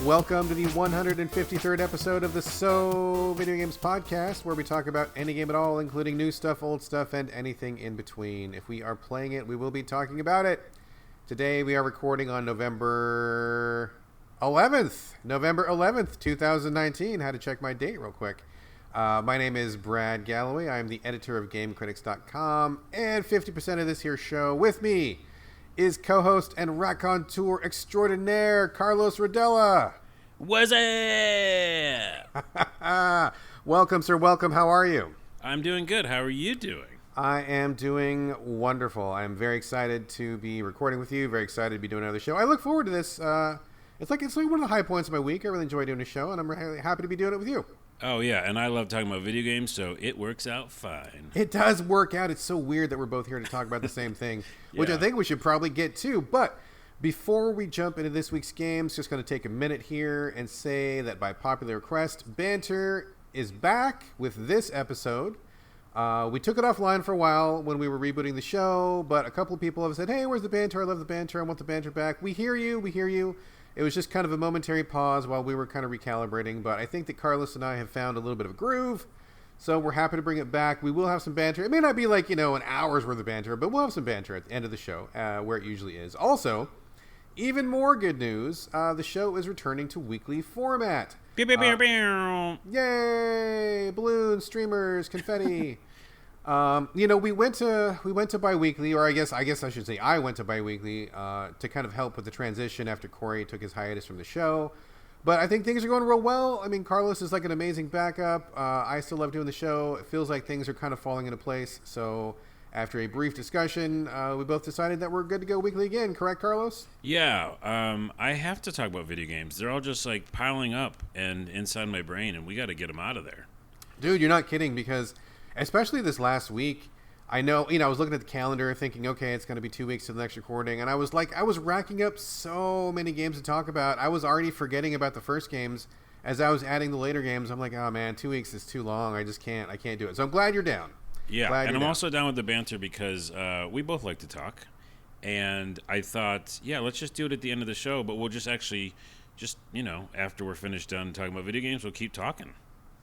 Welcome to the 153rd episode of the So Video Games podcast, where we talk about any game at all, including new stuff, old stuff, and anything in between. If we are playing it, we will be talking about it. Today we are recording on November 11th, 2019. Had to check my date real quick. My name is Brad Galloway. I am the editor of GameCritics.com, and 50% of this here show with me is co-host and raconteur extraordinaire Carlos Rodella. What's it? Welcome, sir. Welcome. How are you? I'm doing good. How are you doing? I am doing wonderful. I am very excited to be recording with you. Very excited to be doing another show. I look forward to this. It's like one of the high points of my week. I really enjoy doing the show, and I'm really happy to be doing it with you. Oh, yeah, and I love talking about video games, so it works out fine. It does work out. It's so weird that we're both here to talk about the same thing, which I think we should probably get to. But before we jump into this week's games, just going to take a minute here and say that by popular request, Banter is back with this episode. We took it offline for a while when we were rebooting the show, but a couple of people have said, hey, where's the Banter? I love the Banter. I want the Banter back. We hear you. It was just kind of a momentary pause while we were kind of recalibrating, but I think that Carlos and I have found a little bit of a groove, so we're happy to bring it back. We will have some banter. It may not be like, an hour's worth of banter, but we'll have some banter at the end of the show, where it usually is. Also, even more good news, the show is returning to weekly format. Yay! Balloons, streamers, confetti. We went to bi-weekly, or I guess I should say I went to bi-weekly to kind of help with the transition after Corey took his hiatus from the show. But I think things are going real well. I mean, Carlos is like an amazing backup. I still love doing the show. It feels like things are kind of falling into place. So after a brief discussion, we both decided that we're good to go weekly again. Correct, Carlos? Yeah, I have to talk about video games. They're all just like piling up and inside my brain, and we got to get them out of there. Dude, you're not kidding, because especially this last week, I know, I was looking at the calendar thinking, okay, it's going to be 2 weeks to the next recording. And I was racking up so many games to talk about. I was already forgetting about the first games as I was adding the later games. I'm like, oh man, 2 weeks is too long. I can't do it. So I'm glad you're down. Yeah. And I'm also down with the banter because we both like to talk. And I thought, yeah, let's just do it at the end of the show. But we'll just actually after we're finished done talking about video games, we'll keep talking.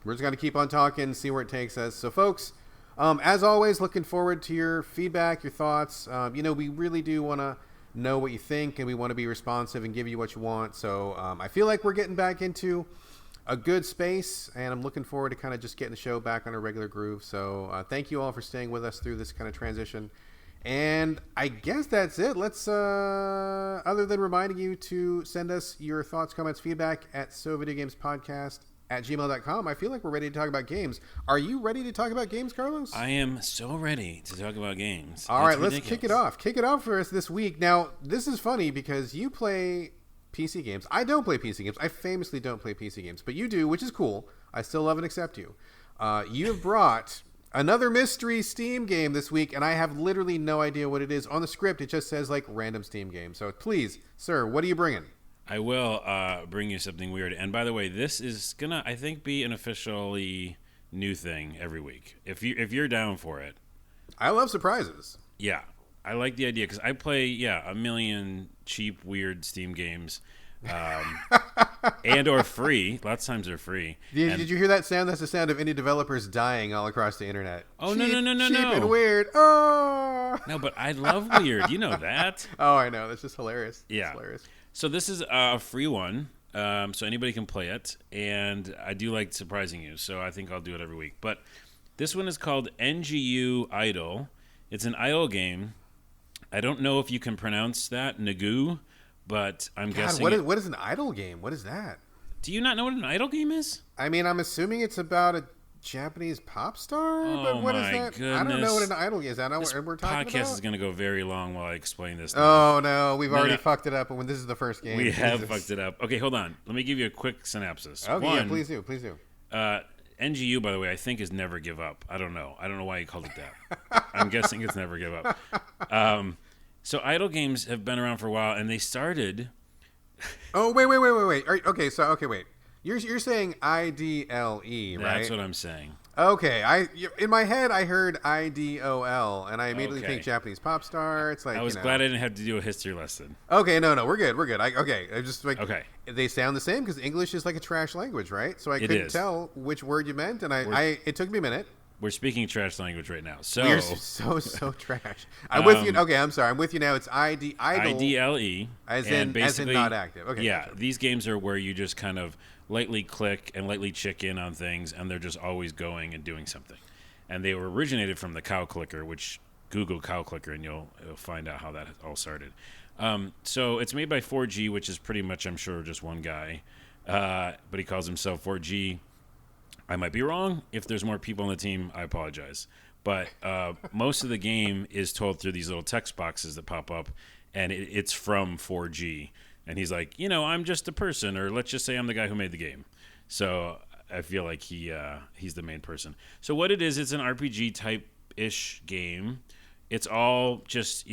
We're just going to keep on talking, see where it takes us. So, folks, as always, looking forward to your feedback, your thoughts. We really do want to know what you think, and we want to be responsive and give you what you want. So, I feel like we're getting back into a good space, and I'm looking forward to kind of just getting the show back on a regular groove. So, thank you all for staying with us through this kind of transition. And I guess that's it. Let's, other than reminding you to send us your thoughts, comments, feedback at sovideogamespodcast@gmail.com. I feel like we're ready to talk about games. Are you ready to talk about games, Carlos? I am so ready to talk about games. All right, let's kick it off. Kick it off for us this week. Now, this is funny because you play PC games. I don't play PC games. I famously don't play PC games, but you do, which is cool. I still love and accept you. You have brought another mystery Steam game this week, and I have literally no idea what it is. On the script, it just says, random Steam game. So please, sir, what are you bringing? I will bring you something weird. And by the way, this is going to, I think, be an officially new thing every week. If you're down for it. I love surprises. Yeah. I like the idea because I play, a million cheap, weird Steam games. And or free. Lots of times they're free. Did you hear that sound? That's the sound of indie developers dying all across the internet. Oh, cheap, no. Cheap and weird. Oh! No, but I love weird. You know that. Oh, I know. That's just hilarious. Yeah. That's hilarious. So this is a free one, so anybody can play it, and I do like surprising you, so I think I'll do it every week. But this one is called NGU Idle. It's an idle game. I don't know if you can pronounce that, NGU, but I'm guessing... What is an idle game? What is that? Do you not know what an idle game is? I mean, I'm assuming it's about a Japanese pop star, but what is that? Goodness. I don't know what an idle is. I know what we're talking about. This podcast is going to go very long while I explain this now. Oh, no. We've already fucked it up when this is the first game. We have fucked it up. Okay, hold on. Let me give you a quick synopsis. Okay, yeah, please do. NGU, by the way, I think is Never Give Up. I don't know why you called it that. I'm guessing it's Never Give Up. So idle games have been around for a while, and they started... Oh, wait. Wait. You're saying IDLE, right? That's what I'm saying. Okay, in my head I heard IDOL, and I immediately think Japanese pop star. It's like I was glad I didn't have to do a history lesson. Okay, no, we're good. I just like they sound the same because English is like a trash language, right? So I couldn't tell which word you meant, and it took me a minute. We're speaking trash language right now. So we're so trash. I'm with you. Okay, I'm sorry. I'm with you now. It's Idle. IDLE. As in not active. Okay. Yeah, gotcha. These games are where you just kind of lightly click and lightly check in on things, and they're just always going and doing something. And they were originated from the cow clicker, which Google cow clicker, and you'll find out how that all started. So it's made by 4G, which is pretty much, I'm sure, just one guy. But he calls himself 4G. I might be wrong. If there's more people on the team, I apologize. But most of the game is told through these little text boxes that pop up, and it's from 4G. And he's like, I'm just a person, or let's just say I'm the guy who made the game. So I feel like he's the main person. So what it is, it's an RPG type-ish game. It's all just,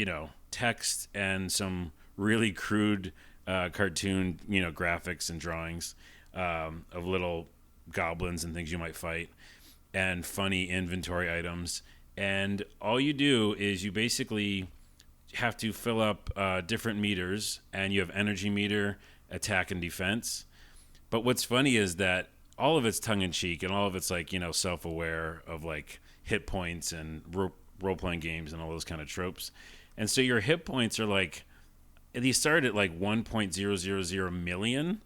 text and some really crude cartoon, graphics and drawings of little goblins and things you might fight, and funny inventory items. And all you do is you basically have to fill up different meters, and you have energy meter, attack, and defense. But what's funny is that all of it's tongue-in-cheek, and all of it's like, self-aware of like hit points and role-playing games and all those kind of tropes. And so your hit points are like, these start at like 1.000 million.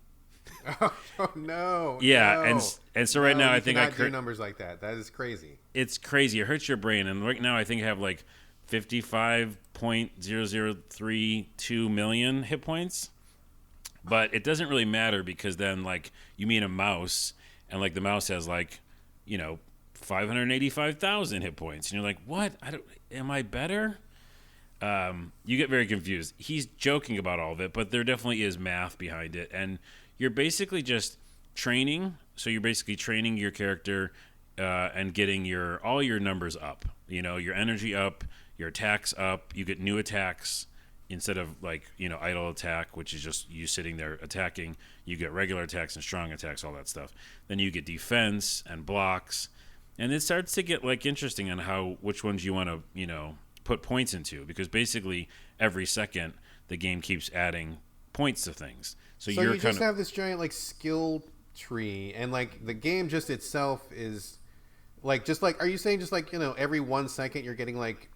Oh no! Yeah, no. and so right now I think I do numbers like that. That is crazy. It's crazy. It hurts your brain. And right now I think I have like 55.0032 million hit points. But it doesn't really matter because then like you meet a mouse, and like the mouse has like 585,000 hit points, and you're like, what? Am I better? You get very confused. He's joking about all of it, but there definitely is math behind it, and you're basically just training. So you're basically training your character and getting all your numbers up. Your energy up, your attacks up. You get new attacks instead of like, idle attack, which is just you sitting there attacking. You get regular attacks and strong attacks, all that stuff. Then you get defense and blocks. And it starts to get like interesting on which ones you want to, put points into, because basically every second the game keeps adding points to things. So you just have this giant like skill tree, and like the game just itself is like are you saying just like every 1 second you're getting like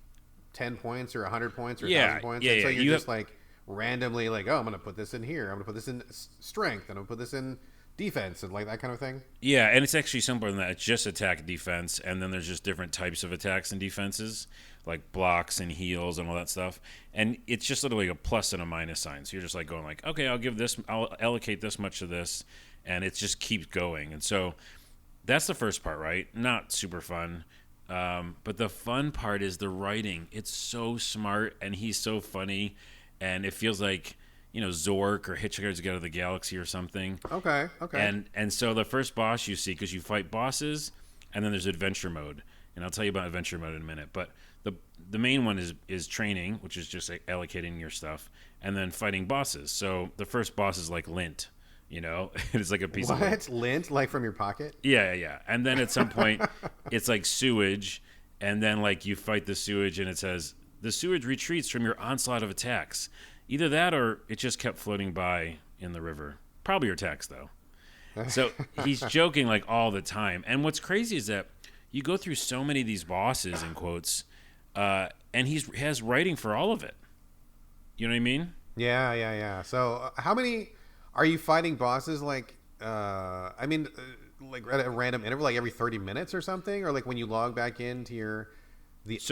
10 points or 100 points or 1,000 points? Yeah, and so you're just like randomly like, oh, I'm gonna put this in here, I'm gonna put this in strength, and I'm gonna put this in defense, and like that kind of thing. Yeah, and it's actually simpler than that. It's just attack, defense, and then there's just different types of attacks and defenses, like blocks and heals and all that stuff. And it's just literally a plus and a minus sign. So you're just like going like, okay, I'll allocate this much to this, and it just keeps going. And so that's the first part, right? Not super fun. But the fun part is the writing. It's so smart, and he's so funny, and it feels like Zork or Hitchhiker's Guide to the Galaxy or something. Okay. And so the first boss you see, because you fight bosses, and then there's adventure mode, and I'll tell you about adventure mode in a minute. But the main one is training, which is just like allocating your stuff, and then fighting bosses. So the first boss is like lint, it's like a piece of lint. Lint, like from your pocket? Yeah. And then at some point, it's like sewage, and then like you fight the sewage, and it says the sewage retreats from your onslaught of attacks. Either that or it just kept floating by in the river. Probably your attacks, though. So he's joking like all the time. And what's crazy is that you go through so many of these bosses, in quotes, and he has writing for all of it. You know what I mean? Yeah. So how many are you fighting bosses like like at a random interval, like every 30 minutes or something? Or like when you log back into your...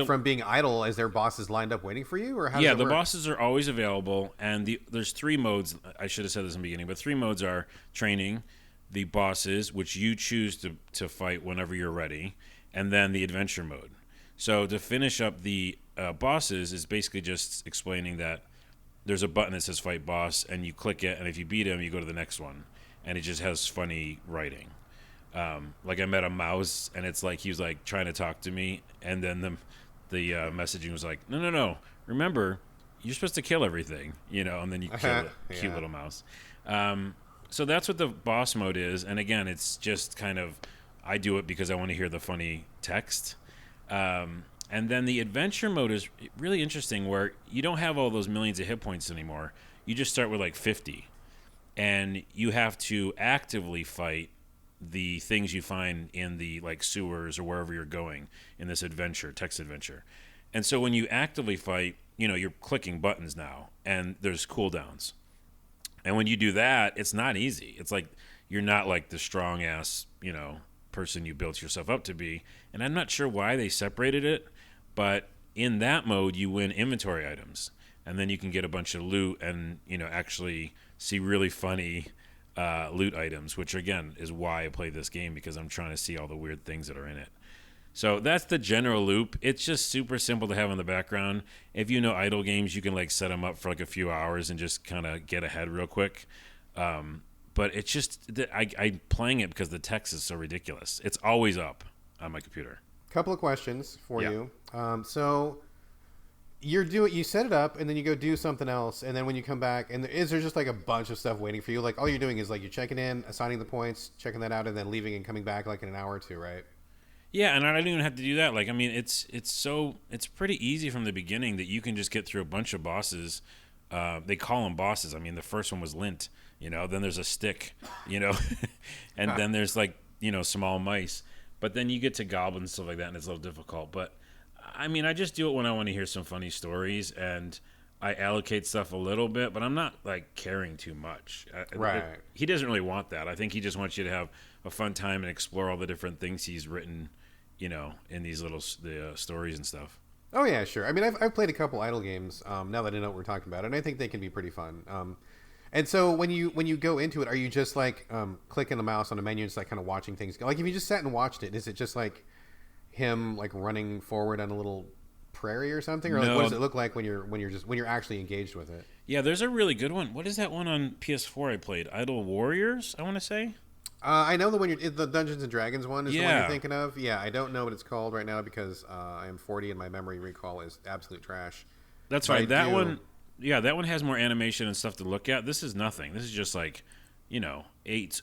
from being idle, is there bosses lined up waiting for you, or how does it work? Bosses are always available, and there's 3 modes. I should have said this in the beginning, but 3 modes are training, the bosses, which you choose to fight whenever you're ready, and then the adventure mode. So to finish up the bosses is basically just explaining that there's a button that says fight boss, and you click it, and if you beat him, you go to the next one, and it just has funny writing. Like I met a mouse, and it's like he was like trying to talk to me, and then the messaging was like, no, remember, you're supposed to kill everything, and then you kill it. Cute little mouse. So that's what the boss mode is, and again, it's just kind of I do it because I want to hear the funny text. And then the adventure mode is really interesting, where you don't have all those millions of hit points anymore. You just start with like 50, and you have to actively fight the things you find in the like sewers or wherever you're going in this text adventure. And so when you actively fight, you're clicking buttons now, and there's cooldowns. And when you do that, it's not easy. It's like you're not like the strong ass, person you built yourself up to be. And I'm not sure why they separated it, but in that mode you win inventory items, and then you can get a bunch of loot and actually see really funny loot items, which again is why I play this game, because I'm trying to see all the weird things that are in it. So that's the general loop. It's just super simple to have in the background. If you know idle games, you can like set them up for like a few hours and just kind of get ahead real quick. But it's just I playing it because the text is so ridiculous. It's always up on my computer. Couple of questions for you. So you set it up and then you go do something else, and then when you come back, and is there just like a bunch of stuff waiting for you? Like all you're doing is like you're checking in, assigning the points, checking that out, and then leaving and coming back like in an hour or two, right? Yeah, and I don't even have to do that. Like, I mean, it's pretty easy from the beginning that you can just get through a bunch of bosses. They call them bosses. I mean, the first one was Lint, then there's a stick, and then there's like, small mice. But then you get to goblins and stuff like that, and it's a little difficult. But, I mean, I just do it when I want to hear some funny stories, and I allocate stuff a little bit, but I'm not, like, caring too much. Right. He doesn't really want that. I think he just wants you to have a fun time and explore all the different things he's written, in these little stories and stuff. Oh, yeah, sure. I mean, I've played a couple idle games now that I know what we're talking about, and I think they can be pretty fun. And so when you go into it, are you just like clicking the mouse on a menu and just like kind of watching things go? Like if you just sat and watched it, is it just like him like running forward on a little prairie or something? Or like, what does it look like when you're actually engaged with it? Yeah, there's a really good one. What is that one on PS4 I played? Idle Warriors, I want to say. I know the Dungeons and Dragons one is the one you're thinking of. Yeah, I don't know what it's called right now because I am 40 and my memory recall is absolute trash. That's right. That one has more animation and stuff to look at. This is nothing. This is just like,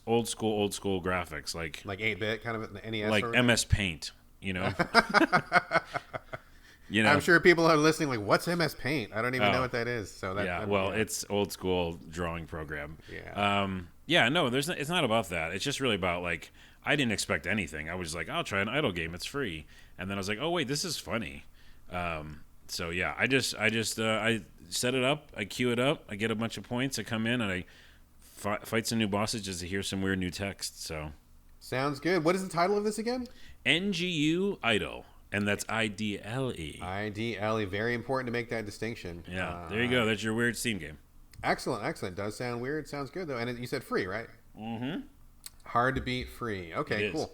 old school graphics, like 8-bit kind of NES, like MS Paint. I'm sure people are listening like, what's MS Paint? I don't even know what that is. So it's old school drawing program. Yeah. It's not about that. It's just really about like, I didn't expect anything. I was like, I'll try an idle game. It's free. And then I was like, oh wait, this is funny. So yeah, I set it up, I queue it up, I get a bunch of points, I come in and I fight some new bosses just to hear some weird new text. So sounds good. What is the title of this again? NGU Idle. And that's IDLE. IDLE. Very important to make that distinction. Yeah, there you go. That's your weird Steam game. Excellent. Does sound weird. Sounds good, though. And you said free, right? Mm-hmm. Hard to beat free. Okay, cool.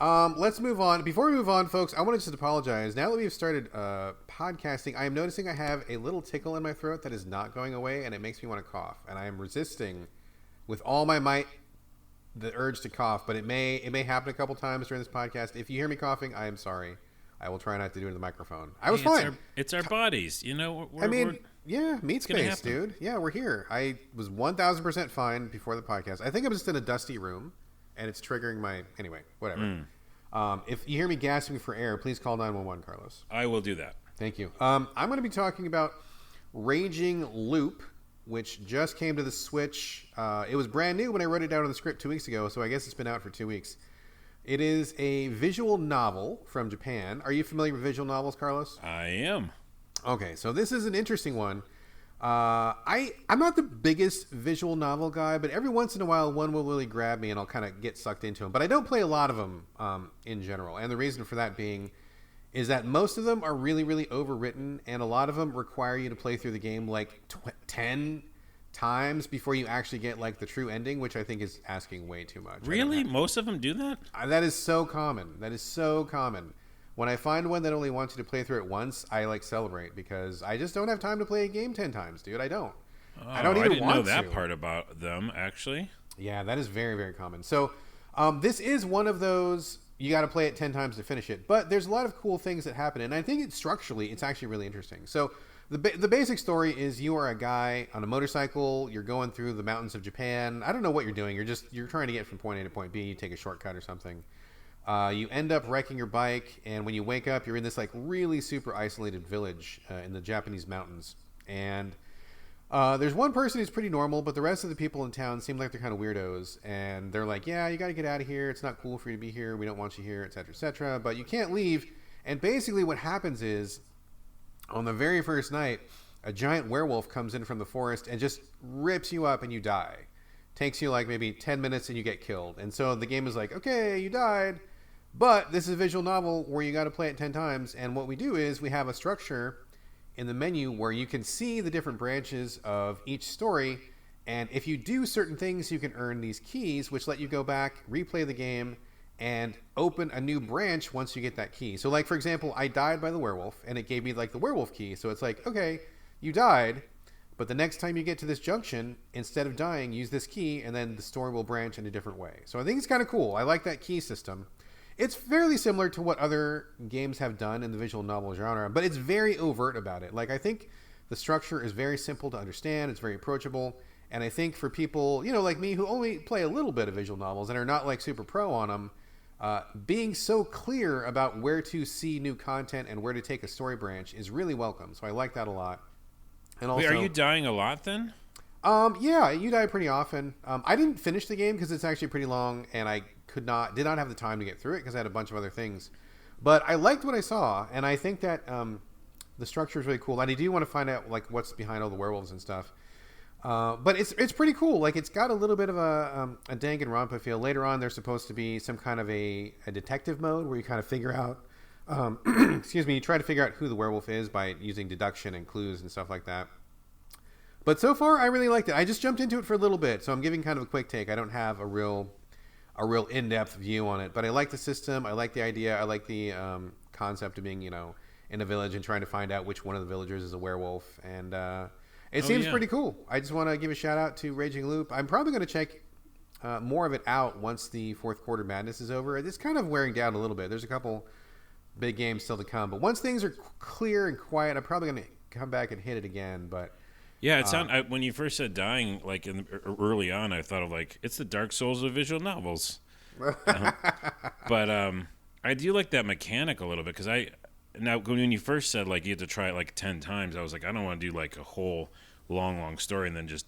Let's move on. Before we move on, folks, I want to just apologize. Now that we've started podcasting, I am noticing I have a little tickle in my throat that is not going away, and it makes me want to cough. And I am resisting with all my might the urge to cough, but it may happen a couple times during this podcast. If you hear me coughing, I am sorry. I will try not to do it in the microphone. I was fine. It's our bodies, meat space, dude. Yeah, we're here. I was 1,000% fine before the podcast. I think I'm just in a dusty room, and it's triggering my... Anyway, whatever. If you hear me gasping for air, please call 911, Carlos. I will do that. Thank you. I'm going to be talking about Raging Loop, which just came to the Switch. It was brand new when I wrote it down on the script 2 weeks ago, so I guess it's been out for 2 weeks. It is a visual novel from Japan. Are you familiar with visual novels, Carlos? I am. Okay, so this is an interesting one. I'm not the biggest visual novel guy, but every once in a while one will really grab me and I'll kind of get sucked into them. But I don't play a lot of them in general, and the reason for that being is that most of them are really, really overwritten, and a lot of them require you to play through the game like 10 times before you actually get like the true ending, which I think is asking way too much. Really? Most of them do that? That is so common. When I find one that only wants you to play through it once, I like celebrate because I just don't have time to play a game 10 times, dude. I don't. I don't even want to. I didn't know that part about them, actually. Yeah, that is very, very common. So this is one of those, you got to play it 10 times to finish it. But there's a lot of cool things that happen, and I think structurally, it's actually really interesting. So the basic story is you are a guy on a motorcycle. You're going through the mountains of Japan. I don't know what you're doing. You're trying to get from point A to point B. You take a shortcut or something. You end up wrecking your bike, and when you wake up, you're in this like really super isolated village in the Japanese mountains. And there's one person who's pretty normal, but the rest of the people in town seem like they're kind of weirdos. And they're like, yeah, you got to get out of here. It's not cool for you to be here. We don't want you here, etc., etc. But you can't leave. And basically what happens is, on the very first night, a giant werewolf comes in from the forest and just rips you up and you die. Takes you like maybe 10 minutes and you get killed. And so the game is like, okay, you died, but this is a visual novel where you got to play it 10 times. And what we do is we have a structure in the menu where you can see the different branches of each story. And if you do certain things, you can earn these keys, which let you go back, replay the game, and open a new branch once you get that key. So like, for example, I died by the werewolf and it gave me like the werewolf key. So it's like, okay, you died, but the next time you get to this junction, instead of dying, use this key and then the story will branch in a different way. So I think it's kind of cool. I like that key system. It's fairly similar to what other games have done in the visual novel genre, but it's very overt about it. Like, I think the structure is very simple to understand. It's very approachable. And I think for people, like me who only play a little bit of visual novels and are not like super pro on them, being so clear about where to see new content and where to take a story branch is really welcome. So I like that a lot. And also, wait, are you dying a lot then? Yeah, you die pretty often. I didn't finish the game because it's actually pretty long, and I did not have the time to get through it because I had a bunch of other things. But I liked what I saw, and I think that the structure is really cool. And I do want to find out like what's behind all the werewolves and stuff. But it's pretty cool. Like, it's got a little bit of a Danganronpa feel. Later on, there's supposed to be some kind of a detective mode where you kind of figure out, you try to figure out who the werewolf is by using deduction and clues and stuff like that. But so far, I really liked it. I just jumped into it for a little bit, so I'm giving kind of a quick take. I don't have a real in-depth view on it, but I like the system. I like the idea. I like the concept of being, in a village and trying to find out which one of the villagers is a werewolf. And it seems pretty cool. I just want to give a shout out to Raging Loop. I'm probably going to check more of it out once the fourth quarter madness is over. It's kind of wearing down a little bit. There's a couple big games still to come, but once things are clear and quiet, I'm probably going to come back and hit it again. But yeah, it sounded when you first said dying, like early on, I thought of like it's the Dark Souls of visual novels. But I do like that mechanic a little bit because when you first said like you had to try it like 10 times, I was like, I don't want to do like a whole long story and then just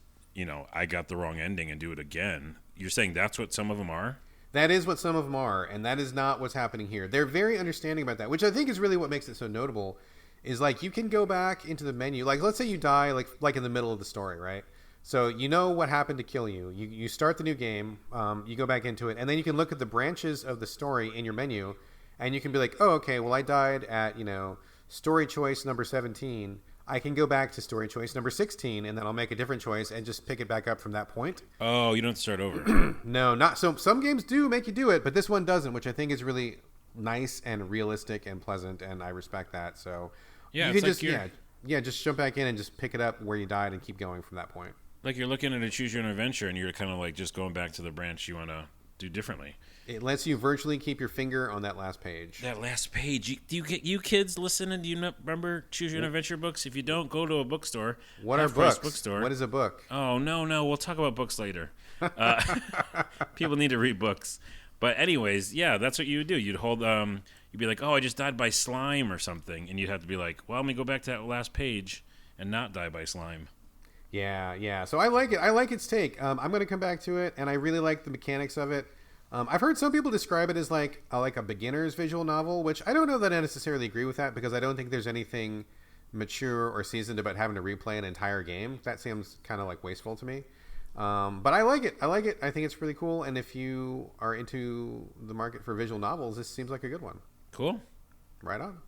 I got the wrong ending and do it again. You're saying that's what some of them are? That is what some of them are, and that is not what's happening here. They're very understanding about that, which I think is really what makes it so notable. Is like you can go back into the menu. Like, let's say you die like in the middle of the story, right? So you know what happened to kill you. You start the new game, you go back into it, and then you can look at the branches of the story in your menu, and you can be like, oh, okay, well, I died at story choice number 17. I can go back to story choice number 16, and then I'll make a different choice and just pick it back up from that point. Oh, you don't have to start over. No, not so. Some games do make you do it, but this one doesn't, which I think is really nice and realistic and pleasant, and I respect that. So yeah, you can just jump back in and just pick it up where you died and keep going from that point. Like you're looking at a choose your own adventure, and you're kind of like just going back to the branch you want to do differently. It lets you virtually keep your finger on that last page. That last page. You kids listening? Do you remember Choose Your Own Adventure books? If you don't, go to a bookstore. What are books? Bookstore. What is a book? Oh, no. We'll talk about books later. People need to read books. But anyways, yeah, that's what you would do. You'd hold, you'd be like, oh, I just died by slime or something. And you'd have to be like, well, let me go back to that last page and not die by slime. Yeah. So I like it. I like its take. I'm going to come back to it, and I really like the mechanics of it. I've heard some people describe it as like a beginner's visual novel, which I don't know that I necessarily agree with that because I don't think there's anything mature or seasoned about having to replay an entire game. That seems kind of like wasteful to me. But I like it. I think it's really cool. And if you are into the market for visual novels, this seems like a good one. Cool. Right on.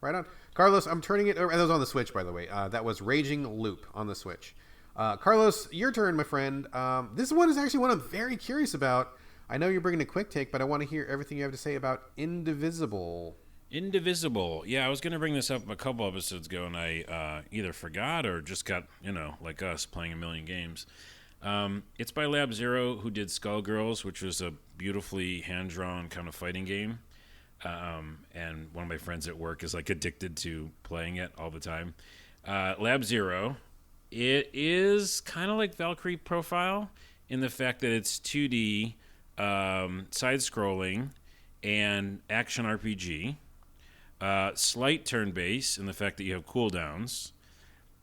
Carlos, I'm turning it over. That was on the Switch, by the way. That was Raging Loop on the Switch. Carlos, your turn, my friend. This one is actually one I'm very curious about. I know you're bringing a quick take, but I want to hear everything you have to say about Indivisible. Indivisible. Yeah, I was going to bring this up a couple episodes ago, and I either forgot or just got, like us, playing a million games. It's by Lab Zero, who did Skullgirls, which was a beautifully hand-drawn kind of fighting game. And one of my friends at work is, like, addicted to playing it all the time. Lab Zero, it is kind of like Valkyrie Profile in the fact that it's 2D, side-scrolling, and action RPG. Slight turn-based in the fact that you have cooldowns,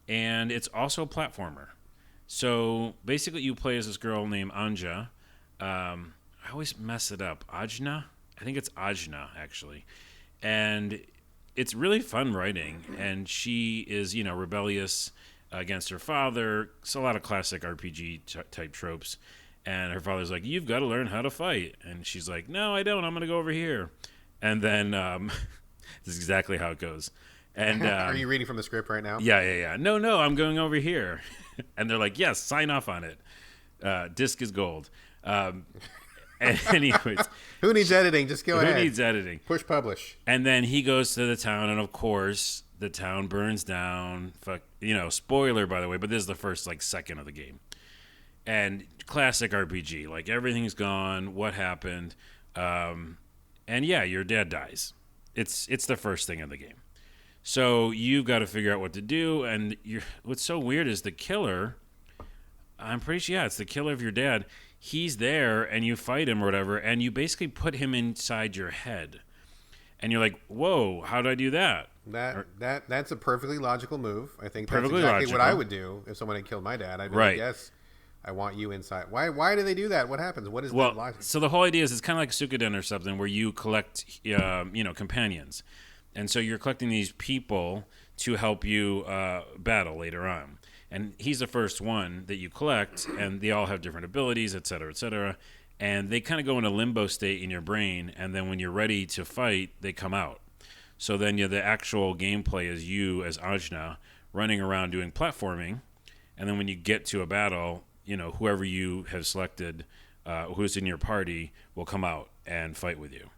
and it's also a platformer. So basically, you play as this girl named Anja. I always mess it up. Ajna? I think it's Ajna, actually. And it's really fun writing, and she is, rebellious against her father. It's a lot of classic RPG type tropes. And her father's like, "You've got to learn how to fight." And she's like, "No, I don't. I'm going to go over here." And then this is exactly how it goes. And are you reading from the script right now? Yeah. No, I'm going over here. And they're like, "Yes, sign off on it. Disc is gold." Anyways, who needs editing? Just go ahead. Who needs editing? Push publish. And then he goes to the town, and of course, the town burns down. Spoiler, by the way, but this is the first second of the game. And classic RPG, everything's gone. What happened? And yeah, your dad dies. It's the first thing in the game. So you've got to figure out what to do. And what's so weird is the killer. I'm pretty sure, it's the killer of your dad. He's there, and you fight him or whatever, and you basically put him inside your head. And you're like, "Whoa, how do I do that?" That's a perfectly logical move. I think that's exactly what I would do if someone had killed my dad. I'd be like, "Yes, I want you inside." Why do they do that? What happens? What is that logic? So the whole idea is it's kind of like Suikoden or something, where you collect, companions. And so you're collecting these people to help you battle later on. And he's the first one that you collect, and they all have different abilities, et cetera, et cetera. And they kind of go in a limbo state in your brain, and then when you're ready to fight, they come out. So then the actual gameplay is you as Ajna running around doing platforming, and then when you get to a battle, whoever you have selected, who's in your party, will come out and fight with you.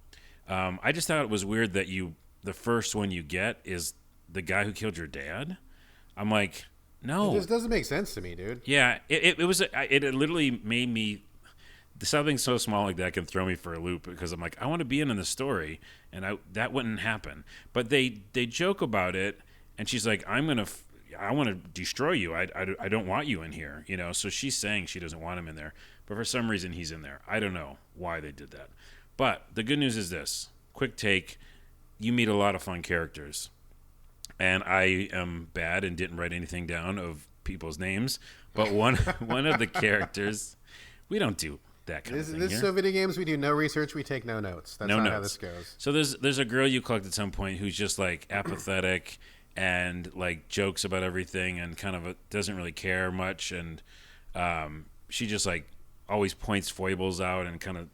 I just thought it was weird that the first one you get is the guy who killed your dad. I'm like, no. It just doesn't make sense to me, dude. Yeah, it literally made me, something so small like that can throw me for a loop, because I'm like, I want to be in the story, and that wouldn't happen. But they joke about it, and she's like, I want to destroy you. I don't want you in here, So she's saying she doesn't want him in there, but for some reason he's in there. I don't know why they did that. But the good news is this. Quick take. You meet a lot of fun characters. And I am bad and didn't write anything down of people's names. But one of the characters, we don't do that kind of thing here. So video games, we do no research, we take no notes. That's not how this goes. So there's a girl you collect at some point who's just apathetic and jokes about everything and kind of doesn't really care much. And she just always points foibles out and kind of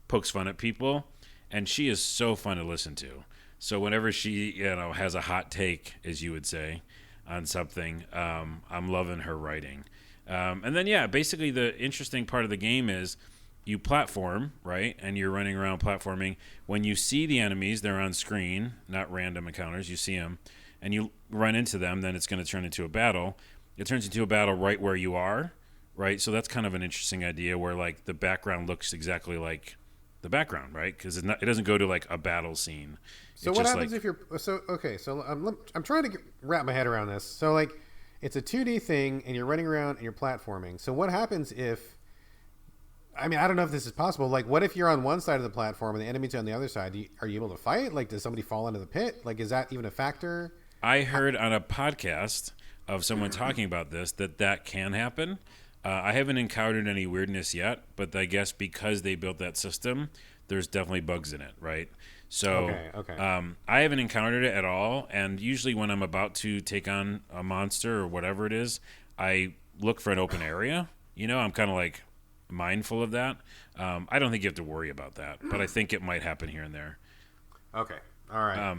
pokes fun at people. And she is so fun to listen to. So whenever she, has a hot take, as you would say, on something, I'm loving her writing. And then, basically the interesting part of the game is you platform, right? And you're running around platforming. When you see the enemies, they're on screen, not random encounters. You see them, and you run into them, then it's going to turn into a battle. It turns into a battle right where you are, right? So that's kind of an interesting idea where, the background looks exactly like the background, right? Because it doesn't go to, a battle scene. So what happens if you're so I'm trying to wrap my head around this. So it's a 2D thing and you're running around and you're platforming. So what happens if, I don't know if this is possible. What if you're on one side of the platform and the enemy's on the other side? Are you able to fight? Does somebody fall into the pit? Is that even a factor? I heard on a podcast of someone talking about this that can happen. I haven't encountered any weirdness yet, but I guess because they built that system, there's definitely bugs in it, right? So okay. I haven't encountered it at all, and usually when I'm about to take on a monster or whatever it is, I look for an open area. I'm kind of mindful of that. I don't think you have to worry about that, but I think it might happen here and there. Okay, all right.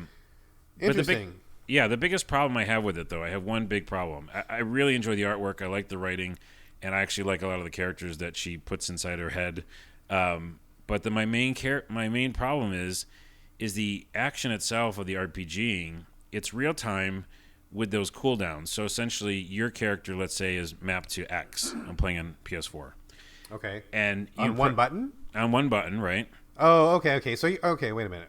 Interesting. The biggest problem I have with it, though, I have one big problem. I really enjoy the artwork. I like the writing, and I actually like a lot of the characters that she puts inside her head. But my main problem is the action itself of the RPGing. It's real time with those cooldowns. So essentially, your character, let's say, is mapped to X. I'm playing on PS4. Okay. And on one button? On one button, right? Oh, okay. So, wait a minute.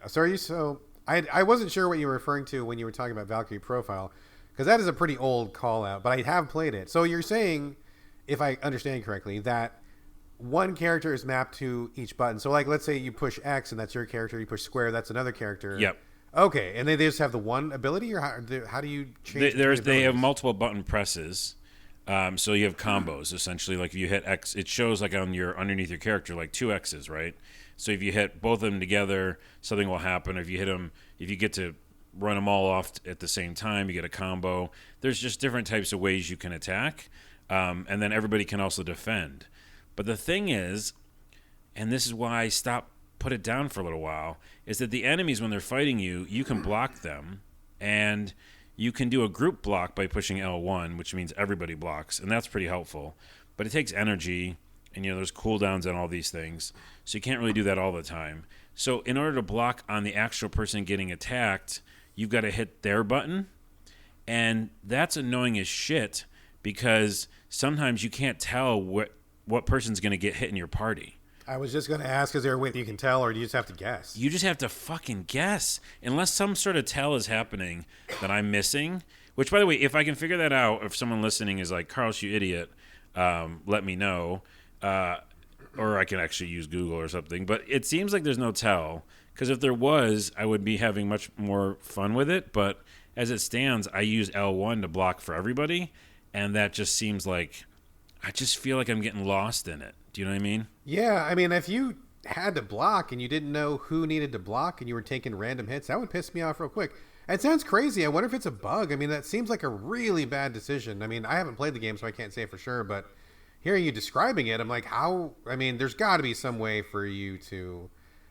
I wasn't sure what you were referring to when you were talking about Valkyrie Profile, because that is a pretty old call out, but I have played it. So you're saying, if I understand correctly, that one character is mapped to each button. So, like, let's say you push X and that's your character. You push square, that's another character. Yep. Okay, and they just have the one ability, or how do you change? They have multiple button presses. So you have combos, essentially. Like if you hit X, it shows like underneath your character, like 2 X's, right? So if you hit both of them together, something will happen. If you get to run them all off at the same time, you get a combo. There's just different types of ways you can attack. And then everybody can also defend. But the thing is, and this is why I put it down for a little while, is that the enemies, when they're fighting you, you can block them. And you can do a group block by pushing L1, which means everybody blocks, and that's pretty helpful. But it takes energy, and there's cooldowns on all these things, so you can't really do that all the time. So in order to block on the actual person getting attacked, you've got to hit their button, and that's annoying as shit because sometimes you can't tell what person's going to get hit in your party. I was just going to ask, is there a way that you can tell, or do you just have to guess? You just have to fucking guess. Unless some sort of tell is happening that I'm missing. Which, by the way, if I can figure that out, if someone listening is like, Carlos, you idiot, let me know. Or I can actually use Google or something. But it seems like there's no tell. Because if there was, I would be having much more fun with it. But as it stands, I use L1 to block for everybody. And that just seems like, I just feel like I'm getting lost in it. Do you know what I mean? Yeah, I mean, if you had to block and you didn't know who needed to block and you were taking random hits, that would piss me off real quick. It sounds crazy. I wonder if it's a bug. I mean, that seems like a really bad decision. I mean, I haven't played the game, so I can't say for sure, but hearing you describing it, I'm like, how? I mean, there's got to be some way for you to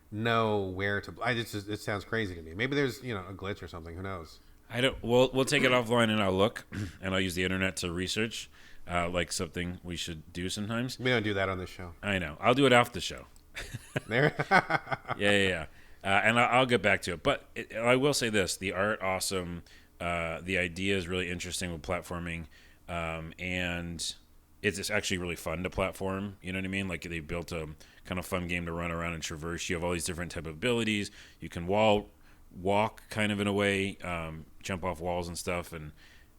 know where to. It sounds crazy to me. Maybe there's a glitch or something. Who knows? I don't. We'll take it offline and I'll look, and I'll use the internet to research. Like something we should do sometimes. We don't do that on this show. I know. I'll do it off the show. There. Yeah. And I'll get back to it. But I will say this: the art, awesome. The idea is really interesting with platforming, and it's actually really fun to platform. You know what I mean? Like they built a kind of fun game to run around and traverse. You have all these different type of abilities. You can walk kind of in a way, jump off walls and stuff, and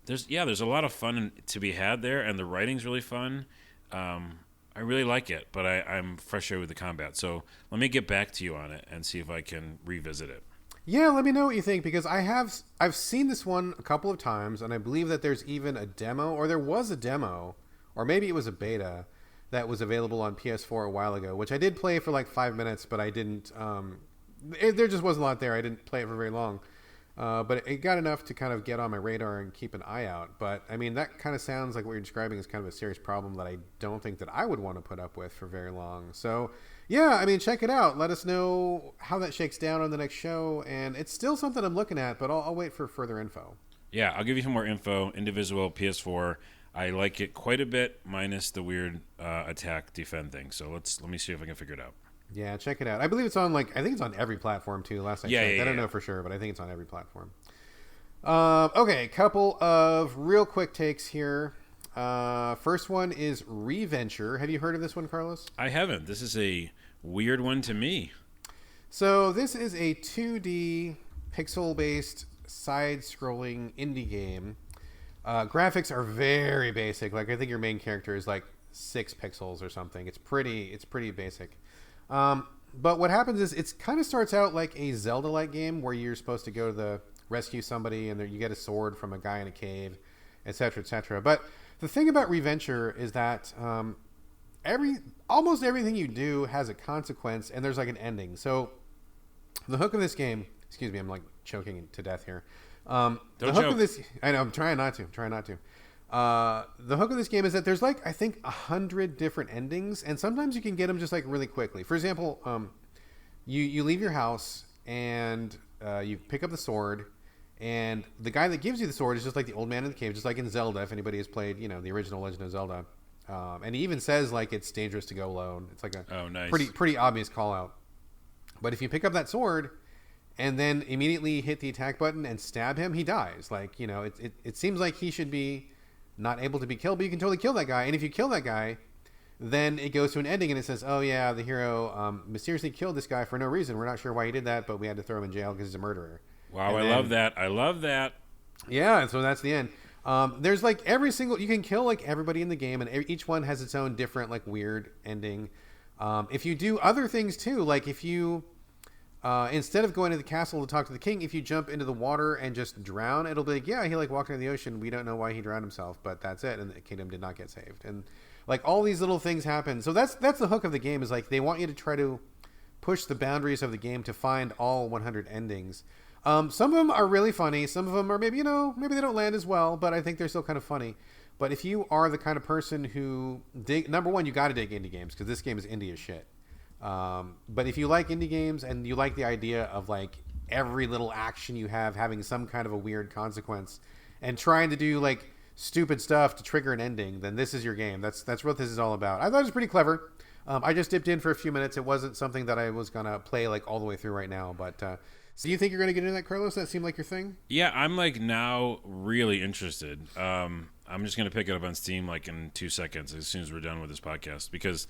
there's a lot of fun to be had there, and the writing's really fun. I really like it, but I'm frustrated with the combat. So let me get back to you on it and see if I can revisit it. Yeah, let me know what you think, because I've seen this one a couple of times, and I believe that there's even a demo, or there was a demo, or maybe it was a beta that was available on PS4 a while ago, which I did play for like 5 minutes, but I didn't. There just wasn't a lot there. I didn't play it for very long. But it got enough to kind of get on my radar and keep an eye out. But, I mean, that kind of sounds like what you're describing is kind of a serious problem that I don't think that I would want to put up with for very long. So, yeah, I mean, check it out. Let us know how that shakes down on the next show. And it's still something I'm looking at, but I'll wait for further info. Yeah, I'll give you some more info. Indivisible, PS4. I like it quite a bit, minus the weird attack defend thing. So let me see if I can figure it out. Yeah, check it out. I believe it's on I think it's on every platform too. Last I checked, I don't know for sure, but I think it's on every platform. Okay, couple of real quick takes here. First one is Reventure. Have you heard of this one, Carlos? I haven't. This is a weird one to me. So this is a 2D pixel-based side-scrolling indie game. Graphics are very basic. Like I think your main character is like 6 pixels or something. It's pretty basic. But what happens is it kind of starts out like a Zelda-like game where you're supposed to go to rescue somebody, and you get a sword from a guy in a cave, etc., etc. But the thing about Reventure is that almost everything you do has a consequence, and there's like an ending. So the hook of this game, excuse me, I'm like choking to death here. Don't the hook joke. of this, I know, I'm trying not to. The hook of this game is that there's like I think 100 different endings, and sometimes you can get them just like really quickly. For example, you leave your house and you pick up the sword, and the guy that gives you the sword is just like the old man in the cave, just like in Zelda. If anybody has played, the original Legend of Zelda, and he even says like it's dangerous to go alone. It's like a nice. pretty obvious call out. But if you pick up that sword and then immediately hit the attack button and stab him, he dies. Like it seems like he should be not able to be killed, but you can totally kill that guy. And if you kill that guy, then it goes to an ending and it says, oh yeah, the hero mysteriously killed this guy for no reason. We're not sure why he did that, but we had to throw him in jail because he's a murderer. Wow, I love that. Yeah, and so that's the end. There's like you can kill like everybody in the game, and each one has its own different like weird ending. If you do other things too, like if you instead of going to the castle to talk to the king, if you jump into the water and just drown, it'll be like, yeah, he like walked into the ocean. We don't know why he drowned himself, but that's it. And the kingdom did not get saved. And like all these little things happen. So that's the hook of the game, is like they want you to try to push the boundaries of the game to find all 100 endings. Some of them are really funny. Some of them are maybe they don't land as well, but I think they're still kind of funny. But if you are the kind of person who number one, you got to dig indie games, because this game is indie as shit. But if you like indie games and you like the idea of like every little action you have having some kind of a weird consequence and trying to do like stupid stuff to trigger an ending, then this is your game. That's what this is all about. I thought it was pretty clever. I just dipped in for a few minutes. It wasn't something that I was gonna play like all the way through right now. But so you think you're gonna get into that, Carlos? That seemed like your thing. Yeah, I'm like now really interested. I'm just gonna pick it up on Steam like in 2 seconds as soon as we're done with this podcast, because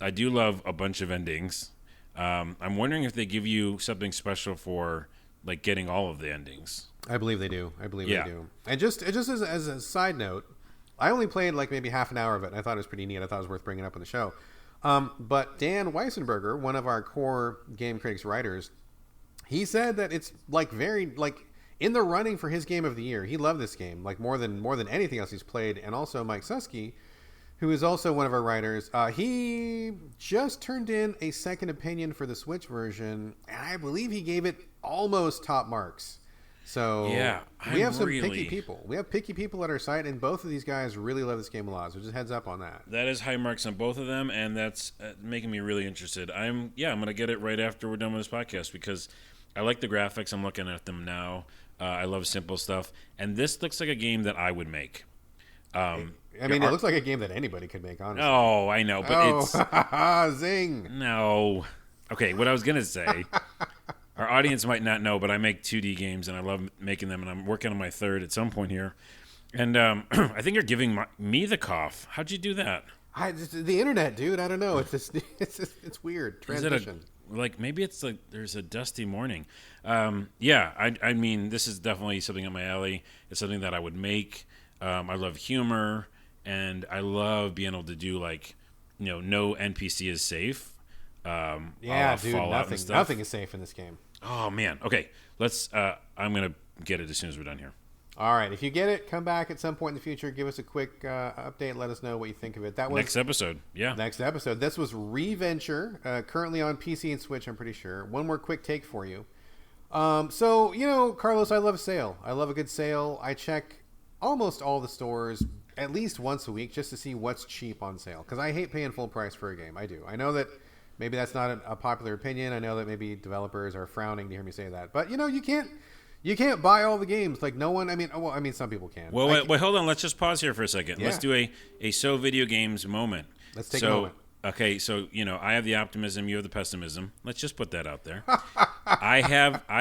I do love a bunch of endings. I'm wondering if they give you something special for like getting all of the endings. I believe they do. They do. And just as a side note, I only played like maybe half an hour of it, and I thought it was pretty neat. I thought it was worth bringing up on the show. But Dan Weissenberger, one of our core Game Critics writers, he said that it's like very like in the running for his game of the year. He loved this game like more than anything else he's played. And also Mike Susky, who is also one of our writers, he just turned in a second opinion for the Switch version, and I believe he gave it almost top marks. So yeah, we have some picky people. We have picky people at our site, and both of these guys really love this game a lot. So just heads up on that. That is high marks on both of them, and that's making me really interested. I'm going to get it right after we're done with this podcast, because I like the graphics. I'm looking at them now. I love simple stuff, and this looks like a game that I would make. I mean, it looks like a game that anybody could make, honestly. Oh, I know, but it's... Zing! No. Okay, what I was going to say, our audience might not know, but I make 2D games, and I love making them, and I'm working on my third at some point here. And I think you're giving me the cough. How'd you do that? The internet, dude. I don't know. It's weird. Transition. Maybe it's like there's a dusty morning. I mean, this is definitely something up my alley. It's something that I would make. I love humor, and I love being able to do like, no NPC is safe. Yeah, dude, nothing is safe in this game. Oh man. Okay, let's. I'm gonna get it as soon as we're done here. All right. If you get it, come back at some point in the future. Give us a quick update. Let us know what you think of it. That was next episode. Yeah. Next episode. This was Reventure, currently on PC and Switch, I'm pretty sure. One more quick take for you. So, Carlos, I love a sale. I love a good sale. I check almost all the stores at least once a week just to see what's cheap on sale, because I hate paying full price for a game. I do. I know that maybe that's not a popular opinion. I know that maybe developers are frowning to hear me say that. But, you can't buy all the games. Like, no one... I mean, some people can. Well, wait, hold on. Let's just pause here for a second. Yeah. Let's do a So Video Games moment. Let's take a moment. Okay, so, I have the optimism, you have the pessimism. Let's just put that out there. I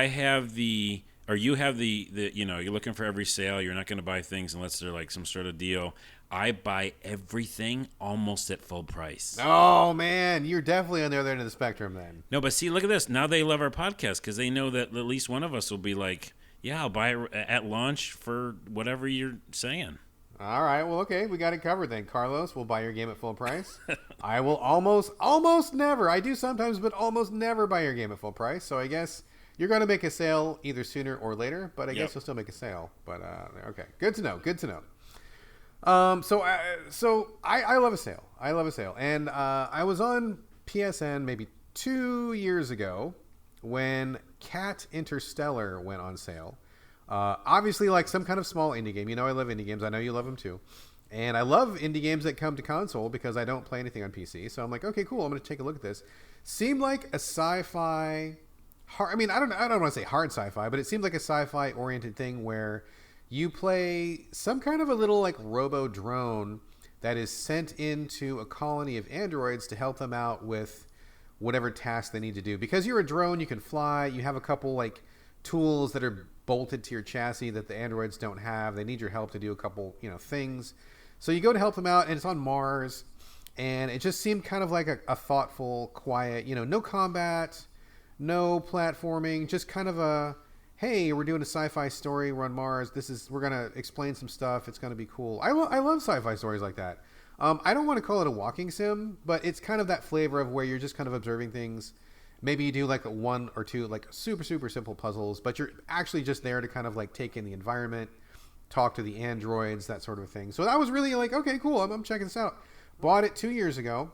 have the... Or you have the you're looking for every sale. You're not going to buy things unless they're like some sort of deal. I buy everything almost at full price. Oh, man. You're definitely on the other end of the spectrum then. No, but see, look at this. Now they love our podcast because they know that at least one of us will be like, yeah, I'll buy it at launch for whatever you're saying. All right. Well, okay. We got it covered then. Carlos, we'll buy your game at full price. I will almost never. I do sometimes, but almost never buy your game at full price. So I guess... You're going to make a sale either sooner or later, but I guess you'll still make a sale. But okay, good to know. So I love a sale. And I was on PSN maybe 2 years ago when Cat Interstellar went on sale. Obviously, like some kind of small indie game. I love indie games. I know you love them too. And I love indie games that come to console because I don't play anything on PC. So I'm like, okay, cool. I'm going to take a look at this. Seemed like a sci-fi... I don't want to say hard sci-fi, but it seemed like a sci-fi oriented thing where you play some kind of a little like robo drone that is sent into a colony of androids to help them out with whatever task they need to do. Because you're a drone, you can fly, you have a couple like tools that are bolted to your chassis that the androids don't have. They need your help to do a couple, things. So you go to help them out, and it's on Mars, and it just seemed kind of like a thoughtful, quiet, no combat, no platforming, just kind of a, hey, we're doing a sci-fi story. We're on Mars. We're gonna explain some stuff. It's gonna be cool. I love sci-fi stories like that. I don't want to call it a walking sim, but it's kind of that flavor of where you're just kind of observing things. Maybe you do like a one or two like super super simple puzzles, but you're actually just there to kind of like take in the environment, talk to the androids, that sort of thing. So that was really like, okay, cool. I'm checking this out. Bought it 2 years ago.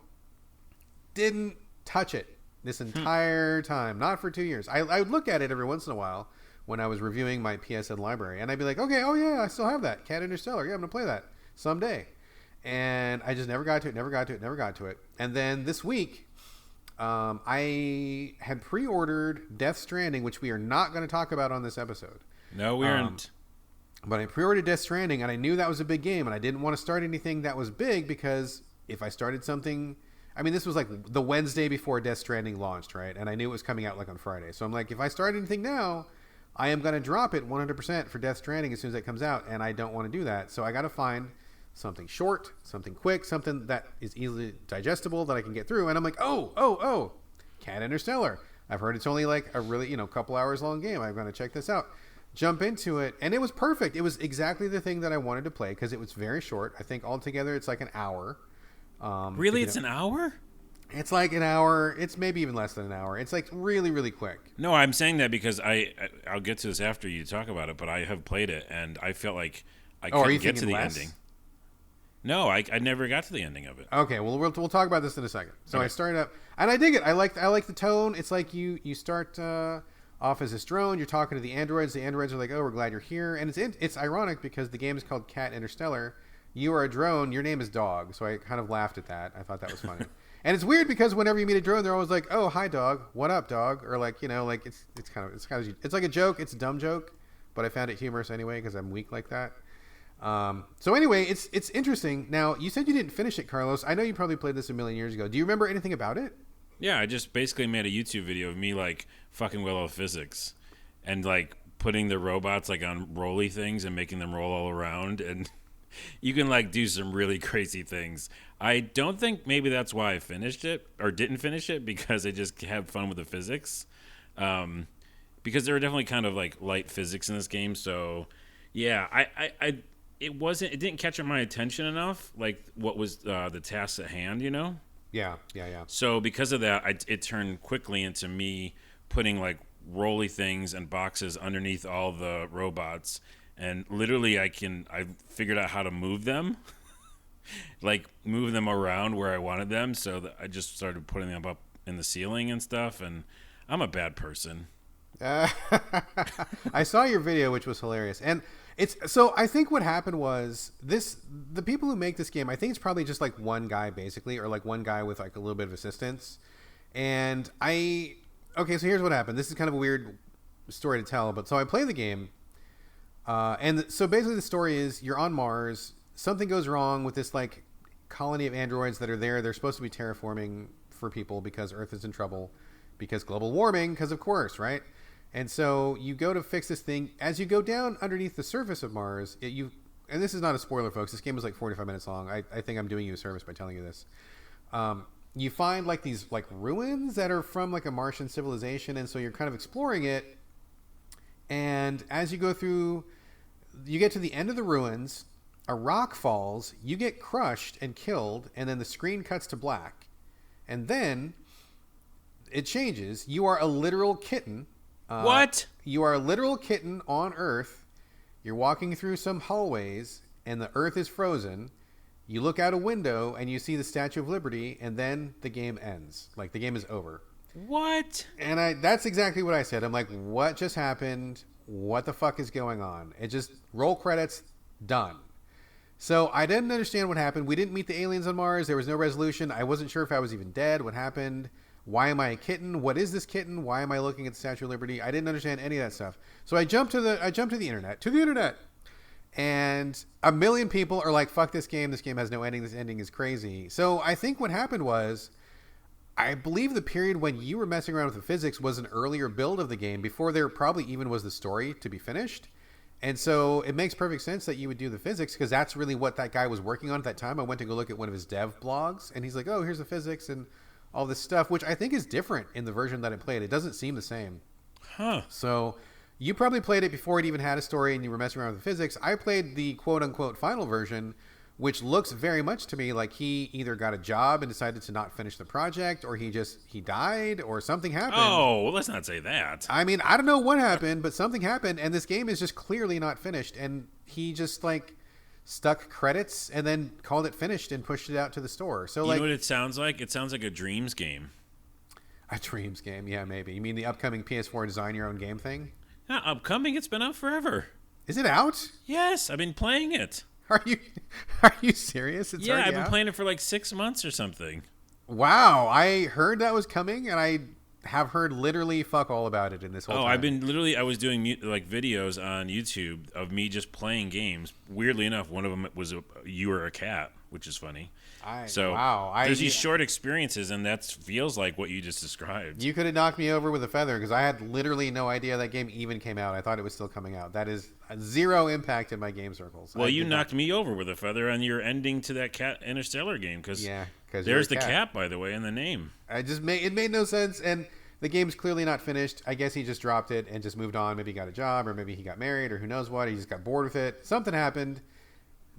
Didn't touch it this entire time. Not for 2 years. I would look at it every once in a while when I was reviewing my PSN library, and I'd be like, okay, oh yeah, I still have that Cat Interstellar. Yeah, I'm gonna play that someday. And I just never got to it. And then this week, I had pre-ordered Death Stranding, which we are not going to talk about on this episode. No, we aren't. But I pre-ordered Death Stranding, and I knew that was a big game, and I didn't want to start anything that was big because if I started something, I mean, this was like the Wednesday before Death Stranding launched, right? And I knew it was coming out like on Friday. So I'm like, if I start anything now, I am going to drop it 100% for Death Stranding as soon as it comes out, and I don't want to do that. So I got to find something short, something quick, something that is easily digestible that I can get through. And I'm like, oh, Cat Interstellar. I've heard it's only like a really, couple hours long game. I'm going to check this out. Jump into it. And it was perfect. It was exactly the thing that I wanted to play because it was very short. I think altogether it's like an hour. Really? It's an hour? It's like an hour. It's maybe even less than an hour. It's like really, really quick. No, I'm saying that because I'll get to this after you talk about it, but I have played it and I felt like I couldn't get to the ending. No, I never got to the ending of it. Okay, well we'll talk about this in a second. So okay. I started up, and I dig it. I like the tone. It's like you start off as this drone. You're talking to the androids. The androids are like, "Oh, we're glad you're here." And it's ironic because the game is called Cat Interstellar. You are a drone. Your name is Dog. So I kind of laughed at that. I thought that was funny. And it's weird because whenever you meet a drone, they're always like, "Oh, hi, dog. What up, dog?" Or like like it's like a joke. It's a dumb joke, but I found it humorous anyway because I'm weak like that. So anyway, it's interesting. Now, you said you didn't finish it, Carlos. I know you probably played this a million years ago. Do you remember anything about it? Yeah, I just basically made a YouTube video of me like fucking with all physics and like putting the robots like on rolly things and making them roll all around, and you can like do some really crazy things. I don't think maybe that's why I finished it or didn't finish it, because I just had fun with the physics. Because there were definitely kind of like light physics in this game, so yeah, it didn't catch my attention enough, like what was the task at hand, Yeah. So because of that, it turned quickly into me putting like rolly things and boxes underneath all the robots, and literally I figured out how to move them, like move them around where I wanted them, so that I just started putting them up in the ceiling and stuff, and I'm a bad person. I saw your video, which was hilarious, and I think what happened was the people who make this game, I think it's probably just like one guy basically, or like one guy with like a little bit of assistance. And so here's what happened. This is kind of a weird story to tell, but so I play the game, and so basically the story is you're on Mars. Something goes wrong with this like colony of androids that are there. They're supposed to be terraforming for people because Earth is in trouble because global warming, because of course, right? And so you go to fix this thing. As you go down underneath the surface of Mars, and this is not a spoiler, folks. This game is like 45 minutes long. I think I'm doing you a service by telling you this. You find like these like ruins that are from like a Martian civilization, and so you're kind of exploring it. And as you go through, you get to the end of the ruins. A rock falls. You get crushed and killed, and then the screen cuts to black. And then it changes. You are a literal kitten. What? You are a literal kitten on Earth. You're walking through some hallways, and the Earth is frozen. You look out a window, and you see the Statue of Liberty, and then the game ends. Like, the game is over. What? And that's exactly what I said. I'm like, what just happened? What the fuck is going on? It just, roll credits, done. So I didn't understand what happened. We didn't meet the aliens on Mars. There was no resolution. I wasn't sure if I was even dead. What happened? Why am I a kitten? What is this kitten? Why am I looking at the Statue of Liberty? I didn't understand any of that stuff. So I jumped to the internet. And a million people are like, fuck this game. This game has no ending. This ending is crazy. So I think what happened was, I believe the period when you were messing around with the physics was an earlier build of the game before there probably even was the story to be finished. And so it makes perfect sense that you would do the physics, because that's really what that guy was working on at that time. I went to go look at one of his dev blogs, and he's like, oh, here's the physics and all this stuff, which I think is different in the version that I played. It doesn't seem the same. Huh. So You probably played it before it even had a story and you were messing around with the physics. I played the quote-unquote final version, which looks very much to me like he either got a job and decided to not finish the project, or he died, or something happened. Oh, well, let's not say that. I mean, I don't know what happened, but something happened, and this game is just clearly not finished, and he just, like, stuck credits and then called it finished and pushed it out to the store. So, You know what it sounds like? It sounds like a Dreams game. A Dreams game, yeah, maybe. You mean the upcoming PS4 design your own game thing? Not upcoming. It's been out forever. Is it out? Yes, I've been playing it. Are you serious? It's I've been out? playing it for like 6 months or something. Wow, I heard that was coming, and I have heard literally fuck all about it in this whole time. I was doing like videos on YouTube of me just playing games. Weirdly enough, one of them was you were a cat, which is funny. There's these short experiences, and that feels like what you just described. You could have knocked me over with a feather, because I had literally no idea that game even came out. I thought it was still coming out. That is zero impact in my game circles. Well, you knocked me over with a feather on your ending to that Cat Interstellar game, because there's the cat, by the way, in the name. It made no sense, and the game's clearly not finished. I guess he just dropped it and just moved on. Maybe he got a job, or maybe he got married, or who knows what. He just got bored with it. Something happened.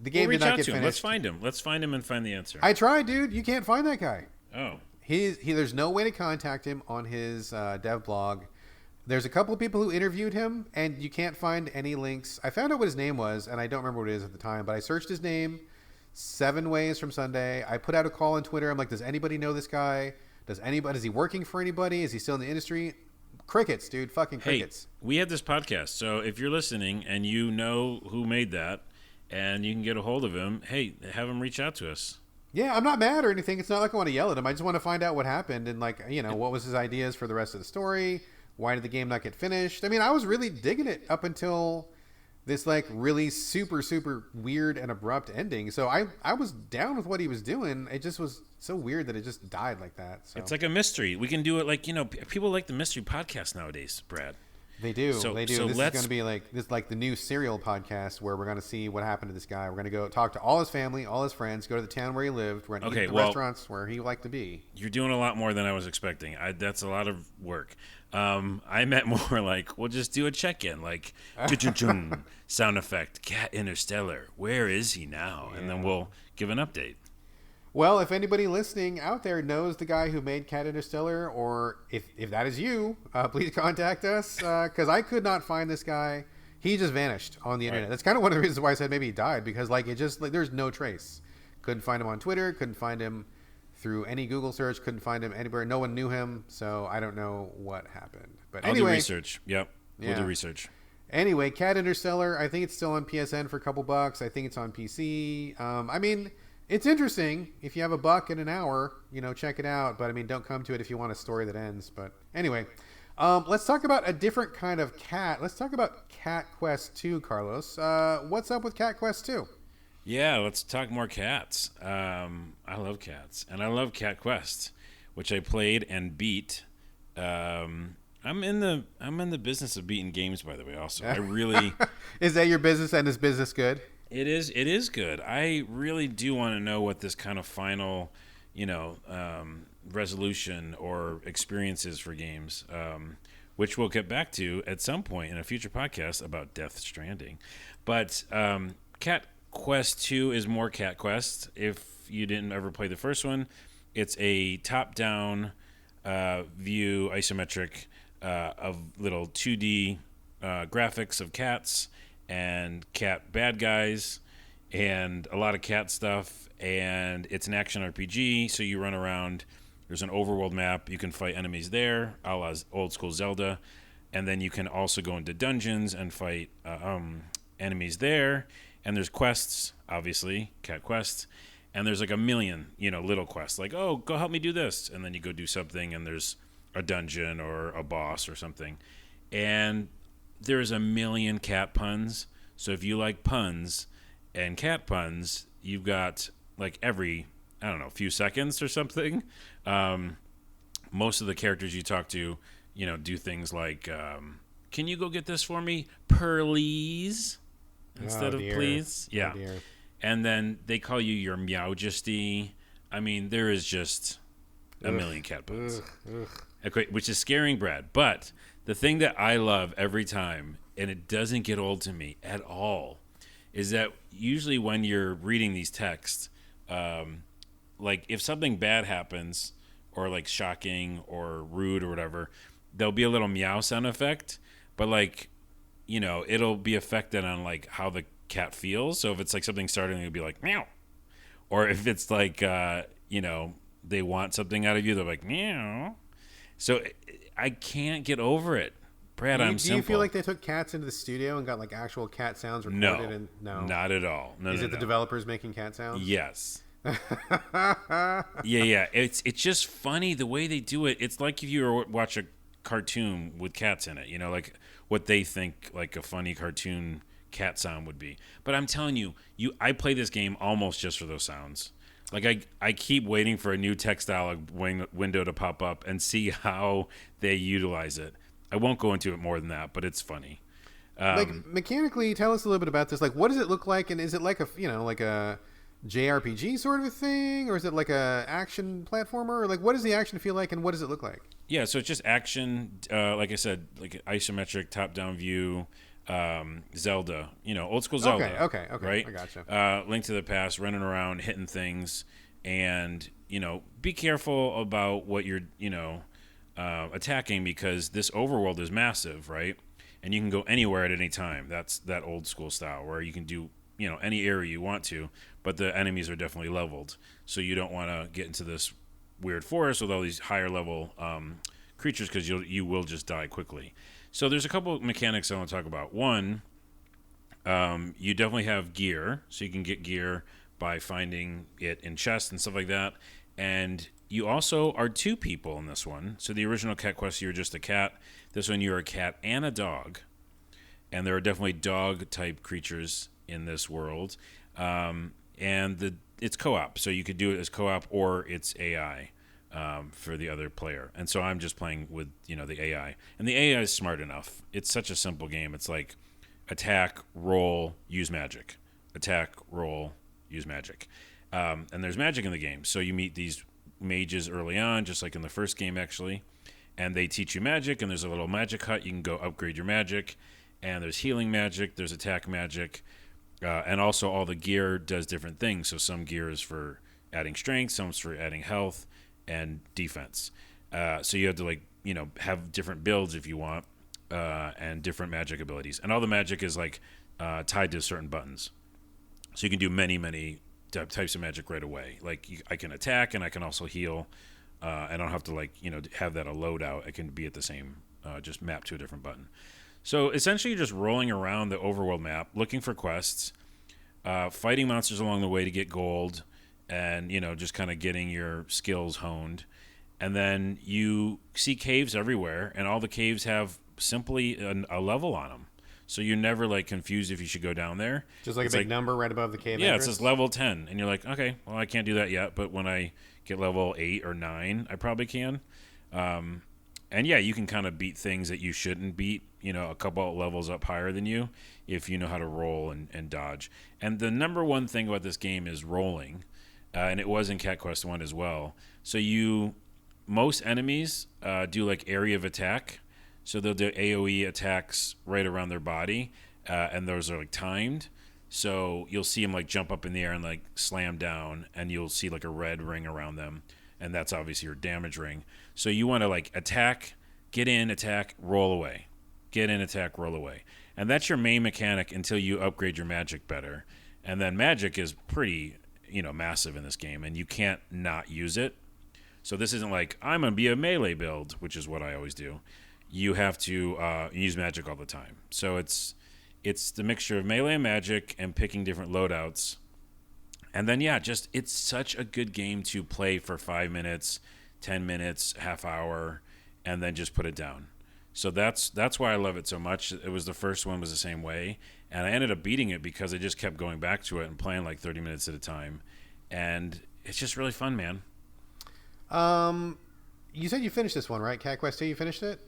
The game did not get finished. Let's find him. Let's find him and find the answer. I tried, dude. You can't find that guy. Oh. There's no way to contact him on his dev blog. There's a couple of people who interviewed him, and you can't find any links. I found out what his name was, and I don't remember what it is at the time, but I searched his name 7 ways from Sunday. I put out a call on Twitter. I'm like, does anybody know this guy? Is he working for anybody? Is he still in the industry? Crickets, dude. Fucking crickets. Hey, we had this podcast, so if you're listening and you know who made that, and you can get a hold of him, hey, have him reach out to us. Yeah, I'm not mad or anything. It's not like I want to yell at him. I just want to find out what happened and, like, what was his ideas for the rest of the story? Why did the game not get finished? I mean, I was really digging it up until this, like, really super, super weird and abrupt ending. So I was down with what he was doing. It just was so weird that it just died like that. So. It's like a mystery. We can do it like, people like the mystery podcast nowadays, Brad. They do. So this is going to be like the new serial podcast where we're going to see what happened to this guy. We're going to go talk to all his family, all his friends, go to the town where he lived, we're going to eat at the restaurants where he liked to be. You're doing a lot more than I was expecting. That's a lot of work. I meant more like, we'll just do a check-in, like sound effect, Cat Interstellar. Where is he now? Yeah. And then we'll give an update. Well, if anybody listening out there knows the guy who made Cat Interstellar, or if that is you, please contact us, because I could not find this guy. He just vanished on the internet. That's kind of one of the reasons why I said maybe he died, because there's no trace. Couldn't find him on Twitter, couldn't find him through any Google search, couldn't find him anywhere. No one knew him, so I don't know what happened. But anyway, I'll do research. Yep, we'll do research. Anyway, Cat Interstellar, I think it's still on PSN for a couple bucks. I think it's on PC. I mean, it's interesting. If you have $1 in an hour, check it out. But I mean, don't come to it if you want a story that ends. But anyway, let's talk about a different kind of cat. Let's talk about Cat Quest 2, Carlos. What's up with Cat Quest 2? Yeah, let's talk more cats. I love cats, and I love Cat Quest, which I played and beat. I'm in the business of beating games, by the way. Also, I really is that your business, and is business good? It is good. I really do want to know what this kind of final, resolution or experiences for games, which we'll get back to at some point in a future podcast about Death Stranding. But Cat Quest 2 is more Cat Quest. If you didn't ever play the first one, it's a top-down view, isometric, of little 2D graphics of cats and cat bad guys and a lot of cat stuff, and it's an action RPG, so you run around. There's an overworld map. You can fight enemies there, a la old school Zelda, and then you can also go into dungeons and fight enemies there. And there's quests, obviously, cat quests, and there's like a million, little quests, like, oh, go help me do this, and then you go do something, and there's a dungeon or a boss or something, and there's a million cat puns. So if you like puns and cat puns, you've got like every, I don't know, few seconds or something. Most of the characters you talk to, do things like, can you go get this for me, please, instead of please. Yeah. And then they call you your Meowjesty. I mean, there is just a million cat puns. which is scaring Brad. But the thing that I love every time, and it doesn't get old to me at all, is that usually when you're reading these texts, like if something bad happens or like shocking or rude or whatever, there'll be a little meow sound effect, but like, you know, it'll be affected on like how the cat feels. So if it's like something startling, it'll be like meow. Or if it's like, you know, they want something out of you, they're like meow. So I can't get over it. Brad, I'm simple. Do you feel like they took cats into the studio and got like actual cat sounds recorded? No, not at all. No, Is it the developers making cat sounds? Yes. Yeah. It's just funny the way they do it. It's like if you were watch a cartoon with cats in it, you know, like what they think like a funny cartoon cat sound would be. But I'm telling you, I play this game almost just for those sounds. Like I keep waiting for a new text dialog window to pop up and see how they utilize it. I won't go into it more than that, but it's funny. Like mechanically, tell us a little bit about this. Like, what does it look like, and is it like like a JRPG sort of a thing, or is it like a action platformer? Or like, what does the action feel like, and what does it look like? Yeah, so it's just action. Like I said, like isometric top-down view, Zelda. You know, old school Zelda. Okay. Right. I gotcha. Link to the Past, running around, hitting things, and you know, be careful about what you're attacking, because this overworld is massive, right? And you can go anywhere at any time. That's that old school style where you can do, you know, any area you want to, but the enemies are definitely leveled. So you don't want to get into this weird forest with all these higher level creatures, because you will just die quickly. So there's a couple of mechanics I want to talk about. One, you definitely have gear, so you can get gear by finding it in chests and stuff like that. And you also are two people in this one. So the original Cat Quest, you were just a cat. This one, you're a cat and a dog. And there are definitely dog-type creatures in this world. It's co-op, so you could do it as co-op or it's AI for the other player. And so I'm just playing with, you know, the AI. And the AI is smart enough. It's such a simple game. It's like attack, roll, use magic. Attack, roll, use magic. And there's magic in the game. So you meet these mages early on, just like in the first game, actually. And they teach you magic, and there's a little magic hut. You can go upgrade your magic. And there's healing magic, there's attack magic. And also all the gear does different things. So some gear is for adding strength, some's for adding health and defense. So you have to, like, you know, have different builds if you want, and different magic abilities. And all the magic is like tied to certain buttons. So you can do many types of magic right away. Like I can attack and I can also heal. I don't have to, like, you know, have that a loadout. It can be at the same, just map to a different button. So essentially you're just rolling around the overworld map, looking for quests, fighting monsters along the way to get gold, and, you know, just kind of getting your skills honed. And then you see caves everywhere, and all the caves have simply a level on them. So you're never, like, confused if you should go down there. Just like a big number right above the cave Yeah, entrance? it says level 10. And you're like, okay, well, I can't do that yet, but when I get level 8 or 9, I probably can. And yeah, you can kind of beat things that you shouldn't beat, you know, a couple of levels up higher than you, if you know how to roll and dodge. And the number one thing about this game is rolling, and it was in Cat Quest 1 as well. So most enemies do like area of attack. So they'll do AoE attacks right around their body, and those are like timed. So you'll see them like jump up in the air and like slam down, and you'll see like a red ring around them. And that's obviously your damage ring. So you want to like attack, get in, attack, roll away. Get in, attack, roll away. And that's your main mechanic until you upgrade your magic better. And then magic is pretty, you know, massive in this game, and you can't not use it. So this isn't like, I'm going to be a melee build, which is what I always do. You have to use magic all the time. So it's the mixture of melee and magic and picking different loadouts. And then, yeah, just it's such a good game to play for 5 minutes, 10 minutes, half hour, and then just put it down. So that's why I love it so much. It was the first one was the same way, and I ended up beating it because I just kept going back to it and playing like 30 minutes at a time. And it's just really fun, man. You said you finished this one, right? Cat Quest 2, you finished it?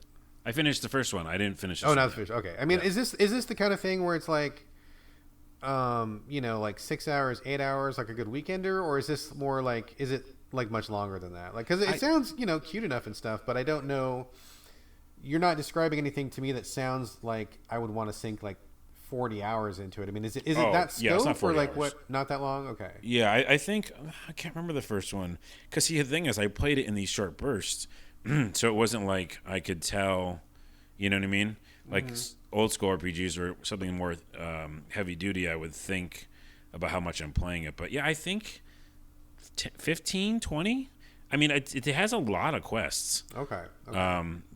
I finished the first one. I didn't finish this one. Oh, not the first. Okay. I mean, yeah. Is this the kind of thing where it's like, you know, like 6 hours, 8 hours, like a good weekender, or is this more like, is it like much longer than that. Like, because it sounds, cute enough and stuff, but I don't know. You're not describing anything to me that sounds like I would want to sink like 40 hours into it. I mean, is it that scope it's not 40 or like hours. what? Not that long? Okay. Yeah, I think I can't remember the first one because see the thing is I played it in these short bursts, so it wasn't like I could tell. You know what I mean? Like old school RPGs or something more heavy duty, I would think about how much I'm playing it. But yeah, I think 15, 20. I mean, it has a lot of quests. Okay.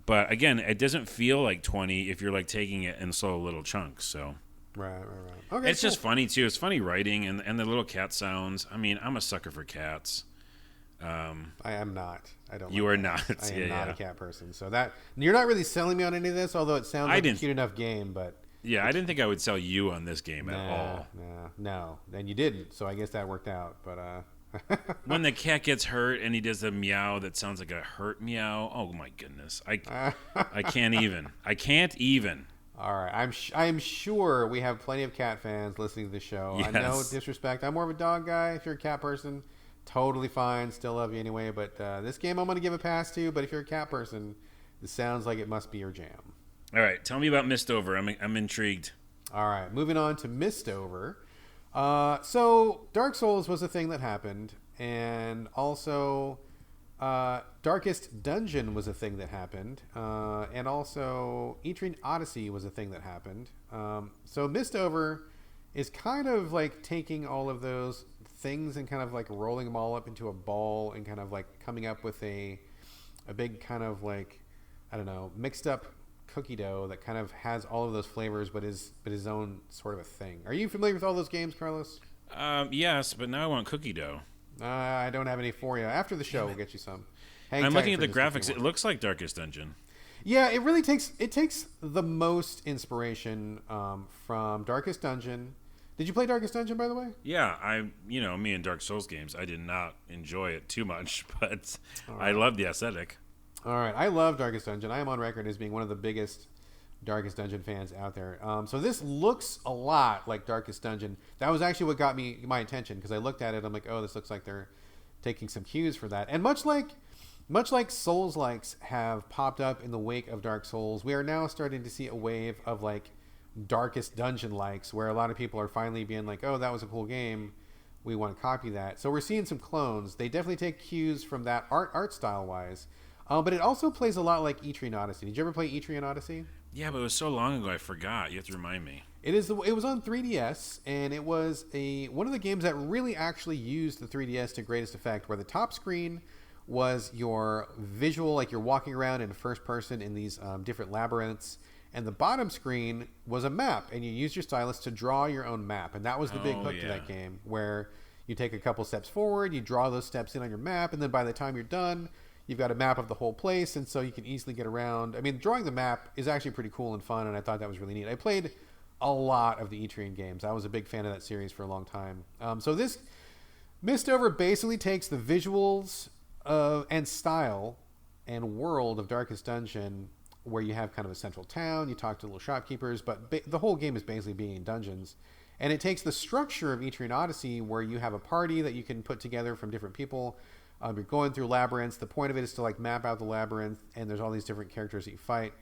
But again, it doesn't feel like 20 if you're like taking it in slow little chunks. So right. Okay. it's just funny too. It's funny writing and the little cat sounds. I mean, I'm a sucker for cats. I am not. I don't. You like are not. I am not a cat person. So that you're not really selling me on any of this. Although it sounds like a cute enough game, but yeah, I didn't think I would sell you on this game at all. No, and you didn't. So I guess that worked out. But when the cat gets hurt and he does a meow that sounds like a hurt meow. Oh my goodness, I can't even. I can't even. All right, I'm sure we have plenty of cat fans listening to the show. Yes. No disrespect. I'm more of a dog guy. If you're a cat person, totally fine. Still love you anyway. But this game I'm going to give a pass to. But if you're a cat person, this sounds like it must be your jam. All right, tell me about Mistover. I'm intrigued. All right, moving on to Mistover. So Dark Souls was a thing that happened, and also Darkest Dungeon was a thing that happened, and also Etrian Odyssey was a thing that happened. So Mistover is kind of like taking all of those things and kind of like rolling them all up into a ball and kind of like coming up with a big kind of like, I don't know, mixed up cookie dough that kind of has all of those flavors but is his own sort of a thing. Are you familiar with all those games, Carlos? Yes, but now I want cookie dough. I don't have any for you. After the show, we'll get you some. I'm looking at the graphics. It looks like Darkest Dungeon. Yeah, it really takes the most inspiration from Darkest Dungeon. Did you play Darkest Dungeon, by the way? Yeah, me and Dark Souls games, I did not enjoy it too much, but I love the aesthetic. All right, I love Darkest Dungeon. I am on record as being one of the biggest Darkest Dungeon fans out there. So this looks a lot like Darkest Dungeon. That was actually what got my attention because I looked at it. I'm like, oh, this looks like they're taking some cues for that. And much like Souls-likes have popped up in the wake of Dark Souls, we are now starting to see a wave of like Darkest Dungeon-likes where a lot of people are finally being like, oh, that was a cool game. We want to copy that. So we're seeing some clones. They definitely take cues from that art style-wise. But it also plays a lot like Etrian Odyssey. Did you ever play Etrian Odyssey? Yeah, but it was so long ago I forgot. You have to remind me. It was on 3DS, and it was one of the games that really actually used the 3DS to greatest effect, where the top screen was your visual, like you're walking around in first person in these different labyrinths, and the bottom screen was a map, and you used your stylus to draw your own map, and that was the big hook to that game, where you take a couple steps forward, you draw those steps in on your map, and then by the time you're done, you've got a map of the whole place, and so you can easily get around. I mean, drawing the map is actually pretty cool and fun, and I thought that was really neat. I played a lot of the Etrian games. I was a big fan of that series for a long time. So this Mistover basically takes the visuals and style and world of Darkest Dungeon, where you have kind of a central town, you talk to little shopkeepers, but the whole game is basically being in dungeons. And it takes the structure of Etrian Odyssey, where you have a party that you can put together from different people. You're going through labyrinths. The point of it is to like map out the labyrinth, and there's all these different characters that you fight.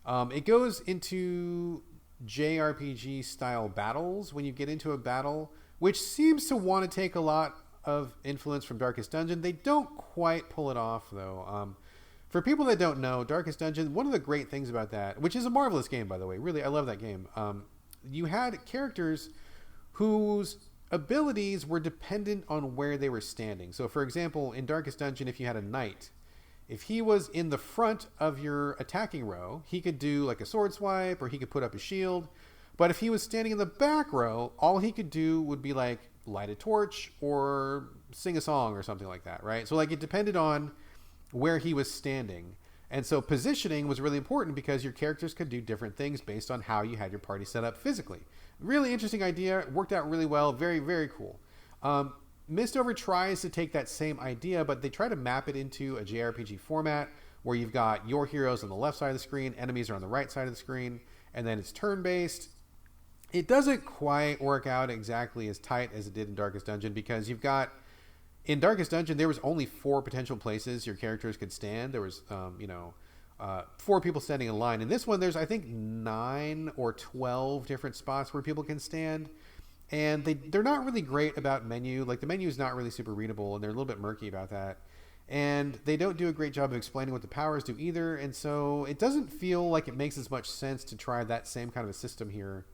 It goes into JRPG style battles when you get into a battle, which seems to want to take a lot of influence from Darkest Dungeon. They don't quite pull it off though. For people that don't know, Darkest Dungeon, one of the great things about that, which is a marvelous game by the way, really I love that game. You had characters whose abilities were dependent on where they were standing. So for example, in Darkest Dungeon, if you had a knight, if he was in the front of your attacking row, he could do like a sword swipe, or he could put up a shield. But if he was standing in the back row, all he could do would be like light a torch or sing a song or something like that, right? So like it depended on where he was standing. And so positioning was really important because your characters could do different things based on how you had your party set up physically. Really interesting idea. It worked out really well. Very, very cool. Mistover tries to take that same idea, but they try to map it into a JRPG format where you've got your heroes on the left side of the screen, enemies are on the right side of the screen, and then it's turn-based. It doesn't quite work out exactly as tight as it did in Darkest Dungeon because you've got in Darkest Dungeon, there was only 4 potential places your characters could stand. There was, 4 people standing in line. In this one, there's, I think, 9 or 12 different spots where people can stand. And they're not really great about menu. Like, the menu is not really super readable, and they're a little bit murky about that. And they don't do a great job of explaining what the powers do either. And so it doesn't feel like it makes as much sense to try that same kind of a system here.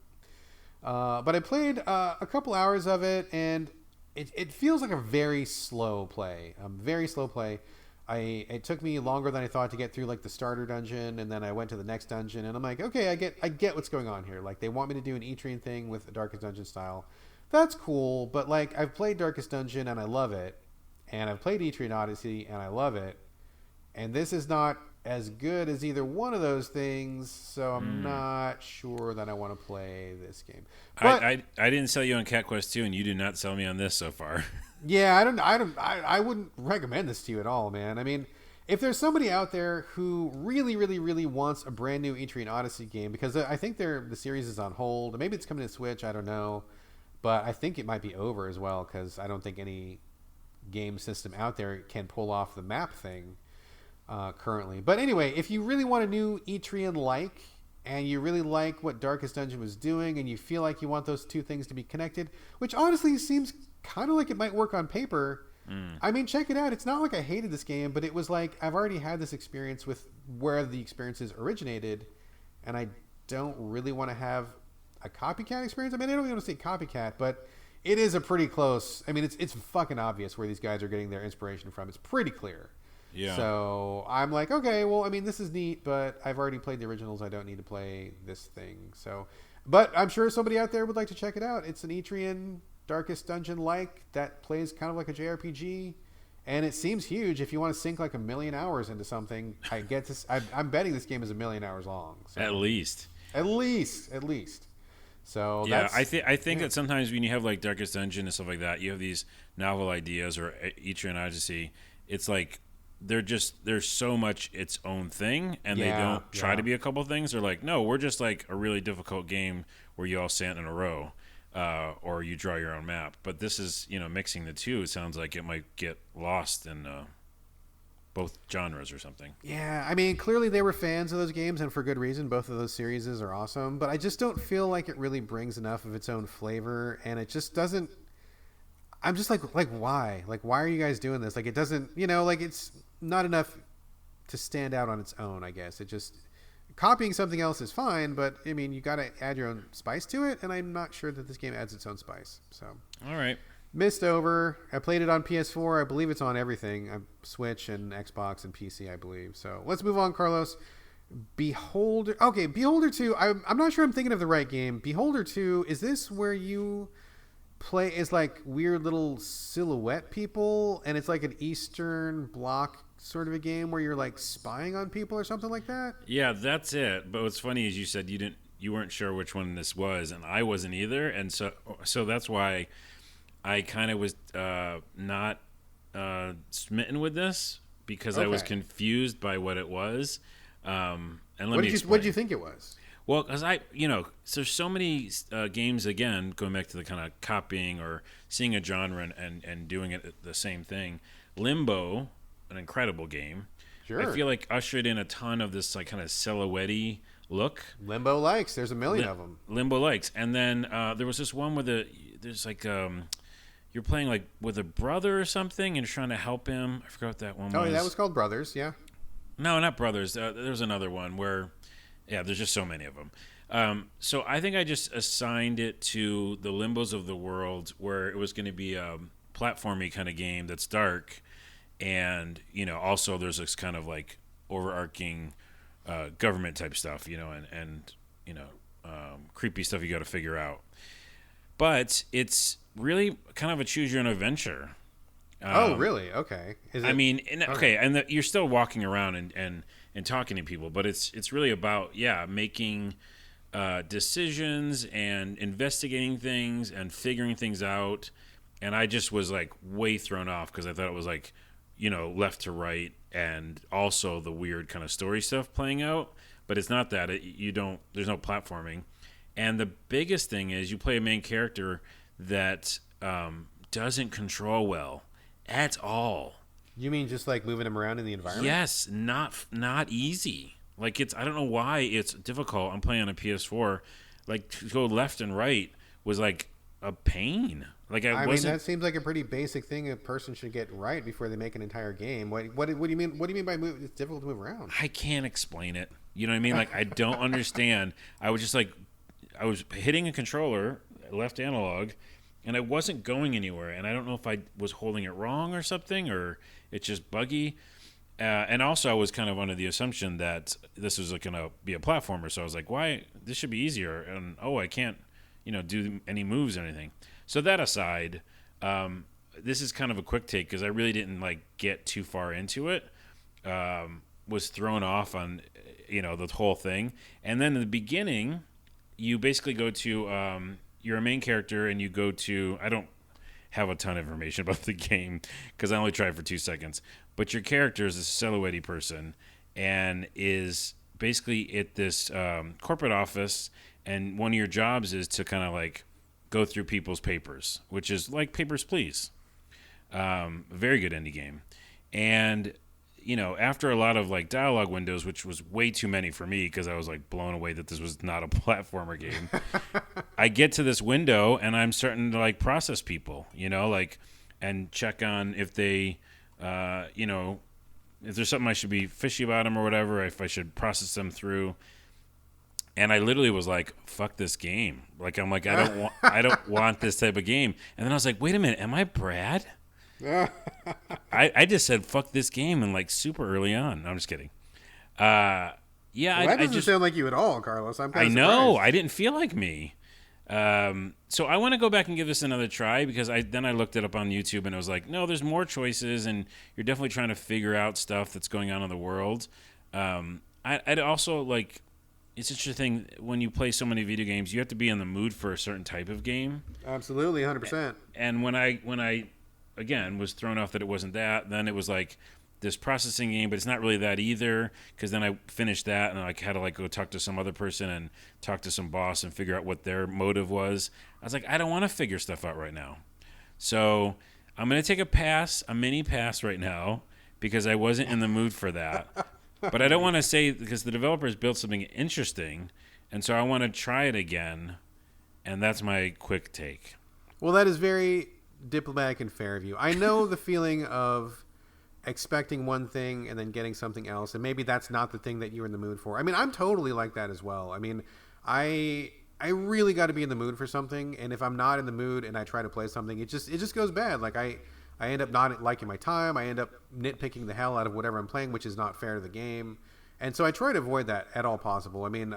But I played a couple hours of it, and it feels like a very slow play. Very slow play. It took me longer than I thought to get through like the starter dungeon, and then I went to the next dungeon, and I'm like, okay, I get what's going on here. Like, they want me to do an Etrian thing with the Darkest Dungeon style. That's cool, but like, I've played Darkest Dungeon and I love it, and I've played Etrian Odyssey and I love it, and this is not as good as either one of those things, so I'm not sure that I want to play this game. But I didn't sell you on Cat Quest 2, and you did not sell me on this so far. yeah, I wouldn't recommend this to you at all, man. I mean, if there's somebody out there who really, really, really wants a brand new Etrian Odyssey game, because I think the series is on hold, maybe it's coming to Switch, I don't know, but I think it might be over as well, because I don't think any game system out there can pull off the map thing currently. But anyway, if you really want a new Etrian-like, and you really like what Darkest Dungeon was doing, and you feel like you want those two things to be connected, which honestly seems kind of like it might work on paper. I mean, check it out. It's not like I hated this game, but it was like, I've already had this experience with where the experiences originated, and I don't really want to have a copycat experience. I mean, I don't even want to say copycat, but it is a pretty close. I mean, it's fucking obvious where these guys are getting their inspiration from. It's pretty clear. Yeah. So I'm like, okay, well, I mean, this is neat, but I've already played the originals. I don't need to play this thing. So, but I'm sure somebody out there would like to check it out. It's an Etrian Darkest Dungeon-like that plays kind of like a JRPG, and it seems huge. If you want to sink like 1 million hours into something, I get this. I'm betting this game is 1 million hours long. So. At least. So yeah, I think that sometimes when you have like Darkest Dungeon and stuff like that, you have these novel ideas, or Etrian Odyssey. It's like there's so much its own thing, and they don't try to be a couple things. They're like, no, we're just like a really difficult game where you all stand in a row, or you draw your own map. But this is, mixing the two. It sounds like it might get lost in both genres or something. Yeah, I mean, clearly they were fans of those games, and for good reason. Both of those series are awesome, but I just don't feel like it really brings enough of its own flavor, and it just doesn't. I'm just like why? Like, why are you guys doing this? Like, it doesn't, like, it's not enough to stand out on its own, I guess. It just, copying something else is fine, but I mean, you got to add your own spice to it, and I'm not sure that this game adds its own spice. So, all right. Mistover. I played it on PS4. I believe it's on everything. Switch and Xbox and PC, I believe. So let's move on, Carlos. Beholder. Okay, Beholder 2. I'm not sure I'm thinking of the right game. Beholder 2, is this where you play as like weird little silhouette people, and it's like an Eastern Bloc sort of a game where you're like spying on people or something like that? Yeah, that's it. But what's funny is you said you weren't sure which one this was, and I wasn't either, and so that's why I kind of was not smitten with this, because I was confused by what it was. And let me explain. What did you think it was? Well, because there's so many games, again, going back to the kind of copying or seeing a genre and doing it the same thing. Limbo, an incredible game. Sure. I feel like ushered in a ton of this like kind of silhouette-y look. Limbo likes. There's a million of them. Limbo likes. And then there was this one where there's like you're playing like with a brother or something, and you're trying to help him. I forgot what that one was. Oh, yeah, that was called Brothers, yeah. No, not Brothers. There's another one where, yeah, there's just so many of them. So I think I just assigned it to the Limbos of the world, where it was going to be a platformy kind of game that's dark, and also there's this kind of like overarching government type stuff, and creepy stuff you got to figure out. But it's really kind of a choose your own adventure. Oh, really? Okay. And you're still walking around and talking to people, but it's really about making decisions and investigating things and figuring things out. And I just was like way thrown off, because I thought it was like left to right, and also the weird kind of story stuff playing out. But it's not that. There's no platforming. And the biggest thing is you play a main character that doesn't control well. at all. You mean just like moving them around in the environment? Yes, not easy. Like I don't know why it's difficult. I'm playing on a PS4. Like to go left and right was like a pain. Like I mean, that seems like a pretty basic thing a person should get right before they make an entire game. What do you mean? What do you mean by it's difficult to move around? I can't explain it. You know what I mean? Like I don't understand. I was hitting a controller, left analog, and I wasn't going anywhere. And I don't know if I was holding it wrong or something, or it's just buggy. And also, I was kind of under the assumption that this was going to be a platformer. So I was like, why? This should be easier. And, I can't, do any moves or anything. So that aside, this is kind of a quick take because I really didn't, get too far into it. Was thrown off on, the whole thing. And then in the beginning, you basically go to, you're a main character and you go to, I don't have a ton of information about the game because I only tried for 2 seconds. But your character is a silhouette person and is basically at this corporate office, and one of your jobs is to kind of go through people's papers, which is like Papers, Please. Very good indie game. And, after a lot of dialogue windows, which was way too many for me because I was blown away that this was not a platformer game, I get to this window and I'm starting to process people, and check on if they... if there's something I should be fishy about them or whatever, if I should process them through. And I literally was like, fuck this game. I don't want this type of game. And then I was like, wait a minute, am I Brad? I just said, fuck this game and super early on. No, I'm just kidding. Yeah. That doesn't sound like you at all, Carlos. I'm kind of surprised. know. I didn't feel like me. So I want to go back and give this another try because I looked it up on YouTube and it was like, no, there's more choices and you're definitely trying to figure out stuff that's going on in the world. I'd also it's interesting when you play so many video games, you have to be in the mood for a certain type of game. Absolutely, 100%. And when I again was thrown off that it wasn't that, then it was this processing game, but it's not really that either. Because then I finished that and I had to go talk to some other person and talk to some boss and figure out what their motive was. I was like, I don't want to figure stuff out right now. So I'm going to take a mini pass right now because I wasn't in the mood for that. But I don't want to say because the developers built something interesting, and so I want to try it again. And that's my quick take. Well, that is very diplomatic and fair of you. I know the feeling of expecting one thing and then getting something else, and maybe that's not the thing that you're in the mood for. I mean, I'm totally like that as well. I mean, I really got to be in the mood for something, and if I'm not in the mood and I try to play something, it just goes bad. I end up not liking my time. I end up nitpicking the hell out of whatever I'm playing, which is not fair to the game. And so I try to avoid that at all possible. I mean,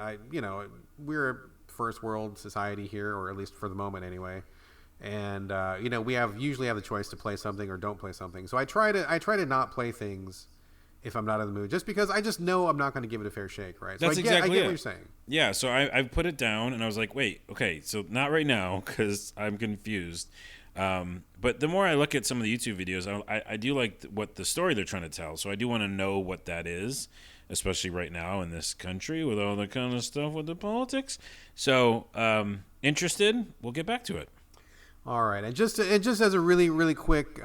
we're a first world society here, or at least for the moment anyway. And we usually have the choice to play something or don't play something. So I try to not play things if I'm not in the mood, just because I just know I'm not going to give it a fair shake, right? So That's exactly I get it. what you're saying. Yeah, so I put it down and I was like, wait, okay, so not right now because I'm confused. But the more I look at some of the YouTube videos, I do like what the story they're trying to tell. So I do want to know what that is, especially right now in this country with all the kind of stuff with the politics. So interested, we'll get back to it. All right, and just as a really, really quick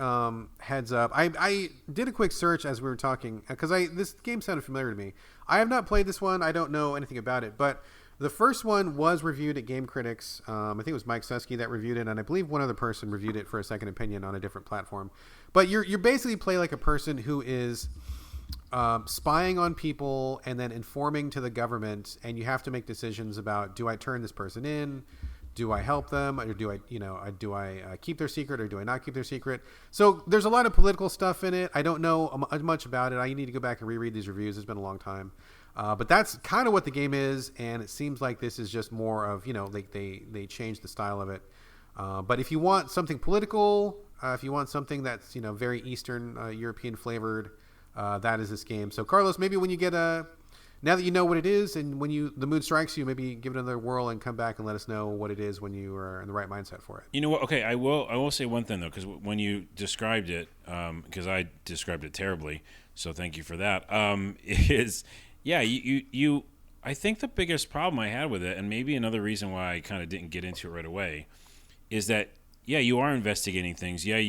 heads up, I did a quick search as we were talking because this game sounded familiar to me. I have not played this one. I don't know anything about it, but the first one was reviewed at Game Critics. I think it was Mike Susky that reviewed it, and I believe one other person reviewed it for a second opinion on a different platform. But you basically play like a person who is spying on people and then informing to the government, and you have to make decisions about, do I turn this person in? Do I help them, or do I keep their secret, or do I not keep their secret? So there's a lot of political stuff in it. I don't know much about it. I need to go back and reread these reviews. It's been a long time. But that's kind of what the game is, and it seems like this is just more of, they changed the style of it. But if you want something political, if you want something that's, very Eastern European flavored, that is this game. So Carlos, maybe when you get now that you know what it is, and when the mood strikes you, maybe give it another whirl and come back and let us know what it is when you are in the right mindset for it. You know what? Okay, I will say one thing though, because when you described it, because I described it terribly, so thank you for that. Yeah, you. I think the biggest problem I had with it, and maybe another reason why I kind of didn't get into it right away, is that yeah, you are investigating things. Yeah,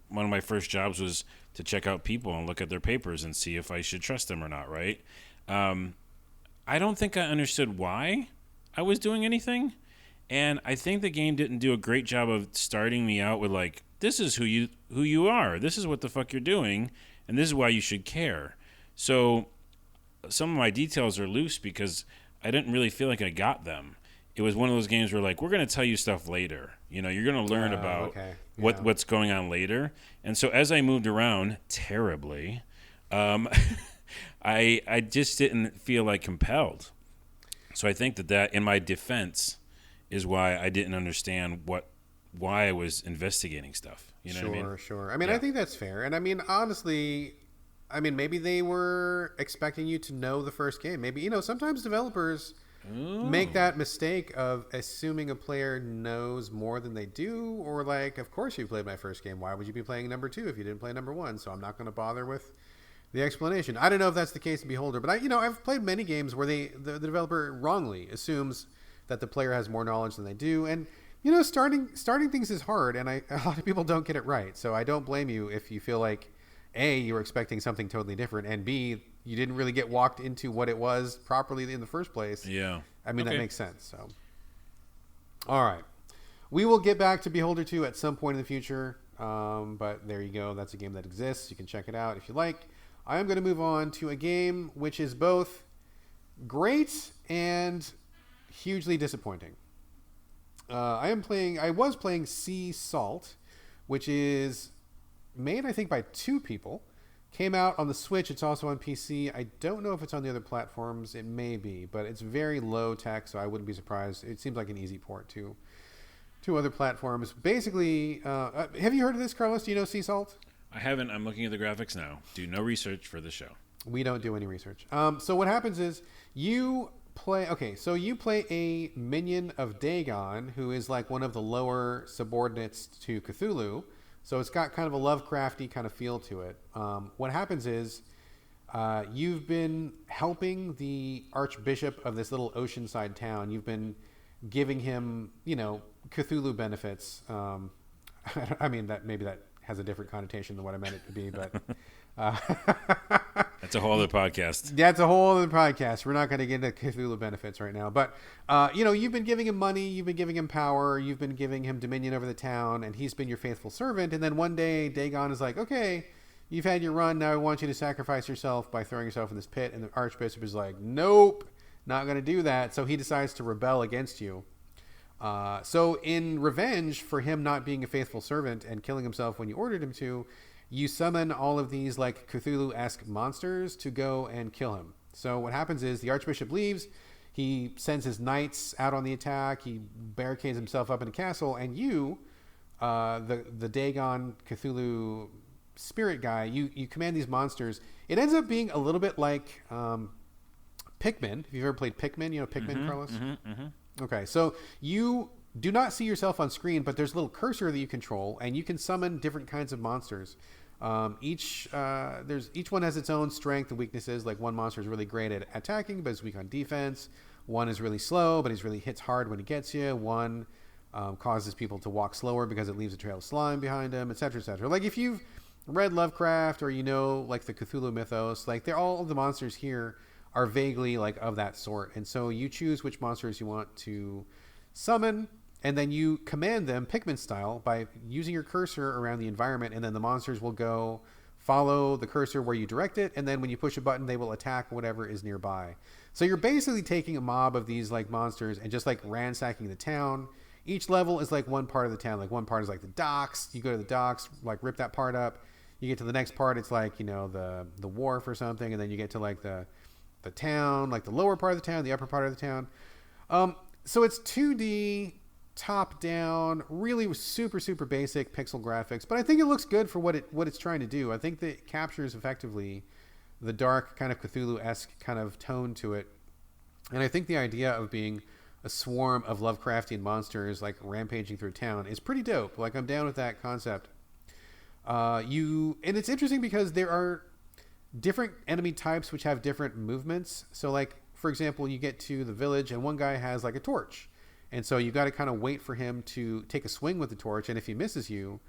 one of my first jobs was to check out people and look at their papers and see if I should trust them or not, right? I don't think I understood why I was doing anything. And I think the game didn't do a great job of starting me out with like, this is who you are. This is what the fuck you're doing, and this is why you should care. So some of my details are loose because I didn't really feel like I got them. It was one of those games where like, we're going to tell you stuff later. You know, you're going to learn about what's going on later. And so as I moved around terribly, I just didn't feel like compelled. So I think that in my defense is why I didn't understand why I was investigating stuff. You know what I mean? Sure. I mean, I think that's fair. And I mean, honestly, maybe they were expecting you to know the first game. Maybe, sometimes developers make that mistake of assuming a player knows more than they do, or like, of course you played my first game. Why would you be playing number 2 if you didn't play number 1? So I'm not going to bother with the explanation. I don't know if that's the case in Beholder, but I've played many games where the developer wrongly assumes that the player has more knowledge than they do, and starting things is hard, and a lot of people don't get it right. So I don't blame you if you feel like A, you were expecting something totally different, and B, you didn't really get walked into what it was properly in the first place. Yeah, that makes sense. So, all right, we will get back to Beholder 2 at some point in the future, but there you go. That's a game that exists. You can check it out if you like. I am going to move on to a game which is both great and hugely disappointing. I was playing Sea Salt, which is made, I think, by 2 people. Came out on the Switch. It's also on PC. I don't know if it's on the other platforms. It may be, but it's very low tech, so I wouldn't be surprised. It seems like an easy port to other platforms. Basically, have you heard of this, Carlos? Do you know Sea Salt? I haven't. I'm looking at the graphics now. Do no research for the show. We don't do any research. So what happens is you play a minion of Dagon, who is like one of the lower subordinates to Cthulhu. So it's got kind of a Lovecrafty kind of feel to it. What happens is you've been helping the archbishop of this little oceanside town. You've been giving him, Cthulhu benefits. I mean, that has a different connotation than what I meant it to be, but that's a whole other podcast. That's a whole other podcast. We're not going to get into Cthulhu benefits right now, but you've been giving him money, you've been giving him power, you've been giving him dominion over the town, and he's been your faithful servant. And then one day Dagon is like, okay, you've had your run, now I want you to sacrifice yourself by throwing yourself in this pit. And the archbishop is like, nope, not going to do that. So he decides to rebel against you. So in revenge for him not being a faithful servant and killing himself when you ordered him to, you summon all of these like Cthulhu-esque monsters to go and kill him. So what happens is the archbishop leaves, he sends his knights out on the attack, he barricades himself up in a castle, and you, the Dagon Cthulhu spirit guy, you command these monsters. It ends up being a little bit like Pikmin. If you've ever played Pikmin, Pikmin, Carlos? Okay, so you do not see yourself on screen, but there's a little cursor that you control, and you can summon different kinds of monsters. Each one has its own strength and weaknesses. Like one monster is really great at attacking, but is weak on defense. One is really slow, but he really hits hard when he gets you. One causes people to walk slower because it leaves a trail of slime behind him, etc., etc. Like if you've read Lovecraft or like the Cthulhu mythos, like all of the monsters here are vaguely like of that sort. And so you choose which monsters you want to summon, and then you command them Pikmin style by using your cursor around the environment, and then the monsters will go follow the cursor where you direct it, and then when you push a button, they will attack whatever is nearby. So you're basically taking a mob of these like monsters and just like ransacking the town. Each level is like one part of the town. Like one part is like the docks. You go to the docks, like rip that part up. You get to the next part, it's like, the wharf or something, and then you get to like the town, like the lower part of the town, the upper part of the town. So it's 2D, top down, really super, super basic pixel graphics, but I think it looks good for what it's trying to do. I think that it captures effectively the dark kind of Cthulhu-esque kind of tone to it. And I think the idea of being a swarm of Lovecraftian monsters like rampaging through town is pretty dope. Like I'm down with that concept. And it's interesting because there are different enemy types which have different movements. So like, for example, you get to the village and one guy has like a torch, And so you got to kind of wait for him to take a swing with the torch. And if he misses you,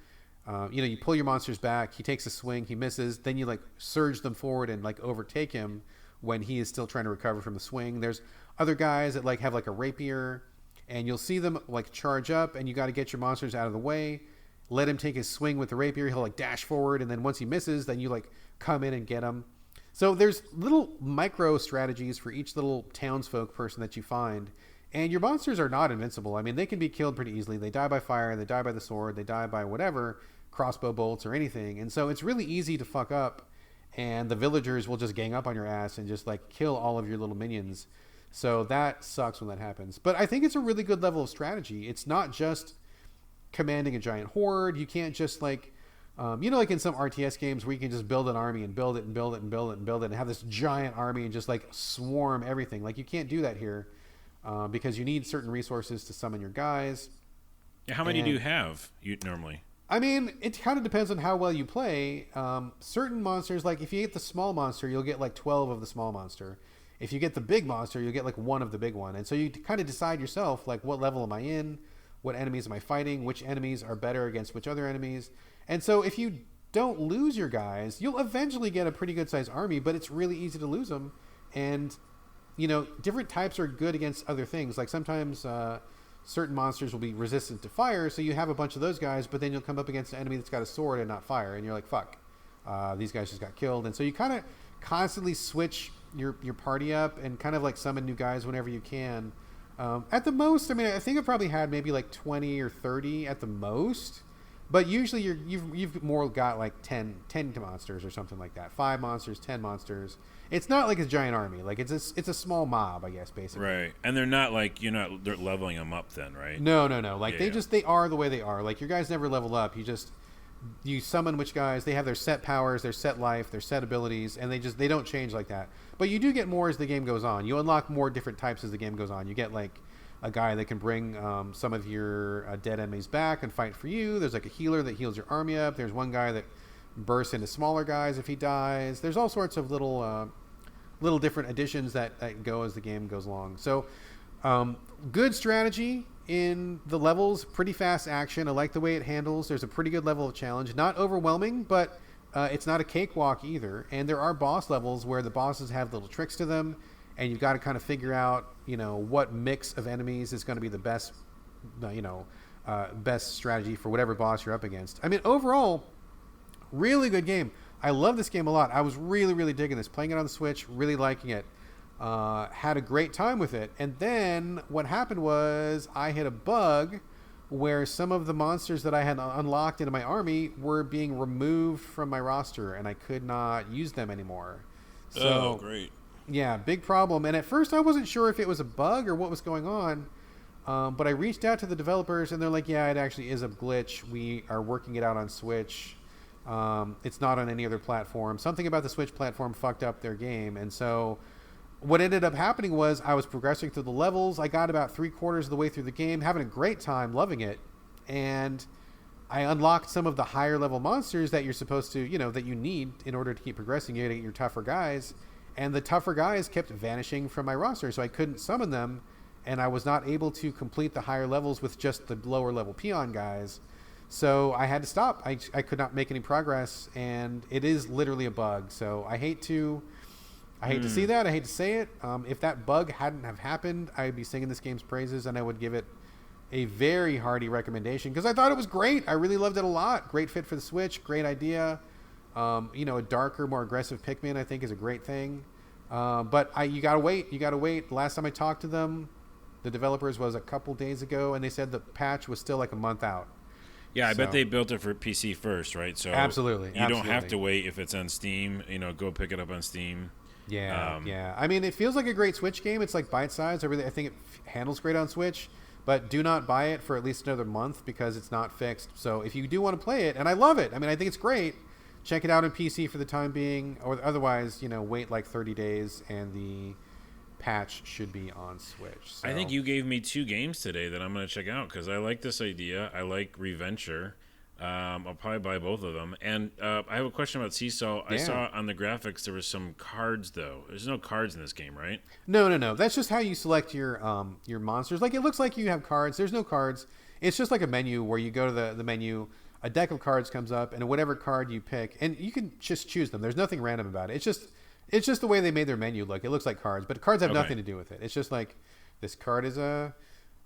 you pull your monsters back. He takes a swing. He misses. Then you like surge them forward and like overtake him when he is still trying to recover from the swing. There's other guys that like have like a rapier, and you'll see them like charge up, and you got to get your monsters out of the way. Let him take his swing with the rapier. He'll like dash forward, and then once he misses, then you like come in and get him. So there's little micro strategies for each little townsfolk person that you find. And your monsters are not invincible. I mean, they can be killed pretty easily. They die by fire, they die by the sword, they die by whatever, crossbow bolts or anything. And so it's really easy to fuck up, and the villagers will just gang up on your ass and just like kill all of your little minions. So that sucks when that happens. But I think it's a really good level of strategy. It's not just commanding a giant horde. You can't just like, like in some RTS games where you can just build an army and build it and build it and build it and build it and have this giant army and just like swarm everything. Like you can't do that here. Because you need certain resources to summon your guys. Yeah, how many do you have normally? I mean, it kind of depends on how well you play. Certain monsters, like if you get the small monster, you'll get like 12 of the small monster. If you get the big monster, you'll get like one of the big one. And so you kind of decide yourself, like what level am I in? What enemies am I fighting? Which enemies are better against which other enemies? And so if you don't lose your guys, you'll eventually get a pretty good sized army, but it's really easy to lose them. And different types are good against other things. Like sometimes certain monsters will be resistant to fire, so you have a bunch of those guys, but then you'll come up against an enemy that's got a sword and not fire, and you're like, fuck, these guys just got killed. And so you kind of constantly switch your party up and kind of like summon new guys whenever you can. At the most, I mean, I think I've probably had maybe like 20 or 30 at the most, but usually you've more got like 10 monsters or something like that. 5 monsters, 10 monsters. It's not like a giant army. Like it's a small mob, I guess, basically. Right. And they're not like they're leveling them up then, right? No. Like they are the way they are. Like your guys never level up. You summon which guys, they have their set powers, their set life, their set abilities, and they don't change like that. But you do get more as the game goes on. You unlock more different types as the game goes on. You get like a guy that can bring some of your dead enemies back and fight for you. There's like a healer that heals your army up. There's one guy that bursts into smaller guys if he dies. There's all sorts of little different additions that go as the game goes along. So good strategy in the levels, pretty fast action. I like the way it handles. There's a pretty good level of challenge. Not overwhelming, but it's not a cakewalk either. And there are boss levels where the bosses have little tricks to them, and you've got to kind of figure out, what mix of enemies is going to be the best, best strategy for whatever boss you're up against. I mean, overall, really good game. I love this game a lot. I was really, really digging this. Playing it on the Switch, really liking it. Had a great time with it. And then what happened was I hit a bug where some of the monsters that I had unlocked into my army were being removed from my roster, and I could not use them anymore. So, great. Yeah, big problem. And at first I wasn't sure if it was a bug or what was going on. But I reached out to the developers, and they're like, yeah, it actually is a glitch. We are working it out on Switch. It's not on any other platform. Something about the Switch platform fucked up their game. And so what ended up happening was I was progressing through the levels. I got about 3/4 of the way through the game, having a great time, loving it. And I unlocked some of the higher level monsters that you're supposed to, that you need in order to keep progressing. You gotta get your tougher guys. And the tougher guys kept vanishing from my roster, so I couldn't summon them. And I was not able to complete the higher levels with just the lower level peon guys. So I had to stop. I could not make any progress, and it is literally a bug. So I hate to see that. I hate to say it. If that bug hadn't have happened, I'd be singing this game's praises, and I would give it a very hearty recommendation because I thought it was great. I really loved it a lot. Great fit for the Switch. Great idea. A darker, more aggressive Pikmin, I think, is a great thing. But you gotta wait. You gotta wait. The last time I talked to them, the developers, was a couple days ago, and they said the patch was still like a month out. Yeah, I bet they built it for PC first, right? So absolutely, you don't have to wait if it's on Steam. Go pick it up on Steam. Yeah. I mean, it feels like a great Switch game. It's like bite-sized. I think it handles great on Switch. But do not buy it for at least another month because it's not fixed. So if you do want to play it, and I love it. I mean, I think it's great. Check it out on PC for the time being, or otherwise, wait like 30 days, and the patch should be on Switch. So. I think you gave me 2 games today that I'm going to check out because I like this idea. I like Reventure. I'll probably buy both of them. And I have a question about sea salt. I saw on the graphics there was some cards though. There's no cards in this game, right? No. That's just how you select your monsters. Like, it looks like you have cards. There's no cards. It's just like a menu where you go to the menu. A deck of cards comes up, and whatever card you pick, and you can just choose them. There's nothing random about it. It's just the way they made their menu look. It looks like cards, but cards have nothing to do with it. It's just like, this card is a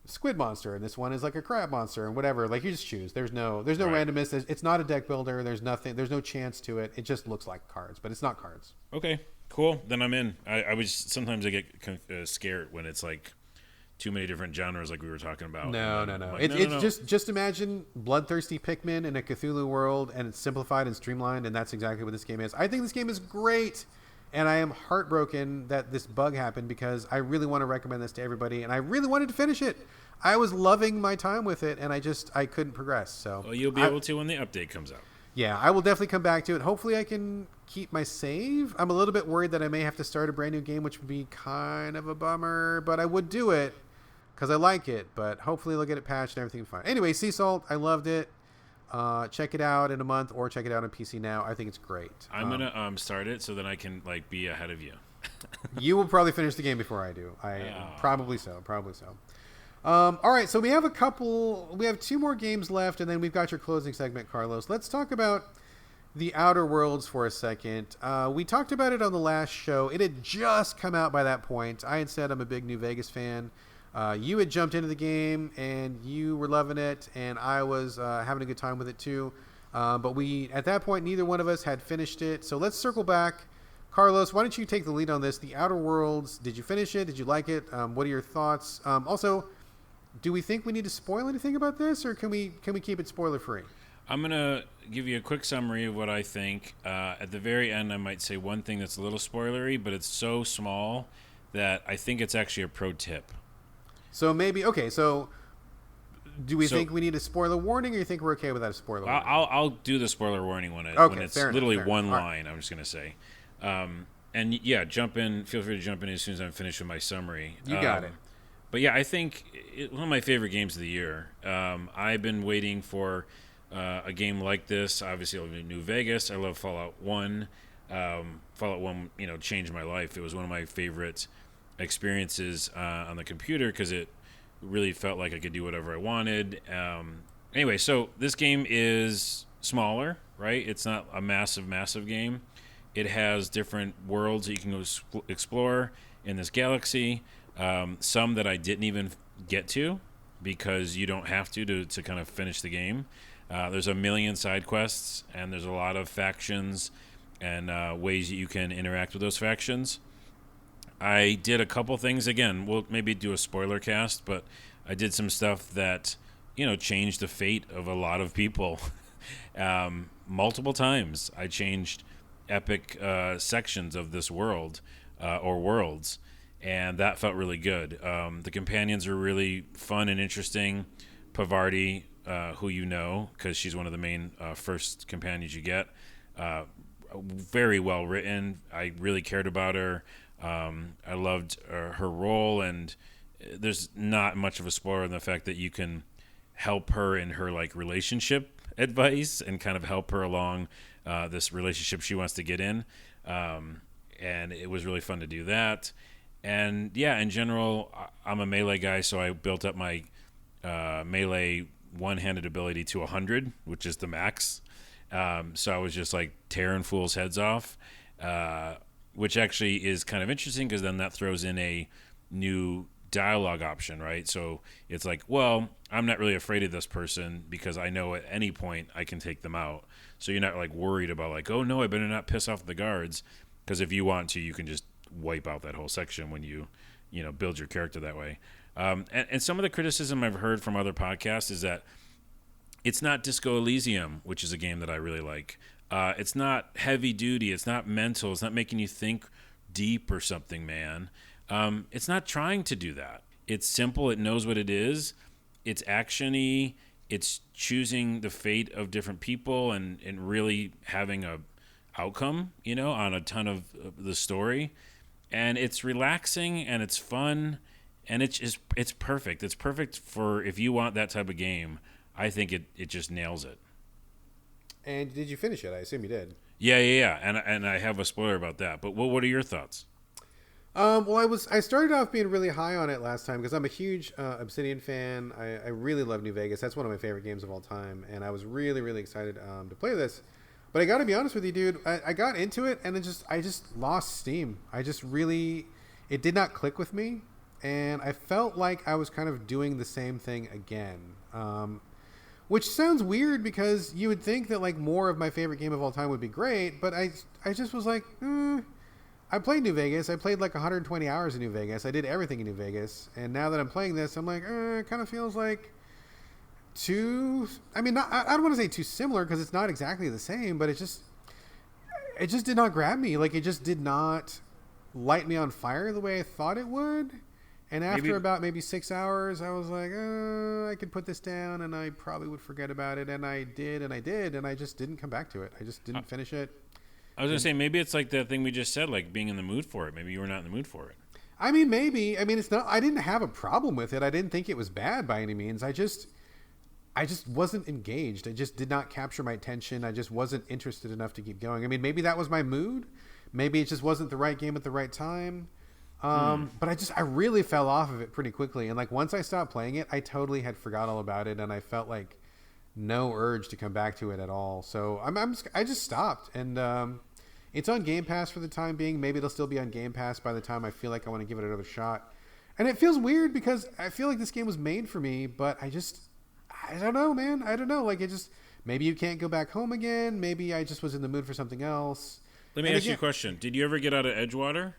squid monster, and this one is like a crab monster, and whatever. Like, you just choose. There's no randomness. It's not a deck builder. There's nothing. There's no chance to it. It just looks like cards, but it's not cards. Okay, cool. Then I'm in. I was sometimes I get scared when it's like too many different genres, like we were talking about. No. Like, It's just imagine bloodthirsty Pikmin in a Cthulhu world, and it's simplified and streamlined, and that's exactly what this game is. I think this game is great, and I am heartbroken that this bug happened, because I really want to recommend this to everybody, and I really wanted to finish it. I was loving my time with it, and I couldn't progress. So well, you'll be able to when the update comes out. Yeah, I will definitely come back to it. Hopefully I can keep my save. I'm a little bit worried that I may have to start a brand new game, which would be kind of a bummer, but I would do it because I like it. But hopefully they'll get it patched and everything fine. Anyway, Sea Salt, I loved it. Check it out in a month, or check it out on PC now. I think it's great. I'm gonna start it so that I can like be ahead of you. You will probably finish the game before I do. Probably so. All right, so we have two more games left, and then we've got your closing segment, Carlos. Let's talk about The Outer Worlds for a second. We talked about it on the last show. It had just come out by that point. I had said I'm a big New Vegas fan. You had jumped into the game, and you were loving it, and I was having a good time with it too. But at that point, neither one of us had finished it. So let's circle back. Carlos, why don't you take the lead on this? The Outer Worlds, did you finish it? Did you like it? What are your thoughts? Also, do we think we need to spoil anything about this, or can we keep it spoiler free? I'm gonna give you a quick summary of what I think. At the very end, I might say one thing that's a little spoilery, but it's so small that I think it's actually a pro tip. So maybe So do we think we need a spoiler warning, or you think we're okay without a spoiler warning? I'll do the spoiler warning when it's literally one line. I'm just gonna say, and yeah, jump in. Feel free to jump in as soon as I'm finished with my summary. You got it. But yeah, I think one of my favorite games of the year. I've been waiting for a game like this. Obviously, I live in New Vegas. I love Fallout 1. Fallout 1, changed my life. It was one of my favorite experiences on the computer because it really felt like I could do whatever I wanted. Anyway, so this game is smaller, right? It's not a massive game. It has different worlds that you can go explore in this galaxy. Some that I didn't even get to because you don't have to kind of finish the game. There's a million side quests, and there's a lot of factions and ways that you can interact with those factions. I did a couple things. Again, we'll maybe do a spoiler cast, but I did some stuff that, changed the fate of a lot of people multiple times. I changed epic sections of this world or worlds. And that felt really good. The companions are really fun and interesting. Pavarti, who because she's one of the main first companions you get, very well written. I really cared about her. I loved her role, and there's not much of a spoiler in the fact that you can help her in her relationship advice and kind of help her along this relationship she wants to get in. And it was really fun to do that. And yeah, in general, I'm a melee guy, so I built up my melee one-handed ability to 100, which is the max. So I was just tearing fools' heads off, which actually is kind of interesting because then that throws in a new dialogue option, right? So it's well, I'm not really afraid of this person because I know at any point I can take them out. So you're not worried about oh no, I better not piss off the guards, because if you want to, you can just wipe out that whole section when you build your character that way. And some of the criticism I've heard from other podcasts is that it's not Disco Elysium, which is a game that I really like. It's not heavy duty. It's not mental. It's not making you think deep or something, man. It's not trying to do that. It's simple. It knows what it is. It's action-y. It's choosing the fate of different people and really having a outcome, on a ton of the story. And it's relaxing and it's fun and it's perfect. It's perfect for if you want that type of game. I think it just nails it. And did you finish it? I assume you did. Yeah. And I have a spoiler about that. But what are your thoughts? Well, I started off being really high on it last time because I'm a huge Obsidian fan. I really love New Vegas. That's one of my favorite games of all time, and I was really, really excited to play this. But I got to be honest with you, dude. I got into it, and I just lost steam. It did not click with me, and I felt like I was kind of doing the same thing again. Which sounds weird because you would think that like more of my favorite game of all time would be great, but I just was like, I played New Vegas. I played like 120 hours in New Vegas. I did everything in New Vegas. And now that I'm playing this, I'm like, it kind of feels like too... I mean, I don't want to say too similar because it's not exactly the same, but it just did not grab me. Like, it just did not light me on fire the way I thought it would. And after about maybe 6 hours, I was like, I could put this down and I probably would forget about it. And I did, and I just didn't come back to it. I just didn't finish it. I was going to say, maybe it's like that thing we just said, like being in the mood for it. Maybe you were not in the mood for it. I mean, maybe. I mean, it's not. I didn't have a problem with it. I didn't think it was bad by any means. I just wasn't engaged. It just did not capture my attention. I just wasn't interested enough to keep going. I mean, maybe that was my mood. Maybe it just wasn't the right game at the right time. But I really fell off of it pretty quickly. And like once I stopped playing it, I totally had forgot all about it, and I felt like no urge to come back to it at all. So I just stopped, and it's on Game Pass for the time being. Maybe it'll still be on Game Pass by the time I feel like I want to give it another shot. And it feels weird because I feel like this game was made for me, but I don't know, man. I don't know. Like maybe you can't go back home again. Maybe I just was in the mood for something else. Let me ask you a question. Did you ever get out of Edgewater?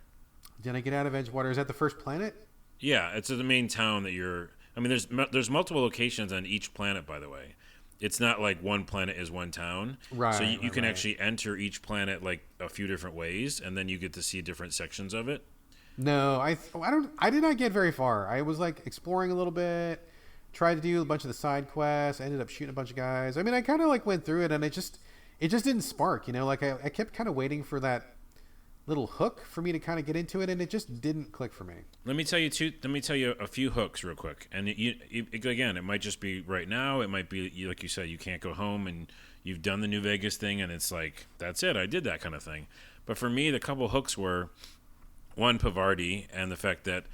Did I get out of Edgewater? Is that the first planet? Yeah, it's the main town that you're... I mean, there's multiple locations on each planet, by the way. It's not like one planet is one town. Right. So you can actually enter each planet like a few different ways, and then you get to see different sections of it. No, I did not get very far. I was like exploring a little bit, tried to do a bunch of the side quests, ended up shooting a bunch of guys. I mean, I kind of like went through it, and it just didn't spark, you know? Like I kept kind of waiting for that little hook for me to kind of get into it, and it just didn't click for me. Let me tell you a few hooks real quick. And again, it might just be right now. It might be like you said, you can't go home and you've done the New Vegas thing, and it's like that's it. I did that kind of thing. But for me, the couple hooks were one, Pavardi, and the fact that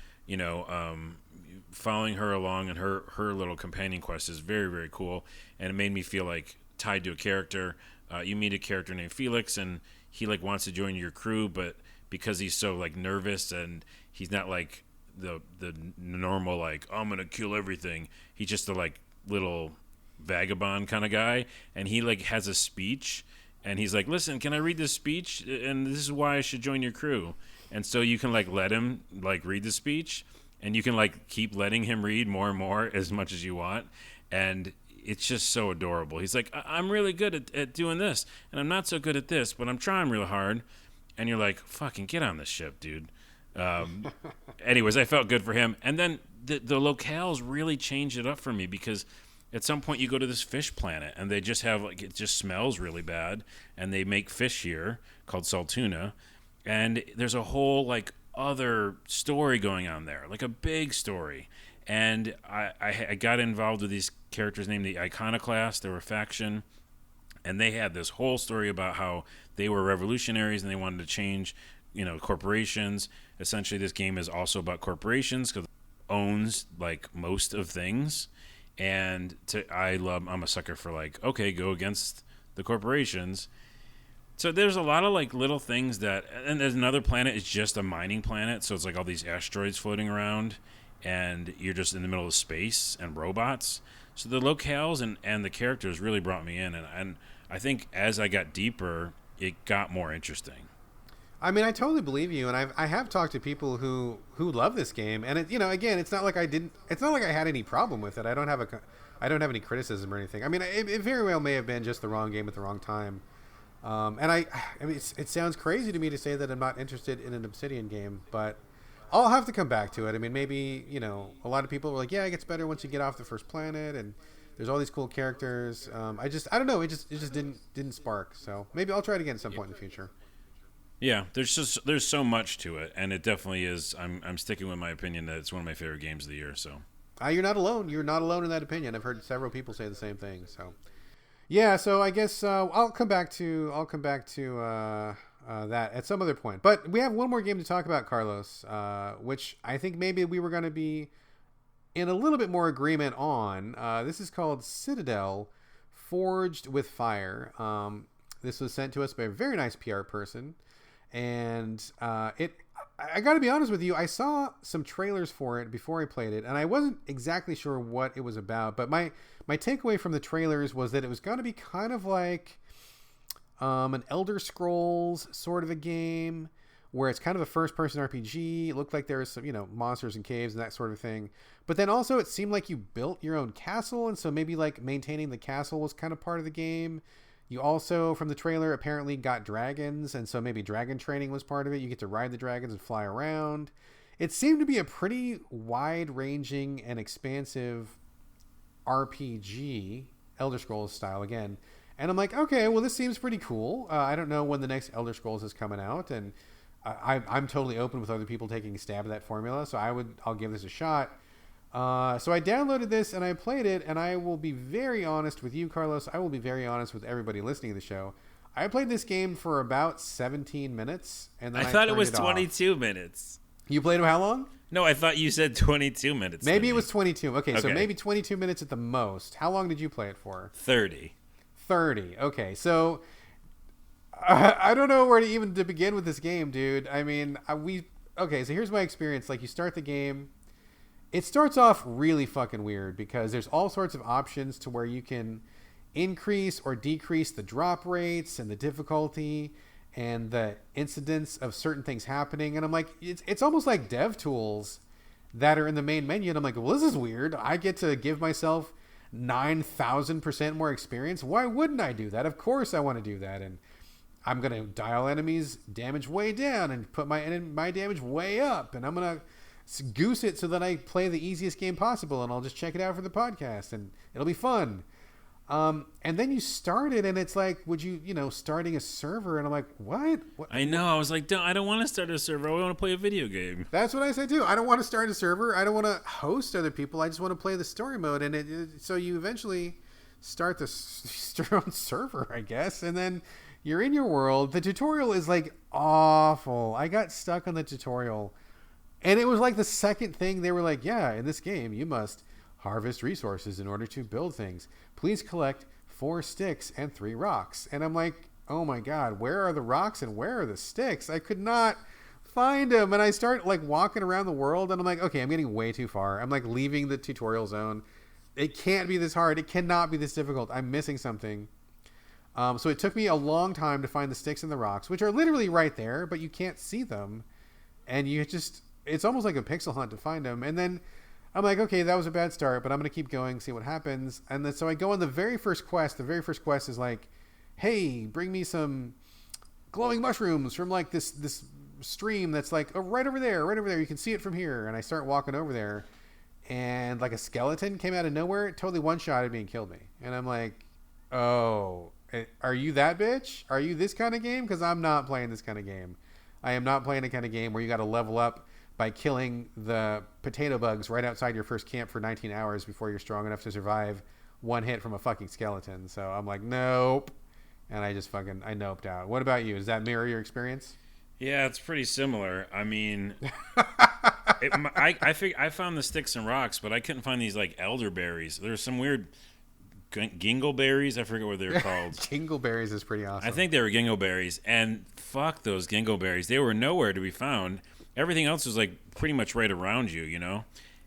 following her along and her little companion quest is very, very cool, and it made me feel like tied to a character. You meet a character named Felix, and he like wants to join your crew, but because he's so like nervous and he's not like the normal like I'm gonna kill everything. He's just a like little vagabond kind of guy, and he like has a speech, and he's like, listen, can I read this speech? And this is why I should join your crew. And so you can like let him like read the speech, and you can like keep letting him read more and more as much as you want, and it's just so adorable. He's like, I'm really good at doing this, and I'm not so good at this, but I'm trying real hard. And you're like, fucking get on this ship, dude. Anyways, I felt good for him. And then the locales really changed it up for me, because at some point you go to this fish planet, and they just have, like, it just smells really bad, and they make fish here called saltuna. And there's a whole, like, other story going on there, like a big story. And I got involved with these characters named the Iconoclast. They were a faction, and they had this whole story about how they were revolutionaries and they wanted to change, corporations. Essentially, this game is also about corporations because it owns like most of things. And I'm a sucker for like, okay, go against the corporations. So there's a lot of like little things and there's another planet is just a mining planet. So it's like all these asteroids floating around, and you're just in the middle of space and robots. So the locales and the characters really brought me in, and I think as I got deeper, it got more interesting. I mean, I totally believe you, and I have talked to people who love this game, and again, it's not like I had any problem with it. I don't have any criticism or anything. I mean, it very well may have been just the wrong game at the wrong time. And I mean, it sounds crazy to me to say that I'm not interested in an Obsidian game, but I'll have to come back to it. I mean, maybe, a lot of people were like, yeah, it gets better once you get off the first planet, and there's all these cool characters. I don't know. It just didn't spark. So maybe I'll try it again at some point in the future. Yeah, there's so much to it, and it definitely is. I'm sticking with my opinion that it's one of my favorite games of the year. So you're not alone. You're not alone in that opinion. I've heard several people say the same thing. So Yeah, so I guess I'll come back to that at some other point. But we have one more game to talk about, Carlos, which I think maybe we were going to be in a little bit more agreement on. This is called Citadel, Forged with Fire. This was sent to us by a very nice PR person, and I got to be honest with you, I saw some trailers for it before I played it, and I wasn't exactly sure what it was about, but my takeaway from the trailers was that it was going to be kind of like an Elder Scrolls sort of a game, where it's kind of a first-person RPG. It looked like there was some, monsters and caves and that sort of thing. But then also it seemed like you built your own castle, and so maybe like maintaining the castle was kind of part of the game. You also, from the trailer, apparently got dragons, and so maybe dragon training was part of it. You get to ride the dragons and fly around. It seemed to be a pretty wide-ranging and expansive RPG, Elder Scrolls style again. And I'm like, okay, well, this seems pretty cool. I don't know when the next Elder Scrolls is coming out, and I'm totally open with other people taking a stab at that formula, so I'll give this a shot. So I downloaded this and I played it, and I will be very honest with you, Carlos. I will be very honest with everybody listening to the show. I played this game for about 17 minutes, and then I thought it was turned 22 minutes. You played it how long? No, I thought you said 22 minutes. Maybe it was 22. Okay, so maybe 22 minutes at the most. How long did you play it for? 30. 30. Okay, so I don't know where to even to begin with this game, dude. I mean, okay, so here's my experience. Like, you start the game. It starts off really fucking weird because there's all sorts of options to where you can increase or decrease the drop rates and the difficulty and the incidence of certain things happening. And I'm like, it's almost like dev tools that are in the main menu. And I'm like, well, this is weird. I get to give myself 9,000% more experience. Why wouldn't I do that? Of course I want to do that. And I'm going to dial enemies damage way down and put my damage way up. And I'm going to goose it so that I play the easiest game possible, and I'll just check it out for the podcast, and it'll be fun. And then you start it, and it's like, would you, starting a server, and I'm like, what? I know. I was like, I don't want to start a server. I want to play a video game. That's what I said too. I don't want to start a server. I don't want to host other people. I just want to play the story mode, and so you eventually start your own server, I guess, and then you're in your world. The tutorial is like awful. I got stuck on the tutorial. And it was like the second thing they were like, yeah, in this game, you must harvest resources in order to build things. Please collect 4 sticks and 3 rocks. And I'm like, oh my God, where are the rocks and where are the sticks? I could not find them. And I start like walking around the world, and I'm like, okay, I'm getting way too far. I'm like leaving the tutorial zone. It can't be this hard. It cannot be this difficult. I'm missing something. So it took me a long time to find the sticks and the rocks, which are literally right there, but you can't see them. And it's almost like a pixel hunt to find them. And then I'm like, okay, that was a bad start, but I'm going to keep going, see what happens. And then so I go on the very first quest. The very first quest is like, hey, bring me some glowing mushrooms from like this stream that's like, oh, right over there. You can see it from here. And I start walking over there, and like a skeleton came out of nowhere, totally one-shotted me and killed me. And I'm like, oh, are you that bitch? Are you this kind of game? Because I'm not playing this kind of game. I am not playing a kind of game where you got to level up by killing the potato bugs right outside your first camp for 19 hours before you're strong enough to survive one hit from a fucking skeleton. So I'm like, nope. And I just I noped out. What about you? Does that mirror your experience? Yeah, it's pretty similar. I mean, I found the sticks and rocks, but I couldn't find these like elderberries. There's some weird gingleberries. I forget what they're called. Gingleberries is pretty awesome. I think they were gingleberries, and fuck those gingleberries. They were nowhere to be found. Everything else was like pretty much right around you,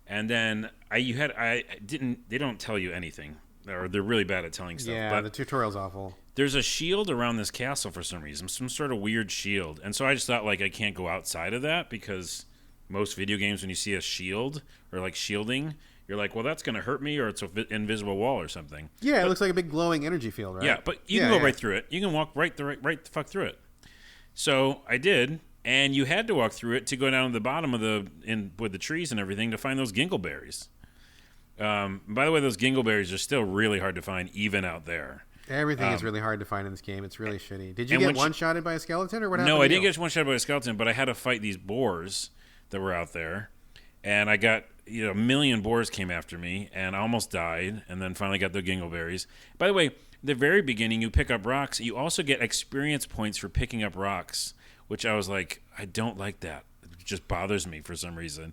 And then they don't tell you anything, or they're really bad at telling stuff. Yeah, but the tutorial's awful. There's a shield around this castle for some reason, some sort of weird shield. And so I just thought like I can't go outside of that, because most video games, when you see a shield or like shielding, you're like, well, that's going to hurt me, or it's an invisible wall or something. Yeah, it looks like a big glowing energy field, right? Yeah, but you can go right through it. You can walk right the fuck through it. So I did. And you had to walk through it to go down to the bottom of with the trees and everything to find those gingleberries. By the way, those gingleberries are still really hard to find, even out there. Everything is really hard to find in this game. It's really shitty. Did you get one-shotted by a skeleton, or what happened? No, I didn't get one-shotted by a skeleton, but I had to fight these boars that were out there. And I got, a million boars came after me, and I almost died, and then finally got the gingleberries. By the way, the very beginning, you pick up rocks. You also get experience points for picking up rocks, which I was like, I don't like that. It just bothers me for some reason.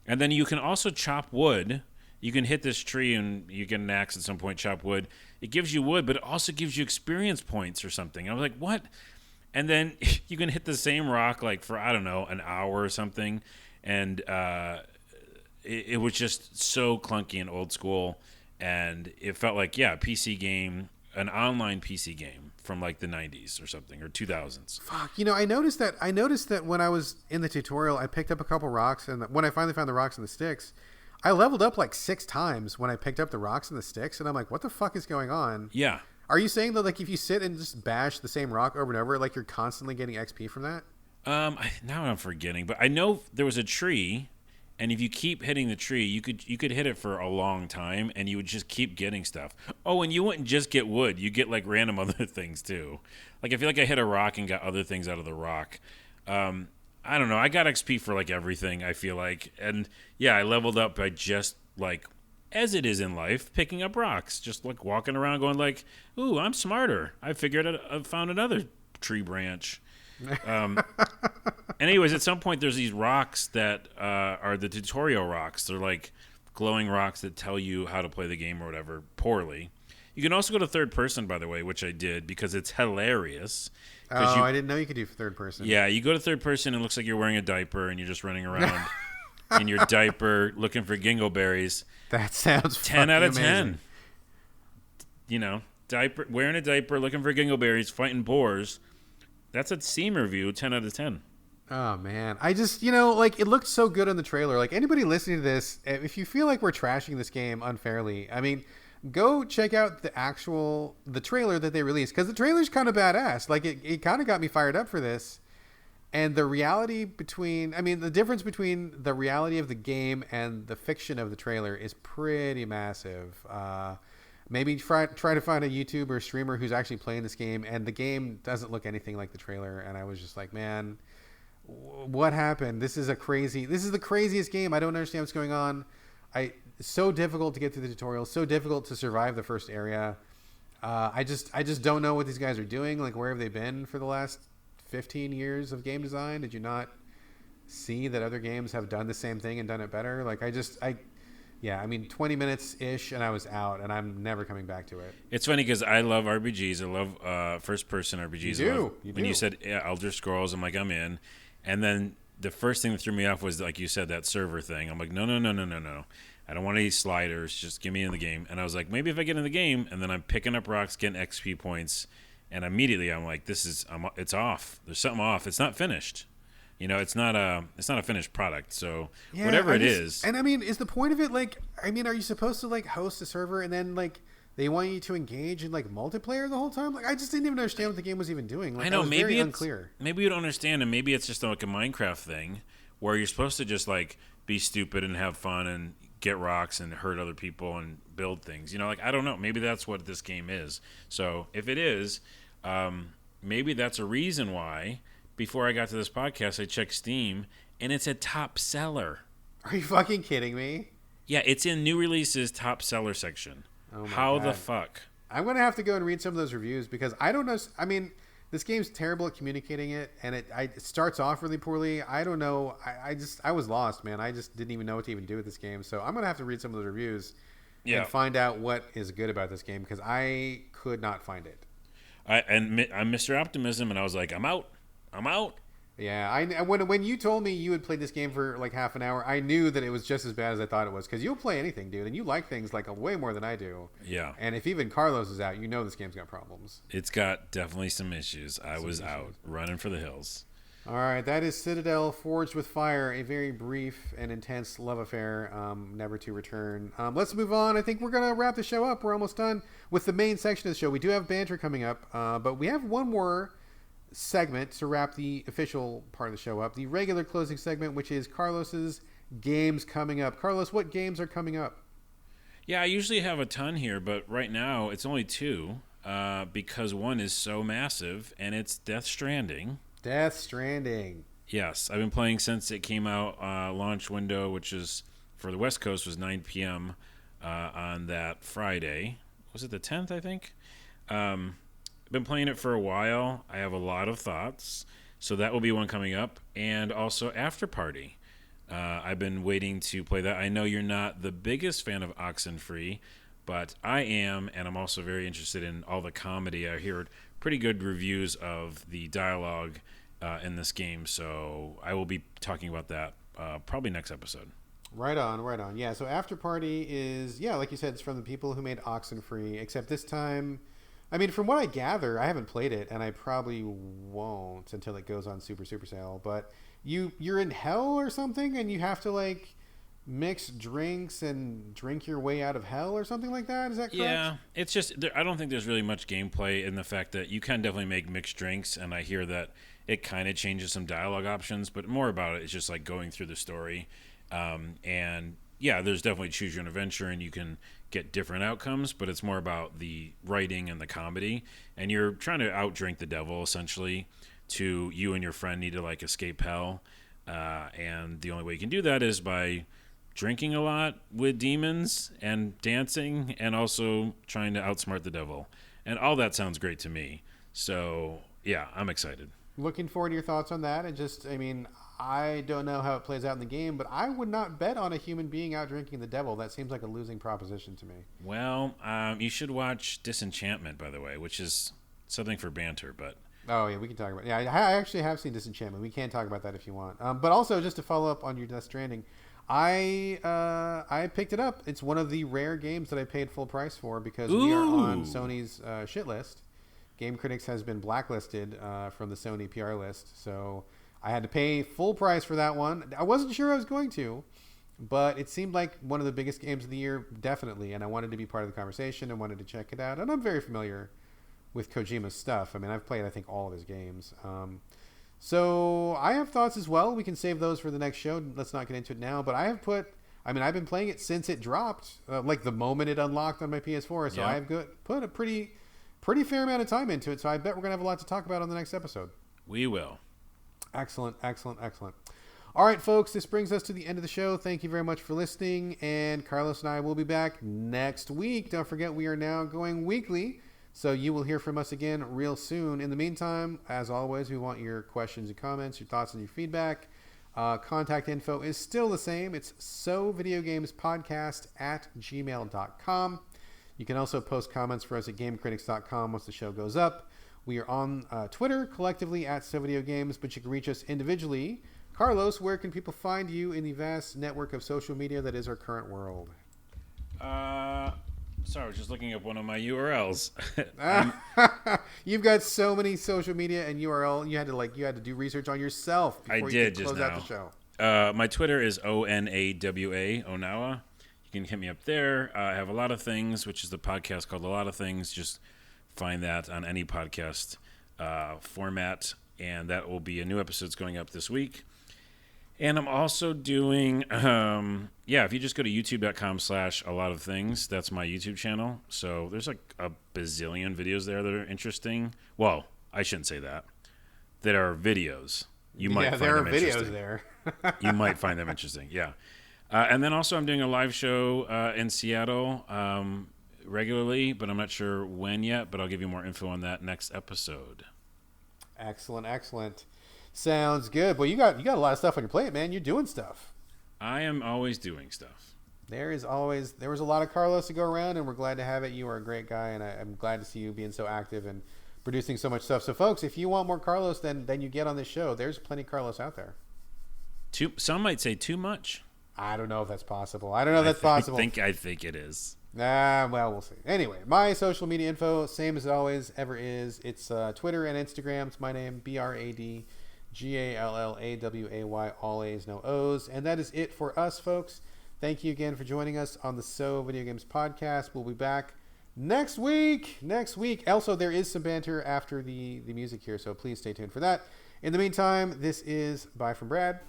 And then you can also chop wood. You can hit this tree and you get an axe at some point, chop wood. It gives you wood, but it also gives you experience points or something. I was like, what? And then you can hit the same rock like for, I don't know, an hour or something. And it was just so clunky and old school. And it felt like, yeah, a PC game, an online PC game from like the 90s or something, or 2000s. Fuck, I noticed that when I was in the tutorial, I picked up a couple rocks, and when I finally found the rocks and the sticks, I leveled up like 6 times when I picked up the rocks and the sticks, and I'm like, what the fuck is going on? Yeah. Are you saying that like if you sit and just bash the same rock over and over, like you're constantly getting XP from that? Now I'm forgetting, but I know there was a tree. And if you keep hitting the tree, you could hit it for a long time, and you would just keep getting stuff. Oh, and you wouldn't just get wood; you get like random other things too. Like I feel like I hit a rock and got other things out of the rock. I don't know. I got XP for like everything. I feel like, and yeah, I leveled up by just like, as it is in life, picking up rocks, just like walking around, going like, "Ooh, I'm smarter. I found another tree branch." Anyways, at some point there's these rocks that are the tutorial rocks. They're like glowing rocks that tell you how to play the game or whatever poorly. You can also go to third person, by the way, which I did because it's hilarious. I didn't know you could do third person. Yeah, you go to third person and it looks like you're wearing a diaper and you're just running around in your diaper looking for gingleberries. That sounds 10 out of amazing. 10. Diaper, wearing a diaper, looking for gingleberries, fighting boars. That's a Steam review, 10 out of 10. Oh, man. I just, like, it looked so good on the trailer. Like, anybody listening to this, if you feel like we're trashing this game unfairly, I mean, go check out the trailer that they released. Because the trailer's kind of badass. Like, it kind of got me fired up for this. And the difference between the reality of the game and the fiction of the trailer is pretty massive. Maybe try to find a YouTuber or streamer who's actually playing this game, and the game doesn't look anything like the trailer. And I was just like, man, what happened? This is the craziest game. I don't understand what's going on. It's so difficult to get through the tutorial, so difficult to survive the first area. I just don't know what these guys are doing. Like, where have they been for the last 15 years of game design? Did you not see that other games have done the same thing and done it better? Like, 20 minutes-ish, and I was out, and I'm never coming back to it. It's funny because I love RPGs. I love first-person RPGs. You do. When you said Elder Scrolls, I'm like, I'm in. And then the first thing that threw me off was, like you said, that server thing. I'm like, no. I don't want any sliders. Just get me in the game. And I was like, maybe if I get in the game, and then I'm picking up rocks, getting XP points, and immediately I'm like, it's off. There's something off. It's not finished. It's not a finished product. So whatever it is. And I mean, is the point of it like? I mean, are you supposed to like host a server and then like they want you to engage in like multiplayer the whole time? Like, I just didn't even understand what the game was even doing. Like, I know, maybe very it's unclear. Maybe you don't understand, and maybe it's just like a Minecraft thing where you're supposed to just like be stupid and have fun and get rocks and hurt other people and build things. Like, I don't know. Maybe that's what this game is. So if it is, maybe that's a reason why. Before I got to this podcast, I checked Steam, and it's a top seller. Are you fucking kidding me? Yeah, it's in new releases top seller section. Oh my How God. the fuck? I'm going to have to go and read some of those reviews because I don't know. I mean, this game's terrible at communicating it, and it starts off really poorly. I don't know. I was lost, man. I just didn't even know what to even do with this game. So I'm going to have to read some of those reviews and find out what is good about this game because I could not find it. I'm Mr. Optimism, and I was like, I'm out. Yeah, when you told me you had played this game for like half an hour, I knew that it was just as bad as I thought it was because you'll play anything, dude, and you like things like way more than I do. Yeah. And if even Carlos is out, this game's got problems. It's got definitely some issues. I was out running for the hills. All right, that is Citadel Forged with Fire, a very brief and intense love affair, never to return. Let's move on. I think we're going to wrap the show up. We're almost done with the main section of the show. We do have banter coming up, but we have one more segment to wrap the official part of the show up, the regular closing segment, which is Carlos's games coming up. Carlos, what games are coming up? Yeah, I usually have a ton here, but right now it's only 2 because one is so massive, and it's Death Stranding. Yes, I've been playing since it came out. Launch window, which is for the West Coast, was 9 p.m. On that Friday. Was it the 10th, I think? Been playing it for a while. I have a lot of thoughts. So that will be one coming up. And also Afterparty. I've been waiting to play that. I know you're not the biggest fan of Oxenfree, but I am, and I'm also very interested in all the comedy. I heard pretty good reviews of the dialogue in this game, so I will be talking about that probably next episode. Right on, right on. Yeah, so Afterparty is, yeah, like you said, it's from the people who made Oxenfree, except this time, I mean, from what I gather, I haven't played it, and I probably won't until it goes on super sale, but you're in hell or something, and you have to, like, mix drinks and drink your way out of hell or something like that? Is that correct? Yeah, it's just, I don't think there's really much gameplay in the fact that you can definitely make mixed drinks, and I hear that it kind of changes some dialogue options, but more about it is just like going through the story. And yeah, there's definitely choose your own adventure, and you can get different outcomes, but it's more about the writing and the comedy, and you're trying to outdrink the devil essentially. To you and your friend need to like escape hell, and the only way you can do that is by drinking a lot with demons and dancing, and also trying to outsmart the devil. And all that sounds great to me. So yeah, I'm excited. Looking forward to your thoughts on that. And just, I mean, I don't know how it plays out in the game, but I would not bet on a human being out drinking the devil. That seems like a losing proposition to me. Well, you should watch Disenchantment, by the way, which is something for banter, but... Oh, yeah, we can talk about it. Yeah, I actually have seen Disenchantment. We can talk about that if you want. But also, just to follow up on your Death Stranding, I picked it up. It's one of the rare games that I paid full price for because we are on Sony's shit list. Game Critics has been blacklisted from the Sony PR list, so I had to pay full price for that one. I wasn't sure I was going to, but it seemed like one of the biggest games of the year, definitely, and I wanted to be part of the conversation and wanted to check it out. And I'm very familiar with Kojima's stuff. I mean, I've played, I think, all of his games. So I have thoughts as well. We can save those for the next show. Let's not get into it now. But I've been playing it since it dropped, like the moment it unlocked on my PS4. So I've put a pretty fair amount of time into it. So I bet we're going to have a lot to talk about on the next episode. We will. Excellent. All right, folks, this brings us to the end of the show. Thank you very much for listening. And Carlos and I will be back next week. Don't forget, we are now going weekly. So you will hear from us again real soon. In the meantime, as always, we want your questions and comments, your thoughts and your feedback. Contact info is still the same. It's sovideogamespodcast@gmail.com. You can also post comments for us at gamecritics.com once the show goes up. We are on Twitter collectively at SoVideoGames, but you can reach us individually. Carlos, where can people find you in the vast network of social media that is our current world? Sorry, I was just looking up one of my URLs. You've got so many social media and URL. You had to do research on yourself before you could close out the show. My Twitter is ONAWA, Onawa. You can hit me up there. I have A Lot of Things, which is the podcast called A Lot of Things. Just find that on any podcast format, and that will be a new episode's going up this week. And I'm also doing, if you just go to youtube.com/a lot of things, that's my YouTube channel. So there's like a bazillion videos there that are interesting. Well, I shouldn't say that. That are videos. You might find them interesting. There. You might find them interesting, yeah. And then also I'm doing a live show in Seattle regularly, but I'm not sure when yet, but I'll give you more info on that next episode. Excellent. Sounds good. Well, you got a lot of stuff on your plate, man. You're doing stuff. I am always doing stuff. There was a lot of Carlos to go around, and we're glad to have it. You are a great guy, and I'm glad to see you being so active and producing so much stuff. So, folks, if you want more Carlos than you get on this show, there's plenty of Carlos out there. Some might say too much. I don't know if that's possible. I think it is. Well, we'll see. Anyway, my social media info, same as it always ever is. It's Twitter and Instagram. It's my name, BradGallaway, all A's, no O's. And that is it for us, folks. Thank you again for joining us on the So Video Games podcast. We'll be back next week. Also, there is some banter after the music here, so please stay tuned for that. In the meantime, this is bye from Brad.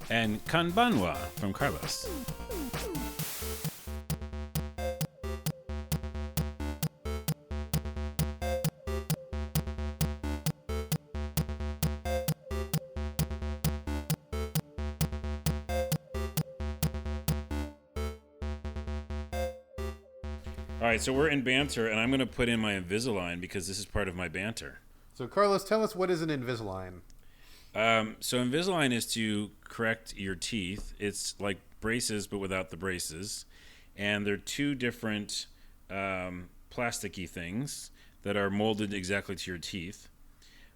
And Kanbanwa from Carlos. All right, so we're in banter, and I'm going to put in my Invisalign because this is part of my banter. So, Carlos, tell us, what is an Invisalign? So Invisalign is to correct your teeth. It's like braces, but without the braces. And they're two different plasticky things that are molded exactly to your teeth.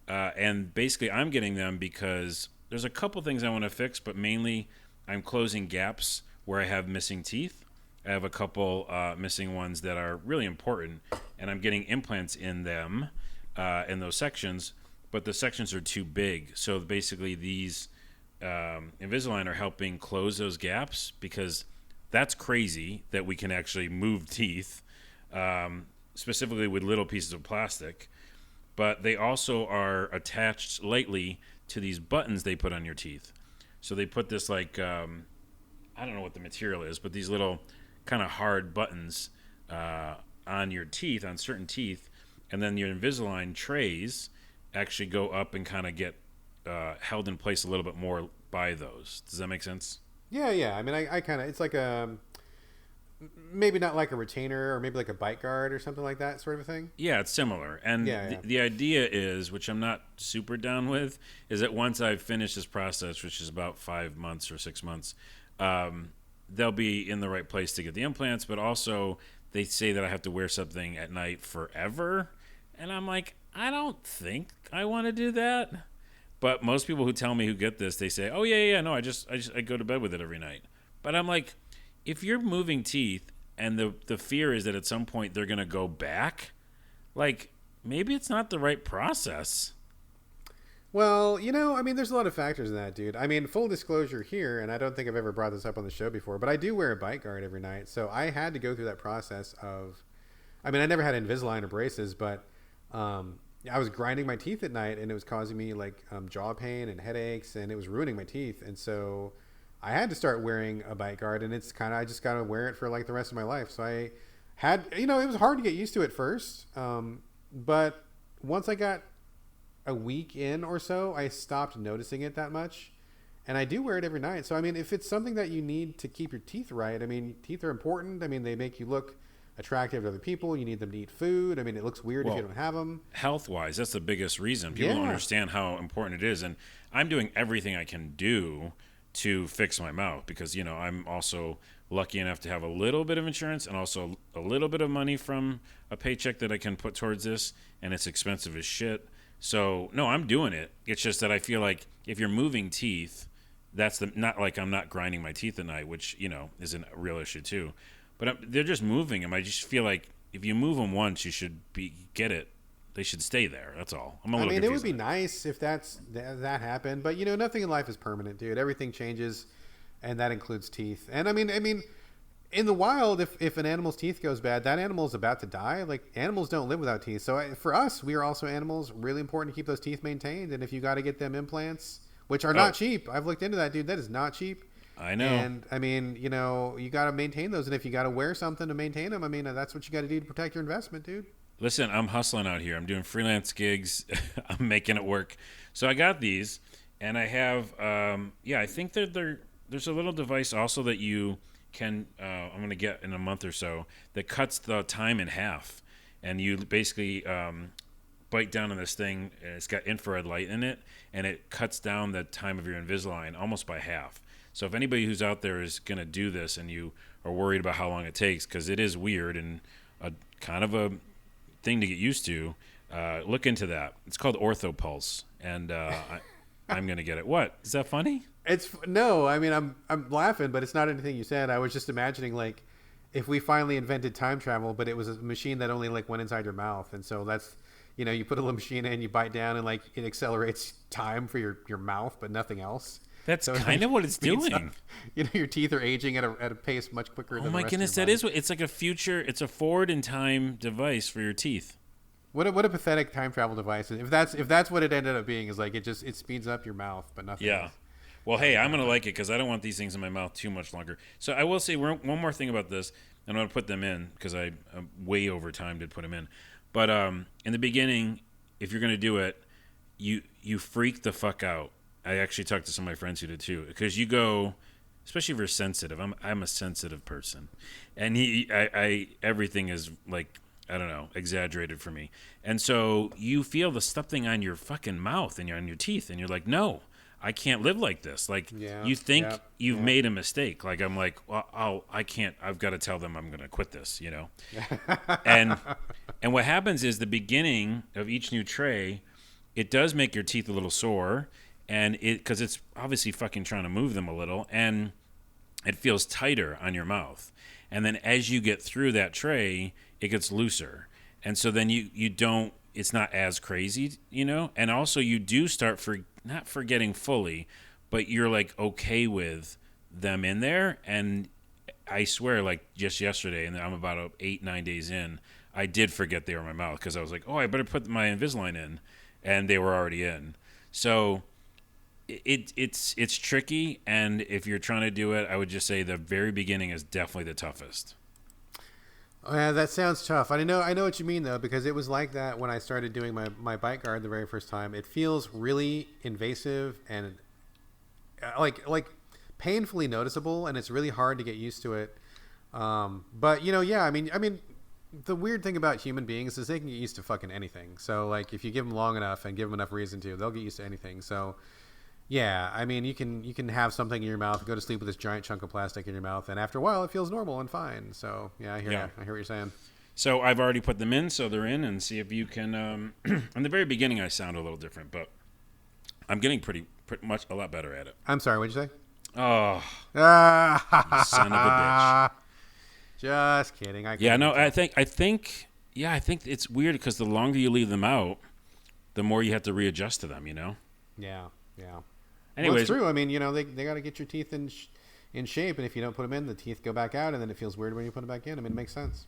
And basically, I'm getting them because there's a couple things I want to fix, but mainly I'm closing gaps where I have missing teeth. I have a couple missing ones that are really important, and I'm getting implants in them, in those sections, but the sections are too big. So basically these Invisalign are helping close those gaps, because that's crazy that we can actually move teeth, specifically with little pieces of plastic. But they also are attached lightly to these buttons they put on your teeth. So they put this I don't know what the material is, but these little kind of hard buttons on your teeth, on certain teeth, and then your Invisalign trays actually go up and kind of get held in place a little bit more by those. Does that make sense? Yeah. I mean, I kind of, it's like maybe not like a retainer, or maybe like a bite guard or something like that sort of a thing. Yeah, it's similar. And the idea is, which I'm not super down with, is that once I've finished this process, which is about 5 months or 6 months, they'll be in the right place to get the implants. But also they say that I have to wear something at night forever. And I'm like, I don't think I want to do that. But most people who tell me, who get this, they say, oh yeah, no, I go to bed with it every night. But I'm like, if you're moving teeth and the fear is that at some point they're going to go back, like, maybe it's not the right process. Well, I mean, there's a lot of factors in that, dude. I mean, full disclosure here, and I don't think I've ever brought this up on the show before, but I do wear a bite guard every night. So I had to go through that process of, I mean, I never had Invisalign or braces, but I was grinding my teeth at night, and it was causing me jaw pain and headaches, and it was ruining my teeth. And so I had to start wearing a bite guard, and it's kind of, I just got to wear it for the rest of my life. So I had, it was hard to get used to at first. But once I got a week in or so, I stopped noticing it that much, and I do wear it every night. So I mean, if it's something that you need to keep your teeth right, I mean, teeth are important. I mean, they make you look attractive to other people. You need them to eat food. I mean, it looks weird if you don't have them. Health-wise, that's the biggest reason. People don't understand how important it is, and I'm doing everything I can do to fix my mouth, because I'm also lucky enough to have a little bit of insurance and also a little bit of money from a paycheck that I can put towards this, and it's expensive as shit. So, no, I'm doing it. It's just that I feel like if you're moving teeth, that's not like I'm not grinding my teeth at night, which, is a real issue too. But they're just moving them. I just feel like if you move them once, you should get it. They should stay there. That's all. I'm a little confused. It would be nice if that happened. But, nothing in life is permanent, dude. Everything changes, and that includes teeth. And, I mean, in the wild, if an animal's teeth goes bad, that animal is about to die. Like, animals don't live without teeth. So for us, we are also animals. Really important to keep those teeth maintained. And if you got to get them implants, which are not cheap, I've looked into that, dude. That is not cheap. I know. And I mean, you got to maintain those. And if you got to wear something to maintain them, I mean, that's what you got to do to protect your investment, dude. Listen, I'm hustling out here. I'm doing freelance gigs. I'm making it work. So I got these, and I have, I think that there's a little device also that you can, I'm going to get in a month or so, that cuts the time in half. And you basically bite down on this thing, and it's got infrared light in it, and it cuts down the time of your Invisalign almost by half. So if anybody who's out there is going to do this and you are worried about how long it takes, because it is weird and a kind of a thing to get used to, look into that. It's called OrthoPulse, and I'm going to get it. What? Is that funny? No, I mean, I'm laughing, but it's not anything you said. I was just imagining, like, if we finally invented time travel, but it was a machine that only, went inside your mouth. And so that's, you put a little machine in, you bite down, and, it accelerates time for your mouth, but nothing else. That's kind of what it's doing. Your teeth are aging at a pace much quicker than the rest of your body. Oh my goodness, that is what it's like a future. It's a forward in time device for your teeth. What a pathetic time travel device. If that's what it ended up being, is it speeds up your mouth, but nothing else. Well, hey, I'm gonna like it because I don't want these things in my mouth too much longer. So I will say one more thing about this, and I'm gonna put them in because I'm way over time to put them in. But in the beginning, if you're gonna do it, you freak the fuck out. I actually talked to some of my friends who did too, because you go especially if you're sensitive. I'm a sensitive person, and I everything is like, I don't know, exaggerated for me. And so you feel the something on your fucking mouth and on your teeth, and you're like, no, I can't live like this. Like, you think you've made a mistake. Like, I'm like, well, I can't. I've got to tell them I'm going to quit this, you know. and what happens is the beginning of each new tray, it does make your teeth a little sore, and because it's obviously fucking trying to move them a little, and it feels tighter on your mouth. And then as you get through that tray, it gets looser. And so then you don't, it's not as crazy, you know? And also you do start not forgetting fully, but you're like okay with them in there. And I swear, like just yesterday, and I'm about 8-9 days in, I did forget they were in my mouth because I was like, oh, I better put my Invisalign in. And they were already in. So it's tricky, and if you're trying to do it, I would just say the very beginning is definitely the toughest. Oh, yeah, that sounds tough. I know what you mean though, because it was like that when I started doing my bite guard the very first time. It feels really invasive and like painfully noticeable, and it's really hard to get used to it. But yeah, I mean, the weird thing about human beings is they can get used to fucking anything. So like if you give them long enough and give them enough reason to, they'll get used to anything. So yeah, I mean, you can have something in your mouth, go to sleep with this giant chunk of plastic in your mouth, and after a while, it feels normal and fine. So yeah, I hear what you're saying. So I've already put them in, so they're in, and see if you can. In the very beginning, I sound a little different, but I'm getting pretty much a lot better at it. I'm sorry, what'd you say? Oh, you son of a bitch! Just kidding. I think it's weird because the longer you leave them out, the more you have to readjust to them. You know? Yeah. Anyways, well, it's true. I mean, they got to get your teeth in shape, and if you don't put them in, the teeth go back out, and then it feels weird when you put them back in. I mean, it makes sense.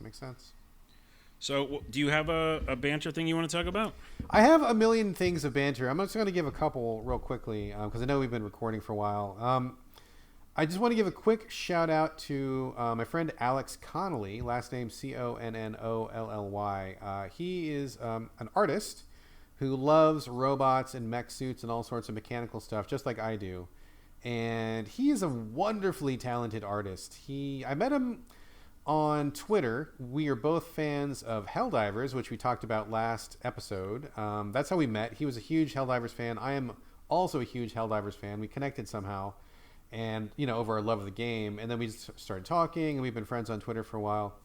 So, do you have a banter thing you want to talk about? I have a million things of banter. I'm just going to give a couple real quickly because I know we've been recording for a while. I just want to give a quick shout out to my friend Alex Connolly, last name Connolly. He is an artist who loves robots and mech suits and all sorts of mechanical stuff, just like I do. And he is a wonderfully talented artist. I met him on Twitter. We are both fans of Helldivers, which we talked about last episode. That's how we met. He was a huge Helldivers fan. I am also a huge Helldivers fan. We connected somehow, and over our love of the game. And then we just started talking, and we've been friends on Twitter for a while.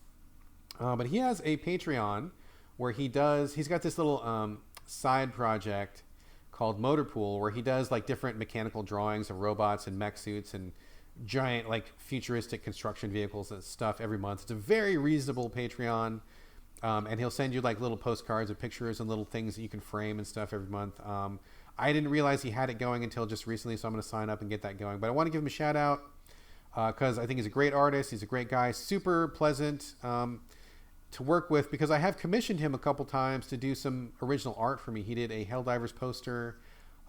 But he has a Patreon where he's got this little side project called Motorpool, where he does like different mechanical drawings of robots and mech suits and giant like futuristic construction vehicles and stuff every month. It's a very reasonable Patreon, and he'll send you like little postcards of pictures and little things that you can frame and stuff every month. I didn't realize he had it going until just recently, so I'm going to sign up and get that going. But I want to give him a shout out because I think he's a great artist. He's a great guy, super pleasant to work with, because I have commissioned him a couple times to do some original art for me. He did a Helldivers poster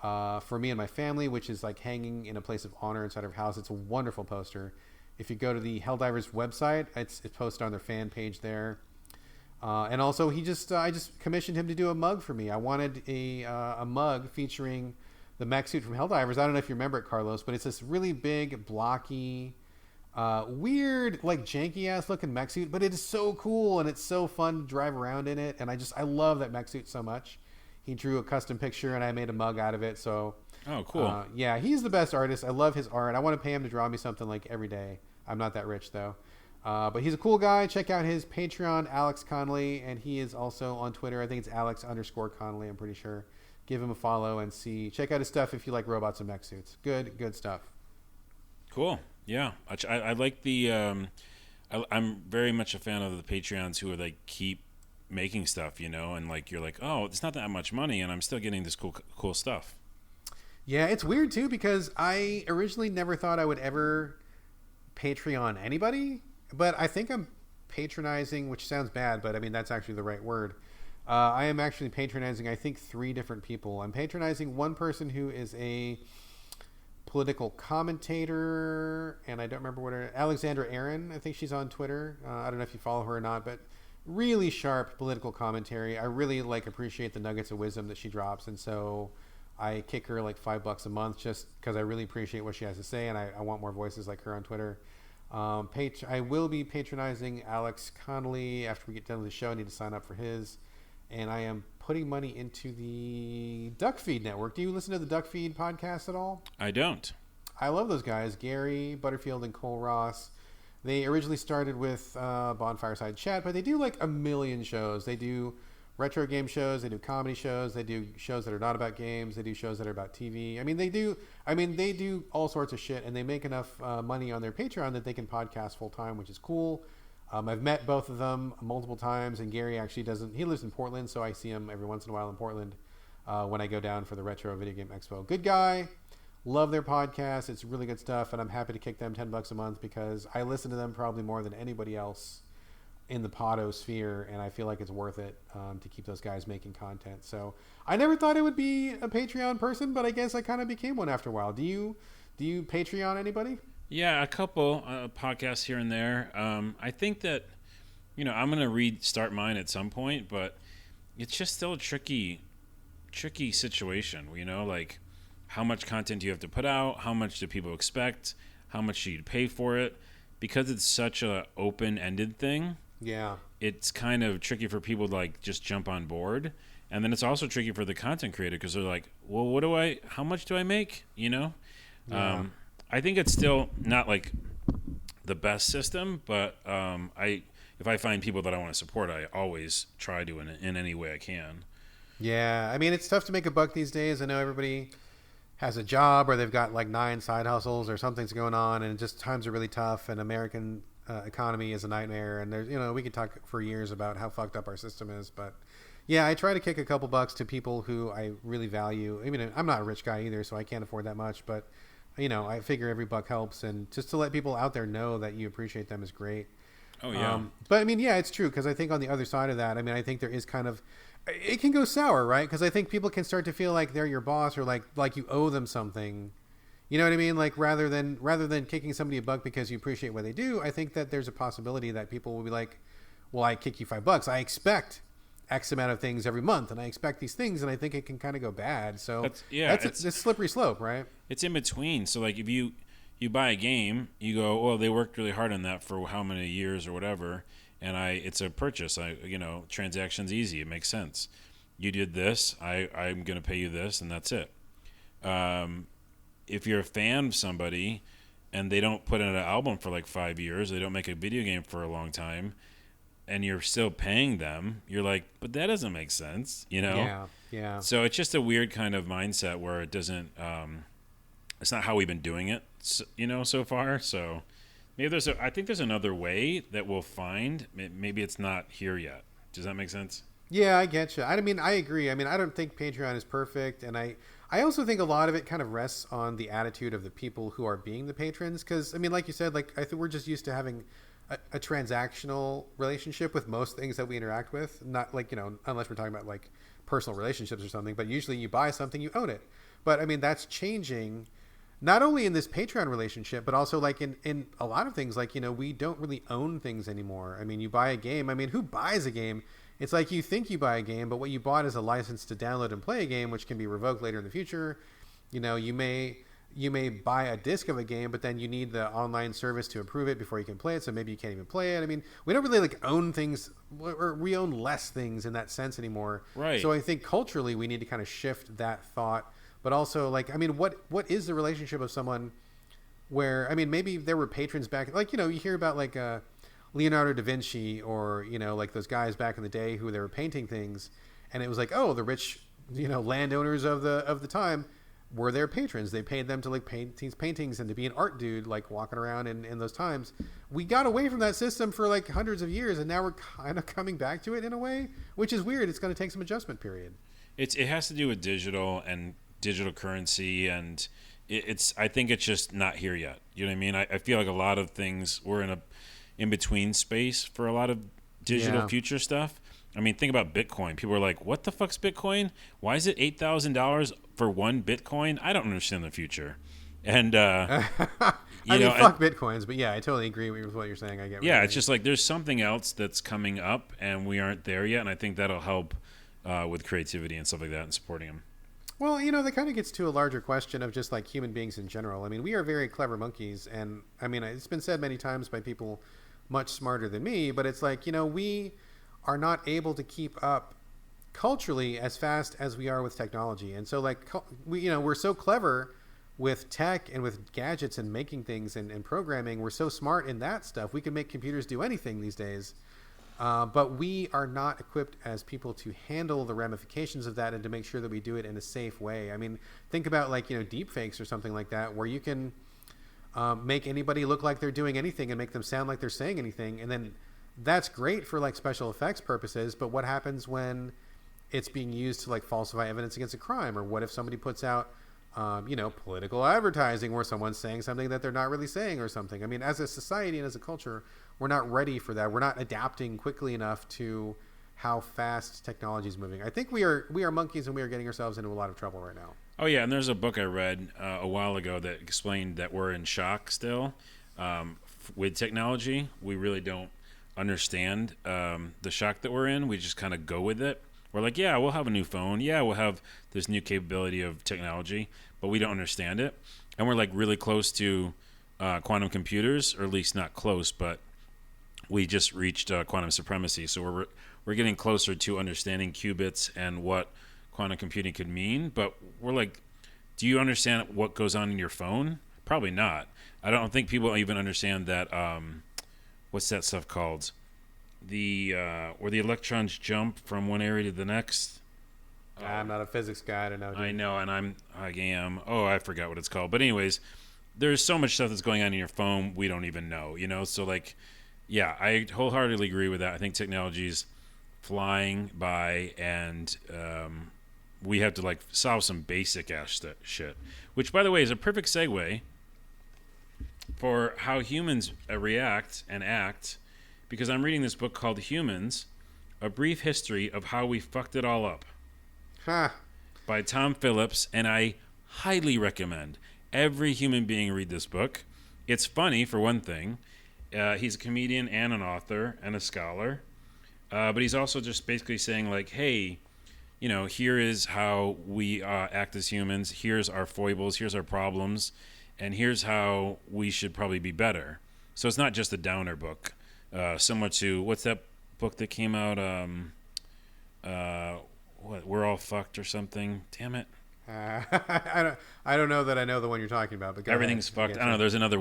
for me and my family, which is like hanging in a place of honor inside our house. It's a wonderful poster. If you go to the Helldivers website, it's posted on their fan page there. And also, I just commissioned him to do a mug for me. I wanted a mug featuring the mech suit from Helldivers. I don't know if you remember it, Carlos, but it's this really big, blocky, weird, like janky ass looking mech suit, but it is so cool and it's so fun to drive around in it. And I love that mech suit so much. He drew a custom picture and I made a mug out of it. So, oh, cool. Yeah, he's the best artist. I love his art. I want to pay him to draw me something like every day. I'm not that rich though. But he's a cool guy. Check out his Patreon, Alex Connolly, and he is also on Twitter. I think it's Alex_Connolly. I'm pretty sure. Give him a follow and check out his stuff if you like robots and mech suits. Good stuff. Cool. Yeah, I like the. I'm very much a fan of the Patreons who are like keep making stuff, and like you're like, oh, it's not that much money, and I'm still getting this cool stuff. Yeah, it's weird too because I originally never thought I would ever Patreon anybody, but I think I'm patronizing, which sounds bad, but I mean that's actually the right word. I am actually patronizing, I think, 3 different people. I'm patronizing one person who is a political commentator, and I don't remember Alexandra Aaron, I think she's on Twitter. I don't know if you follow her or not, but really sharp political commentary. I really appreciate the nuggets of wisdom that she drops, and so I kick her like $5 a month just because I really appreciate what she has to say, and I want more voices like her on Twitter. I will be patronizing Alex Connolly after we get done with the show. I need to sign up for his. And I am putting money into the Duckfeed Network. Do you listen to the Duckfeed podcast at all? I don't. I love those guys, Gary Butterfield and Cole Ross. They originally started with Bonfireside Chat, but they do like a million shows. They do retro game shows, they do comedy shows, they do shows that are not about games, they do shows that are about TV. They do all sorts of shit, and they make enough money on their Patreon that they can podcast full time, which is cool. I've met both of them multiple times, and Gary actually he lives in Portland, so I see him every once in a while in Portland when I go down for the Retro Video Game Expo. Good guy. Love their podcast. It's really good stuff, and I'm happy to kick them $10 a month because I listen to them probably more than anybody else in the podosphere, and I feel like it's worth it to keep those guys making content. So I never thought it would be a Patreon person, but I guess I kind of became one after a while. Do you Patreon anybody? Yeah, a couple podcasts here and there. I think that, I'm going to restart mine at some point, but it's just still a tricky situation. Like how much content do you have to put out? How much do people expect? How much do you pay for it? Because it's such a open-ended thing. Yeah. It's kind of tricky for people to like just jump on board. And then it's also tricky for the content creator because they're like, well, how much do I make? Yeah. I think it's still not like the best system, but if I find people that I want to support, I always try to in any way I can. Yeah, I mean, it's tough to make a buck these days. I know everybody has a job or they've got like 9 side hustles or something's going on, and just times are really tough, and American economy is a nightmare, and there's we could talk for years about how fucked up our system is, but yeah, I try to kick a couple bucks to people who I really value. I mean, I'm not a rich guy either, so I can't afford that much, but I figure every buck helps, and just to let people out there know that you appreciate them is great. Oh, yeah. But I mean, yeah, it's true, because I think on the other side of that, I think there is kind of, it can go sour, right? Because I think people can start to feel like they're your boss, or like you owe them something. You know what I mean? Like rather than kicking somebody a buck because you appreciate what they do, I think that there's a possibility that people will be like, well, I kick you $5. I expect X amount of things every month, and I expect these things, and I think it can kind of go bad. So it's a slippery slope, right? It's in between. So like if you buy a game, you go, well, they worked really hard on that for how many years or whatever, and it's a purchase. Transaction's easy. It makes sense. You did this. I'm going to pay you this, and that's it. If you're a fan of somebody and they don't put out an album for like 5 years, they don't make a video game for a long time, and you're still paying them, you're like, but that doesn't make sense, Yeah. So it's just a weird kind of mindset where it doesn't, it's not how we've been doing it, so far. So maybe I think there's another way that we'll find. Maybe it's not here yet. Does that make sense? Yeah, I get you. I agree. I don't think Patreon is perfect, and I also think a lot of it kind of rests on the attitude of the people who are being the patrons. Because like you said, I think we're just used to having a transactional relationship with most things that we interact with. Not unless we're talking about like personal relationships or something. But usually, you buy something, you own it. But that's changing, not only in this Patreon relationship, but also like in a lot of things. Like we don't really own things anymore. You buy a game. Who buys a game? It's like you think you buy a game, but what you bought is a license to download and play a game, which can be revoked later in the future. You may buy a disc of a game, but then you need the online service to approve it before you can play it, so maybe you can't even play it. We don't really own things, or we own less things in that sense anymore. Right. So I think culturally we need to kind of shift that thought. But also, what is the relationship of someone where, maybe there were patrons back, you hear about Leonardo da Vinci, or like those guys back in the day who they were painting things, and it was like, oh, the rich landowners of the time were their patrons. They paid them to paint these paintings and to be an art dude walking around in those times. We got away from that system for hundreds of years, and now we're kind of coming back to it in a way, which is weird. It's going to take some adjustment period. It has to do with digital and digital currency, and I think it's just not here yet. You know what I mean? I feel like a lot of things we're in a in-between space for a lot of digital future stuff. Think about Bitcoin. People are like, what the fuck's Bitcoin? Why is it $8,000 for one Bitcoin? I don't understand the future. And, fuck Bitcoins, but yeah, I totally agree with what you're saying. I get. Yeah, it's just like there's something else that's coming up, and we aren't there yet, and I think that'll help with creativity and stuff like that and supporting them. Well, that kind of gets to a larger question of just like human beings in general. I mean, we are very clever monkeys, and I mean, it's been said many times by people much smarter than me, but it's like, we are not able to keep up culturally as fast as we are with technology. And so like we're so clever with tech and with gadgets and making things and programming. We're so smart in that stuff. We can make computers do anything these days. But we are not equipped as people to handle the ramifications of that and to make sure that we do it in a safe way. I mean, think about like, deep fakes or something like that, where you can make anybody look like they're doing anything and make them sound like they're saying anything. And then that's great for like special effects purposes. But what happens when it's being used to like falsify evidence against a crime? Or what if somebody puts out, political advertising where someone's saying something that they're not really saying or something? I mean, as a society and as a culture, we're not ready for that. We're not adapting quickly enough to how fast technology is moving. I think we are monkeys, and we are getting ourselves into a lot of trouble right now. Oh yeah, and there's a book I read a while ago that explained that we're in shock still with technology. We really don't understand the shock that we're in. We just kind of go with it. We're like, yeah, we'll have a new phone. Yeah, we'll have this new capability of technology, but we don't understand it. And we're like really close to quantum computers, or at least not close, but we just reached quantum supremacy. So we're getting closer to understanding qubits and what quantum computing could mean. But we're like, do you understand what goes on in your phone? Probably not. I don't think people even understand that. What's that stuff called? Where the electrons jump from one area to the next. I'm not a physics guy. I don't know. Dude. I know, and I am. Oh, I forgot what it's called. But anyways, there's so much stuff that's going on in your phone we don't even know. So like, yeah, I wholeheartedly agree with that. I think technology's flying by, and we have to like solve some basic ass shit. Which, by the way, is a perfect segue for how humans react and act. Because I'm reading this book called Humans, A Brief History of How We Fucked It All Up by Tom Phillips, and I highly recommend every human being read this book. It's funny, for one thing. He's a comedian and an author and a scholar, but he's also just basically saying like, hey, here is how we act as humans. Here's our foibles. Here's our problems. And here's how we should probably be better. So it's not just a downer book. Similar to, what's that book that came out? We're All Fucked or something. Damn it. I don't know that I know the one you're talking about. But everything's fucked. I don't know. There's another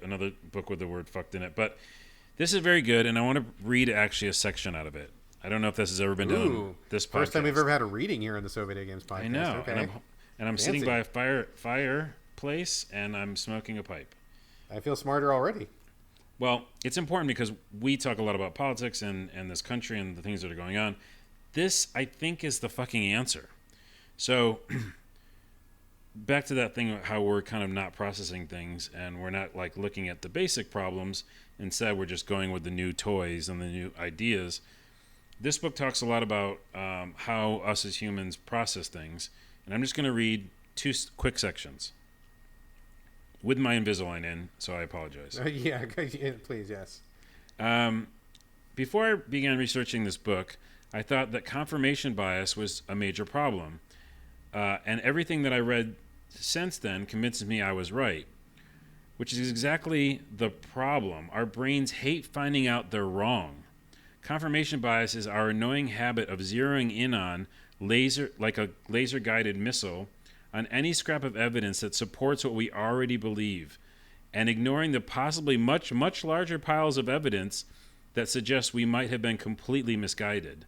another book with the word fucked in it. But this is very good, and I want to read actually a section out of it. I don't know if this has ever been done on this podcast. First time we've ever had a reading here in the Videogames podcast. I know. Okay. And I'm sitting by a fireplace, and I'm smoking a pipe. I feel smarter already. Well, it's important because we talk a lot about politics and this country and the things that are going on. This, I think, is the fucking answer. So, back to that thing about how we're kind of not processing things and we're not like looking at the basic problems. Instead, we're just going with the new toys and the new ideas. This book talks a lot about how us as humans process things. And I'm just going to read 2 quick sections. With my Invisalign in, so I apologize. Yeah, please, yes. Before I began researching this book, I thought that confirmation bias was a major problem. And everything that I read since then convinces me I was right, which is exactly the problem. Our brains hate finding out they're wrong. Confirmation bias is our annoying habit of zeroing in on like a laser-guided missile on any scrap of evidence that supports what we already believe, and ignoring the possibly much, much larger piles of evidence that suggest we might have been completely misguided.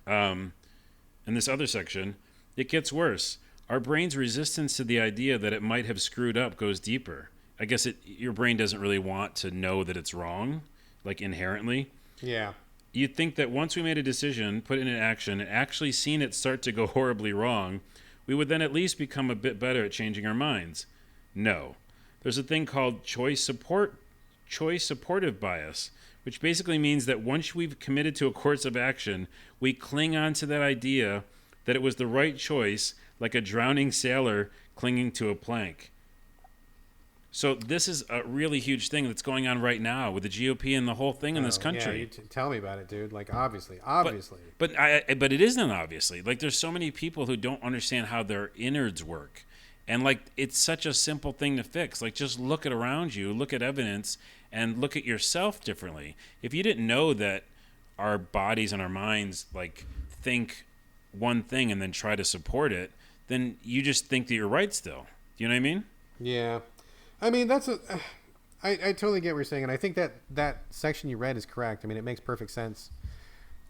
In this other section, it gets worse. Our brain's resistance to the idea that it might have screwed up goes deeper. I guess your brain doesn't really want to know that it's wrong, like inherently. Yeah. You'd think that once we made a decision, put it in action, and actually seen it start to go horribly wrong, we would then at least become a bit better at changing our minds. No. There's a thing called choice supportive bias, which basically means that once we've committed to a course of action, we cling on to that idea that it was the right choice, like a drowning sailor clinging to a plank. So this is a really huge thing that's going on right now with the GOP and the whole thing in this country. Yeah, tell me about it, dude. Like, obviously. But it isn't obviously. Like, there's so many people who don't understand how their innards work, and like, it's such a simple thing to fix. Like, just look at around you, look at evidence, and look at yourself differently. If you didn't know that our bodies and our minds like think one thing and then try to support it, then you just think that you're right still. Do you know what I mean? Yeah. I mean, I totally get what you're saying, and I think that section you read is correct. I mean, it makes perfect sense.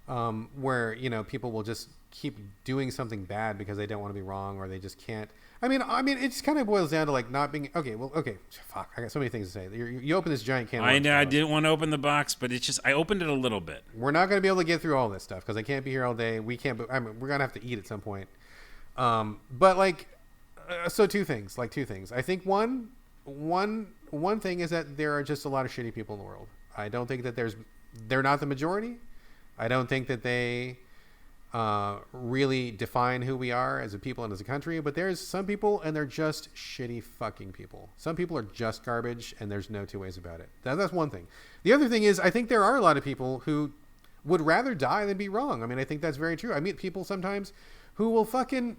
Where people will just keep doing something bad because they don't want to be wrong, or they just can't. I mean, it just kind of boils down to like not being okay. Well, okay, fuck. I got so many things to say. You open this giant can. I know. I didn't want to open the box, but it's just I opened it a little bit. We're not going to be able to get through all this stuff because I can't be here all day. We can't. I mean, we're gonna have to eat at some point. But like, so two things. I think one thing is that there are just a lot of shitty people in the world. I don't think that they're not the majority. I don't think that they really define who we are as a people and as a country, but there's some people and they're just shitty fucking people. Some people are just garbage and there's no two ways about it. That's one thing. The other thing is I think there are a lot of people who would rather die than be wrong. I mean, I think that's very true. I meet people sometimes who will fucking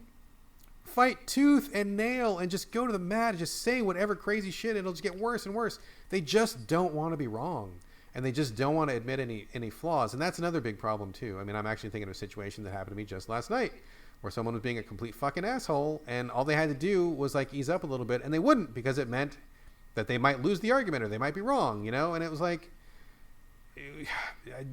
fight tooth and nail and just go to the mat and just say whatever crazy shit and it'll just get worse and worse. They just don't want to be wrong. And they just don't want to admit any flaws. And that's another big problem, too. I mean, I'm actually thinking of a situation that happened to me just last night where someone was being a complete fucking asshole, and all they had to do was, like, ease up a little bit, and they wouldn't because it meant that they might lose the argument or they might be wrong, And it was like,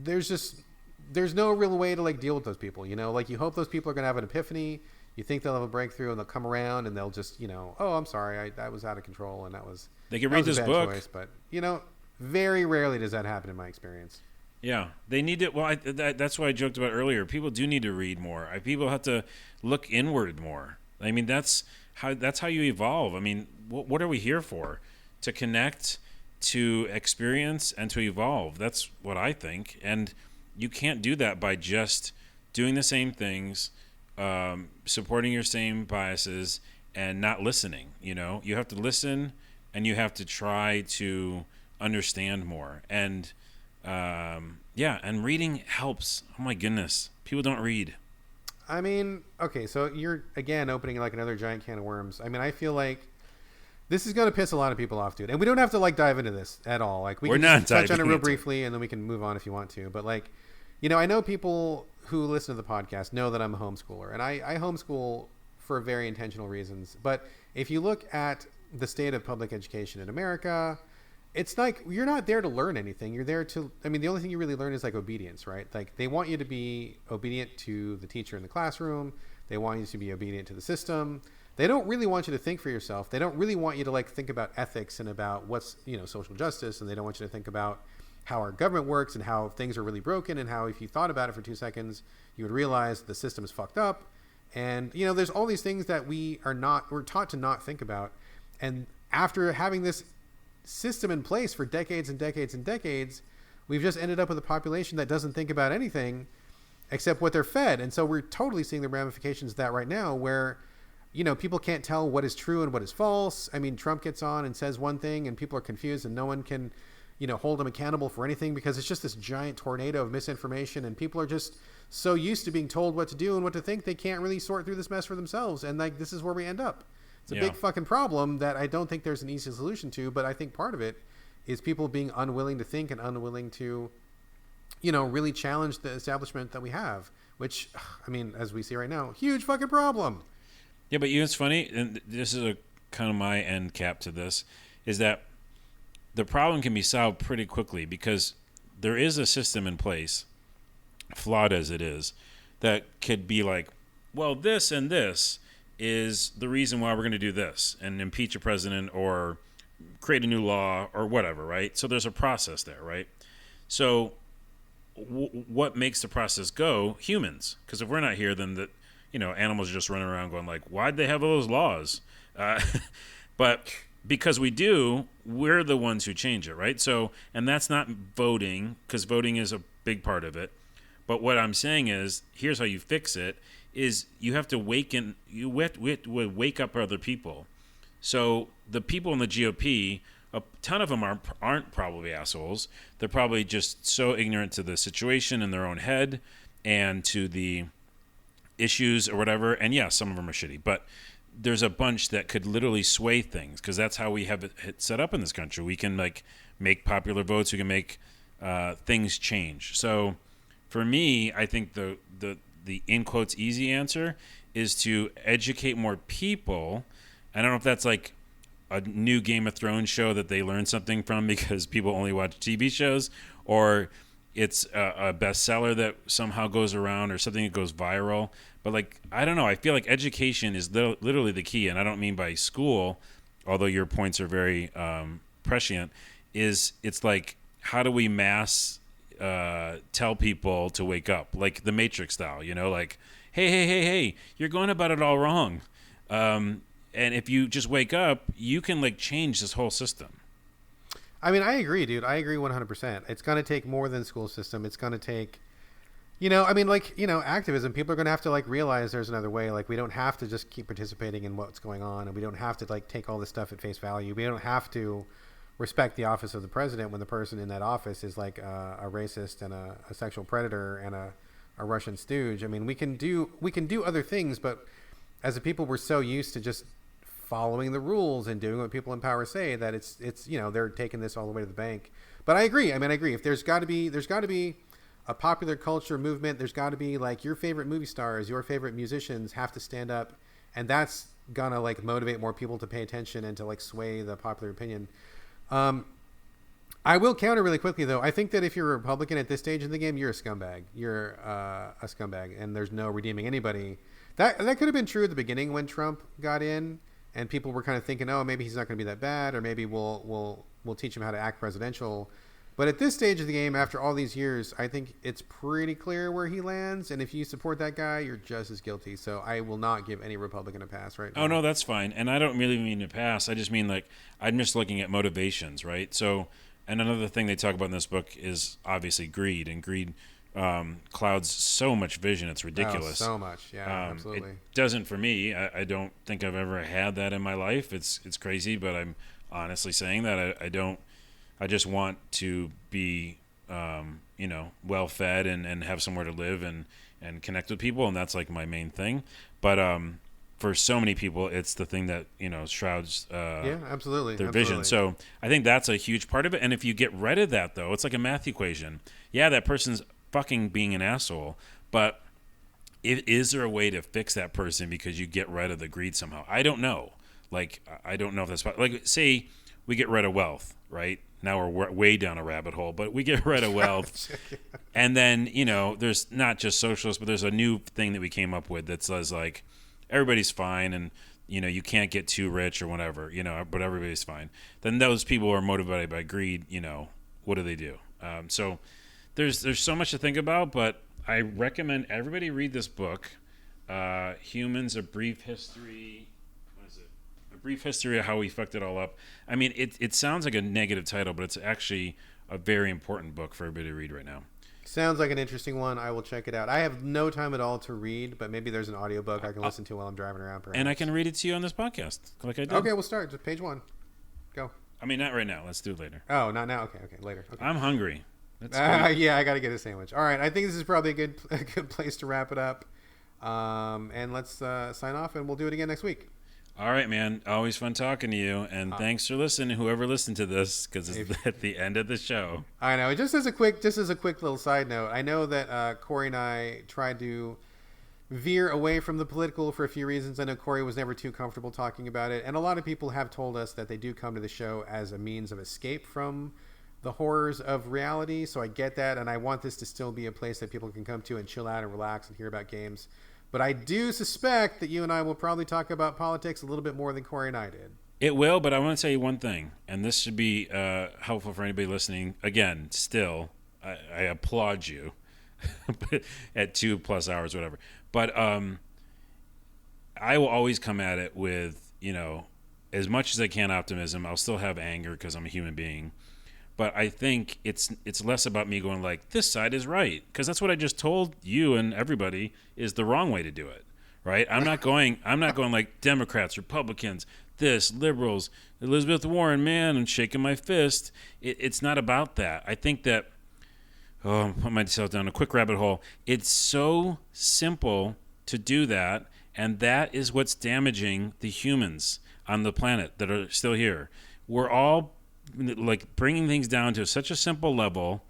there's no real way to, like, deal with those people, Like, you hope those people are going to have an epiphany. You think they'll have a breakthrough, and they'll come around, and they'll just, oh, I'm sorry, I was out of control, and that was they can read this book. Choice, but, very rarely does that happen in my experience. Yeah, they need to. Well, that's why I joked about earlier. People do need to read more. People have to look inward more. I mean, that's how you evolve. I mean, what are we here for? To connect, to experience, and to evolve. That's what I think. And you can't do that by just doing the same things, supporting your same biases, and not listening. You have to listen, and you have to try to understand more, and and reading helps. Oh my goodness, people don't read. I mean, okay, so you're again opening like another giant can of worms. I mean, I feel like this is going to piss a lot of people off, dude, and we don't have to like dive into this at all. Like, we're can touch on it real briefly and then we can move on if you want to, but like, I know people who listen to the podcast know that I'm a homeschooler, and I homeschool for very intentional reasons. But if you look at the state of public education in America, it's like you're not there to learn anything. You're there to, I mean, the only thing you really learn is like obedience, right? Like, they want you to be obedient to the teacher in the classroom. They want you to be obedient to the system. They don't really want you to think for yourself. They don't really want you to like think about ethics and about what's, social justice. And they don't want you to think about how our government works and how things are really broken and how if you thought about it for 2 seconds, you would realize the system is fucked up. And, there's all these things that we're taught to not think about. And after having this system in place for decades and decades and decades, we've just ended up with a population that doesn't think about anything except what they're fed. And so we're totally seeing the ramifications of that right now where, people can't tell what is true and what is false. I mean, Trump gets on and says one thing and people are confused and no one can, hold him accountable for anything because it's just this giant tornado of misinformation and people are just so used to being told what to do and what to think, they can't really sort through this mess for themselves. And like, this is where we end up. It's a big fucking problem that I don't think there's an easy solution to, but I think part of it is people being unwilling to think and unwilling to, really challenge the establishment that we have, which, I mean, as we see right now, huge fucking problem. Yeah, but it's funny, and this is a kind of my end cap to this, is that the problem can be solved pretty quickly because there is a system in place, flawed as it is, that could be like, well, this and this is the reason why we're going to do this and impeach a president or create a new law or whatever, right? So there's a process there, right? So what makes the process go? Humans. Because if we're not here, then animals are just running around going like, why'd they have all those laws? But because we do, we're the ones who change it, right? So, and that's not voting, because voting is a big part of it. But what I'm saying is, here's how you fix it, is you have to wake up other people. So the people in the GOP, a ton of them aren't probably assholes. They're probably just so ignorant to the situation in their own head and to the issues or whatever. And yeah, some of them are shitty, but there's a bunch that could literally sway things because that's how we have it set up in this country. We can like make popular votes. We can make things change. So for me, I think the in quotes easy answer is to educate more people. I don't know if that's like a new Game of Thrones show that they learn something from because people only watch TV shows, or it's a bestseller that somehow goes around or something that goes viral. But like, I don't know. I feel like education is literally the key. And I don't mean by school, although your points are very prescient, it's like, how do we mass tell people to wake up? Like the Matrix style, you know, like, hey, you're going about it all wrong. And if you just wake up, you can like change this whole system. I mean, I agree, dude. I agree 100%. It's going to take more than school system. It's going to take, you know, I mean, like, you know, activism. People are going to have to like realize there's another way. Like, we don't have to just keep participating in what's going on, and we don't have to like take all this stuff at face value. We don't have to respect the office of the president when the person in that office is like a racist and a sexual predator and a Russian stooge. I mean, we can do other things, but as a people, we're so used to just following the rules and doing what people in power say that it's you know, they're taking this all the way to the bank. But I agree. I mean, I agree. If there's got to be a popular culture movement, there's got to be like your favorite movie stars, your favorite musicians have to stand up, and that's gonna like motivate more people to pay attention and to like sway the popular opinion. I will counter really quickly though. I think that if you're a Republican at this stage in the game, you're a scumbag. You're a scumbag, and there's no redeeming anybody. That could have been true at the beginning when Trump got in. And people were kind of thinking, oh, maybe he's not going to be that bad, or maybe we'll teach him how to act presidential. But at this stage of the game, after all these years, I think it's pretty clear where he lands. And if you support that guy, you're just as guilty. So I will not give any Republican a pass right now. Oh, no, that's fine. And I don't really mean to pass. I just mean like I'm just looking at motivations, right? So, and another thing they talk about in this book is obviously greed. And greed clouds so much vision, it's ridiculous. Oh, so much, yeah, absolutely. It doesn't for me. I don't think I've ever had that in my life. It's crazy, but I'm honestly saying that I just want to be you know, well fed and have somewhere to live and connect with people, and that's like my main thing. But for so many people, it's the thing that, you know, shrouds absolutely their vision. So I think that's a huge part of it. And if you get rid of that, though, it's like a math equation. Yeah, that person's fucking being an asshole, but is there a way to fix that person because you get rid of the greed somehow? I don't know. Like, I don't know if that's like, say we get rid of wealth, right? Now we're way down a rabbit hole, but we get rid of wealth, and then, you know, there's not just socialists, but there's a new thing that we came up with that says like everybody's fine, and you know, you can't get too rich or whatever, you know, but everybody's fine. Then those people who are motivated by greed, you know, what do? So there's so much to think about, but I recommend everybody read this book, Humans: A Brief History. What is it? A Brief History of How We Fucked It All Up. I mean, it sounds like a negative title, but it's actually a very important book for everybody to read right now. Sounds like an interesting one. I will check it out. I have no time at all to read, but maybe there's an audiobook I can listen to while I'm driving around. Perhaps. And I can read it to you on this podcast, like I did. Okay, we'll start. Just page 1. Go. I mean, not right now. Let's do it later. Oh, not now? Okay, later. Okay. I'm hungry. Yeah, I got to get a sandwich. All right, I think this is probably a good place to wrap it up. And let's sign off, and we'll do it again next week. All right, man. Always fun talking to you, and thanks for listening, whoever listened to this, because it's at the end of the show. I know. Just as a quick little side note, I know that Corey and I tried to veer away from the political for a few reasons. I know Corey was never too comfortable talking about it, and a lot of people have told us that they do come to the show as a means of escape from the horrors of reality. So I get that, and I want this to still be a place that people can come to and chill out and relax and hear about games. But I do suspect that you and I will probably talk about politics a little bit more than Corey and I did. It will, but I want to tell you one thing, and this should be helpful for anybody listening. Again, still, I applaud you at 2+ hours, whatever. But I will always come at it with, you know, as much as I can optimism. I'll still have anger because I'm a human being. But I think it's less about me going like, this side is right, because that's what I just told you and everybody is the wrong way to do it, right? I'm not going like Democrats, Republicans, this, liberals, Elizabeth Warren, man, I'm shaking my fist. It's not about that. I think that, I'm putting myself down a quick rabbit hole. It's so simple to do that, and that is what's damaging the humans on the planet that are still here. We're all like bringing things down to such a simple level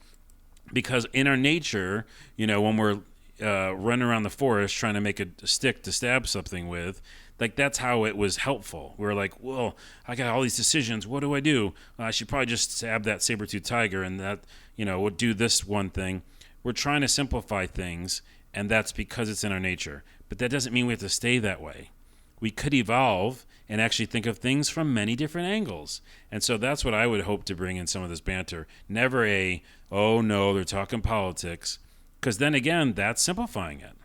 because in our nature, when we're running around the forest trying to make a stick to stab something with, like that's how it was helpful. We're like, well, I got all these decisions. What do I do? I should probably just stab that saber-toothed tiger and that, we'll do this one thing. We're trying to simplify things, and that's because it's in our nature. But that doesn't mean we have to stay that way. We could evolve and actually think of things from many different angles. And so that's what I would hope to bring in some of this banter. Never oh no, they're talking politics. Because then again, that's simplifying it.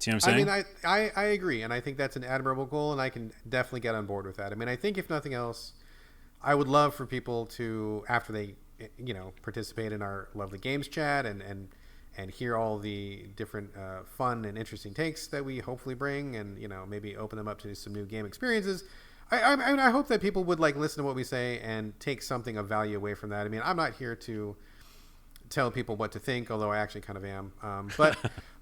See what I'm saying? I mean, I agree, and I think that's an admirable goal, and I can definitely get on board with that. I mean, I think if nothing else, I would love for people to, after they, participate in our lovely games chat and hear all the different fun and interesting takes that we hopefully bring, and maybe open them up to some new game experiences. I hope that people would listen to what we say and take something of value away from that. I mean, I'm not here to tell people what to think, although I actually kind of am. But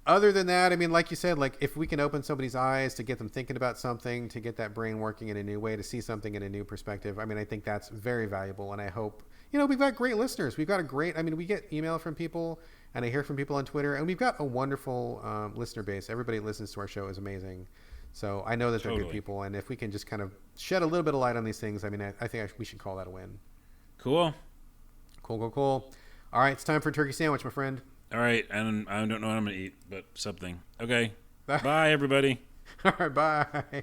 other than that, I mean, like you said, if we can open somebody's eyes to get them thinking about something, to get that brain working in a new way, to see something in a new perspective, I mean, I think that's very valuable. And I hope, we've got great listeners. We've got we get email from people, and I hear from people on Twitter, and we've got a wonderful listener base. Everybody that listens to our show is amazing. So I know that they're good people. And if we can just kind of shed a little bit of light on these things, I mean, I think we should call that a win. Cool. Cool. All right, it's time for a turkey sandwich, my friend. All right, and I don't know what I'm going to eat, but something. Okay. Bye, everybody. All right, bye.